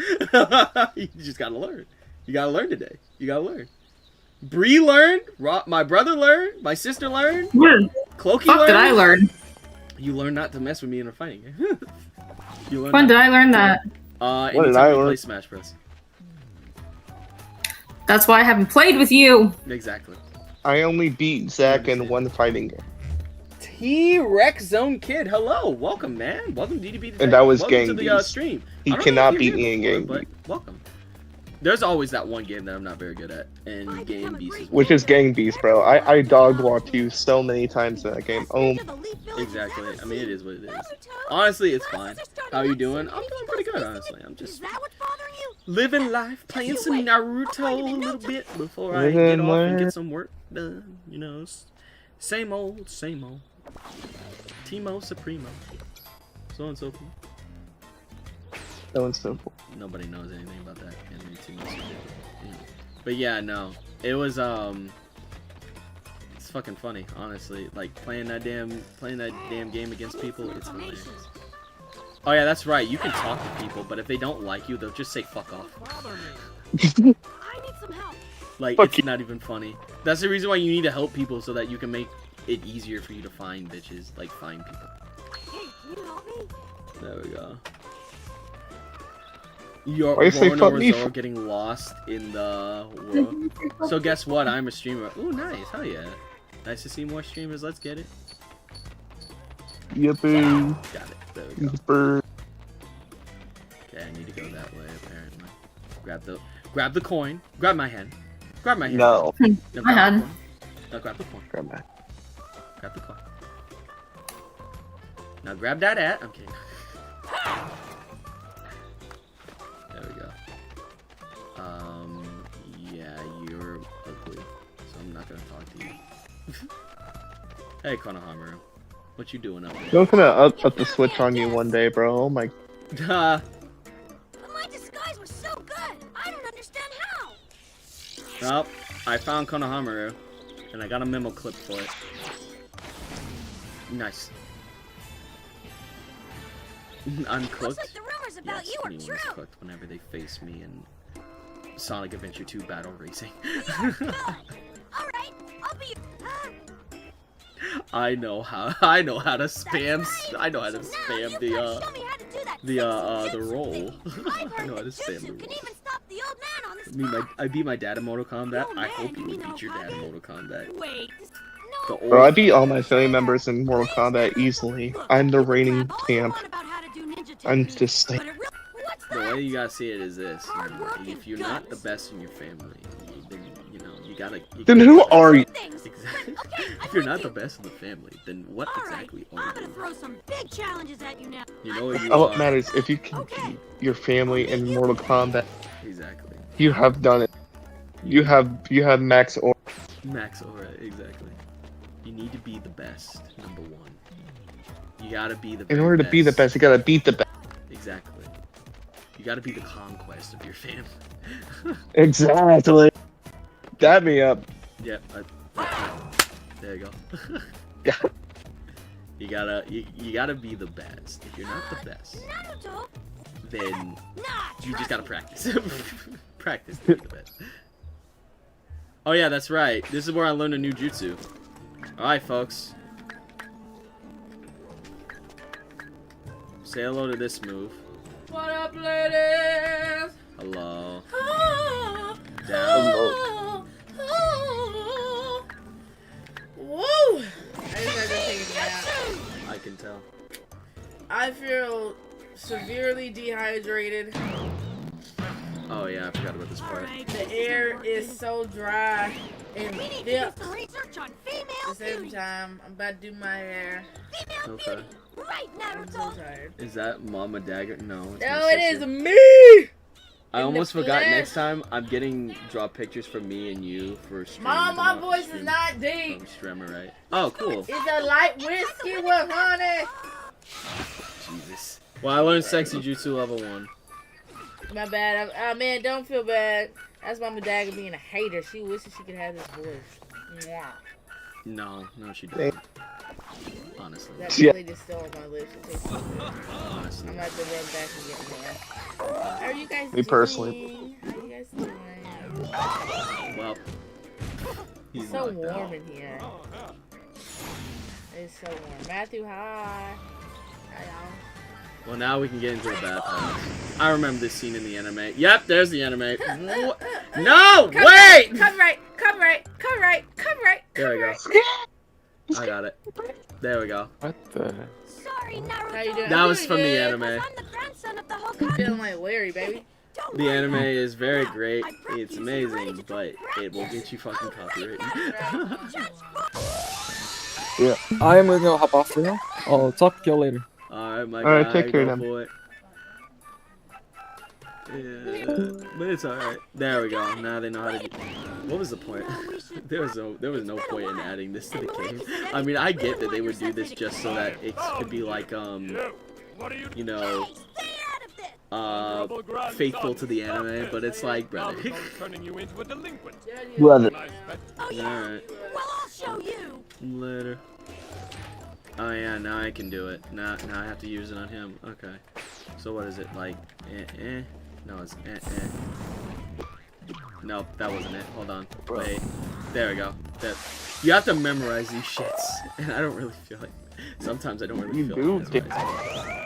You just gotta learn. You gotta learn today. You gotta learn. Bree learned. My brother learned. My sister learned. Clokey learned. Did I learn? You learned not to mess with me in a fighting game. When did I learn that? When did I learn? Play Smash Bros. That's why I haven't played with you. Exactly. I only beat Zach in one fighting game. T-Rex Zone Kid, hello, welcome, man. Welcome, DDB. And that was welcome Gang to the Beast. stream. He cannot beat me in Gang Beast. But welcome. There's always that one game that I'm not very good at, and Gang Beast is which is Gang Beast, bro. I dog walked you so many times in that game. Oh. Exactly. I mean, it is what it is. Honestly, it's fine. How are you doing? I'm doing pretty good, honestly. I'm just living life, playing some Naruto a little bit before I get off and get some work done. You know, same old, same old. Timo Supremo. So and so forth. So and so forth. Nobody knows anything about that. But yeah, no. It was it's fucking funny, honestly. Like playing that damn game against people, it's hilarious. Oh yeah, that's right. You can talk to people, but if they don't like you, they'll just say fuck off. Like it's not even funny. That's the reason why you need to help people so that you can make it easier for you to find bitches, like find people. Hey, can you help me? There we go. You're getting lost in the world. So guess what? I'm a streamer. Ooh, nice. Hell yeah. Nice to see more streamers. Let's get it. Yippee. Got it. There we go. Bird. Okay, I need to go that way apparently. Grab the coin. Grab my hand. Grab my hand. No. My hand. No, grab the coin. Grab my. Grab the coin. Now grab that at. I'm kidding. There we go. Yeah, you're ugly, so I'm not gonna talk to you. Hey, Konohamaru. What you doing up there? I'm gonna up the switch on you one day, bro. Oh my. But my disguise was so good. I don't understand how. Well, I found Konohamaru, and I got a memo clip for it. Nice. Uncooked. Like the rumors about you are anyone's true. cooked whenever they face me in Sonic Adventure 2 Battle Racing. All right, I'll be. I know how to spam. I know how to spam the roll. I know how to spam the roll. I beat my dad in Mortal Kombat. I hope you would beat your dad in Mortal Kombat. Wait. Bro, I beat all my family members in Mortal Kombat easily. I'm the reigning champ. I'm just saying. The way you gotta see it is this: if you're not the best in your family, then you gotta. Then who are you? Exactly. If you're not the best in the family, then what exactly are you? I'm gonna throw some big challenges at you now. You know what you All are. it matters if you can beat your family in Mortal Kombat. Exactly. You have done it. You have max aura. Max aura, exactly. You need to be the best, number one. You gotta be the best. In order to be the best, you gotta beat the best. Exactly. You gotta be the conquest of your family. Exactly. Dab me up. Yep. There you go. Yeah. You gotta be the best. If you're not the best, then you just gotta practice. Practice to be the best. Oh yeah, that's right. This is where I learned a new jutsu. Alright, folks. Say hello to this move. What up, ladies? Hello. Oh, Down. oh, oh. Woo! I just had to take a nap. I can tell. I feel severely dehydrated. Oh yeah, I forgot about this part. The air is so dry and thick. At the same time, I'm about to do my hair. Okay. I'm so tired. Is that Mama Dagger? No. It's my No, it is sister. me! I almost forgot. flesh. Next time, I'm getting draw pictures from me and you for stream. Mom, my voice is not deep. From streamer, right? Oh, cool. It's a light whiskey with honey. Jesus. Well, I learned sexy jutsu level 1. My bad. Man, don't feel bad. That's Mama Dagger being a hater. She wishes she could have this voice. Mwah. No, she doesn't. Honestly. That really just still on my lips. It tastes so good. Honestly. I'm about to run back and get more. How are you guys Me doing? personally. How are you guys doing? Well, he's It's so knocked warm out. in here. It's so warm. Matthew, hi. Hi, y'all. Well, now we can get into the bathhouse. I remember this scene in the anime. Yep, there's the anime. What? No, Come wait! Right, come right, come right, come right, come right. There we go. I got it. There we go. What the? Sorry, Naruto. How you doing? That I'm was doing from the good. anime. I'm the grandson of the I'm Hokage. feeling like Larry, baby. Don't The worry, anime Naruto. is very great. I prepped It's you so you're ready amazing, to but it will get you fucking copyrighted. Yeah. I'm gonna hop off now. I'll talk to you later. Alright, my Alright, guy, take care go then. for it. Yeah, but it's alright. There we go. Now they know how to do. What was the point? there was no point in adding this to the game. I mean, I get that they would do this just so that it could be like you know, faithful to the anime, but it's like, brother. Brother. Oh yeah. Alright. Well, I'll show you. Later. Oh yeah, now I can do it. Now I have to use it on him. Okay. So what is it like? No, it's Nope, that wasn't it. Hold on. Wait. There we go. You have to memorize these shits, and I don't really feel like. Sometimes I don't really You feel do, like memorizing.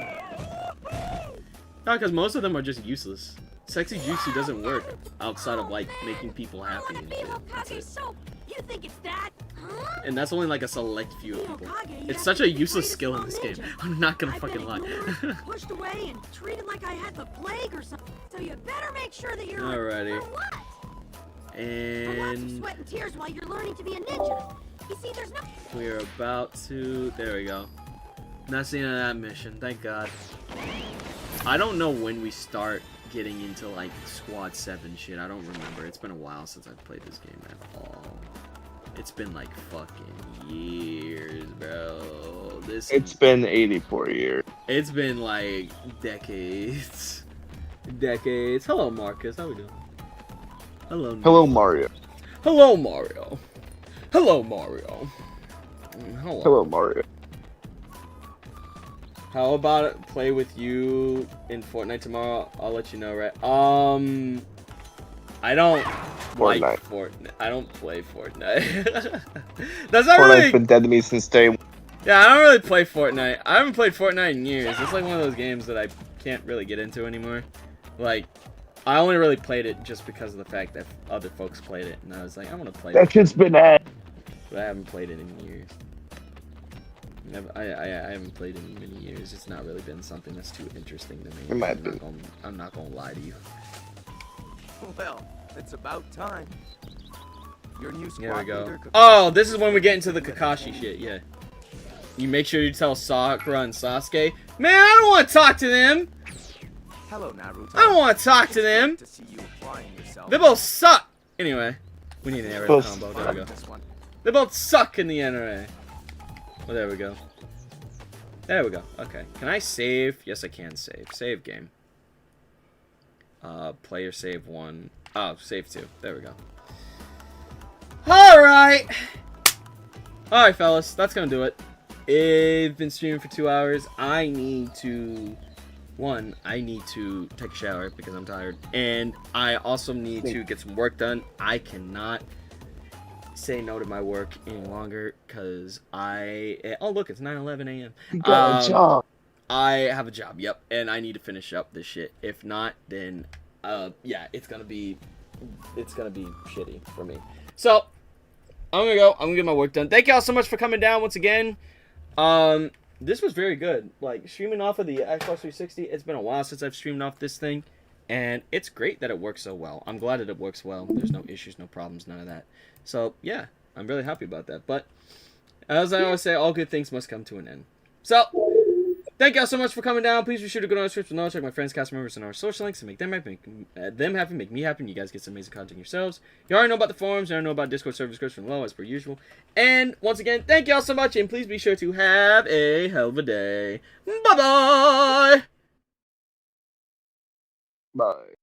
No, because most of them are just useless. Sexy jutsu doesn't work outside of like making people happy and shit. That's it. So, you think it's that? Huh? And that's only like a select few of people. It's such a useless skill in this game. I'm not gonna fucking lie. Pushed away and treated like I had the plague or something. So you better make sure that you're Alrighty. For what? For lots of And sweat and tears while you're learning to be a ninja. You see, there's no. we're about to. There we go. Not seeing that mission. Thank God. I don't know when we start getting into like Squad 7 shit. I don't remember. It's been a while since I've played this game at all. It's been like fucking years, bro. It's been 84 years. It's been like decades. Decades. Hello, Marcus. How we doing? Hello. Hello, Mario. Hello, Mario. Hello, Mario. Hello. Hello, Mario. How about it? Play with you in Fortnite tomorrow? I'll let you know, right? I don't like Fortnite. I don't play Fortnite. That's not Fortnite's really. been dead to me since day one. Yeah, I don't really play Fortnite. I haven't played Fortnite in years. It's like one of those games that I can't really get into anymore. Like, I only really played it just because of the fact that other folks played it, and I was like, I want to play it. That shit's been at. But I haven't played it in years. I haven't played it in many years. It's not really been something that's too interesting to me. It might be. I'm not gonna lie to you. Well, it's about time. Your new squad There we go. leader, Oh, this is when we get into the Kakashi shit, yeah. You make sure you tell Sakura and Sasuke, man, I don't want to talk to them. Hello, Naruto. I don't want to talk to them. To see you applying yourself. They both suck. Anyway, we need an arrow Both combo. There we go. This one. They both suck in the anime. Well, there we go. There we go. Okay. Can I save? Yes, I can save. Save game. Player save 1. Oh, save 2. There we go. Alright! Alright, fellas. That's gonna do it. I've been streaming for 2 hours. I need to take a shower because I'm tired. And I also need to get some work done. I cannot say no to my work any longer because oh look, it's 9:11 a.m. You got a job. I have a job, yep, and I need to finish up this shit. If not, then yeah, it's gonna be shitty for me. So I'm gonna get my work done. Thank y'all so much for coming down once again. This was very good. Like, streaming off of the Xbox 360, it's been a while since I've streamed off this thing, and it's great that it works so well. I'm glad that it works well. There's no issues, no problems, none of that. So, yeah, I'm really happy about that. But, as I always say, all good things must come to an end. So, thank y'all so much for coming down. Please be sure to go to our description below, check my friends, cast members, and our social links to make them happy, make me happy, and you guys get some amazing content yourselves. You already know about the forums, you already know about Discord server description below, as per usual. And, once again, thank y'all so much, and please be sure to have a hell of a day. Bye-bye! Bye.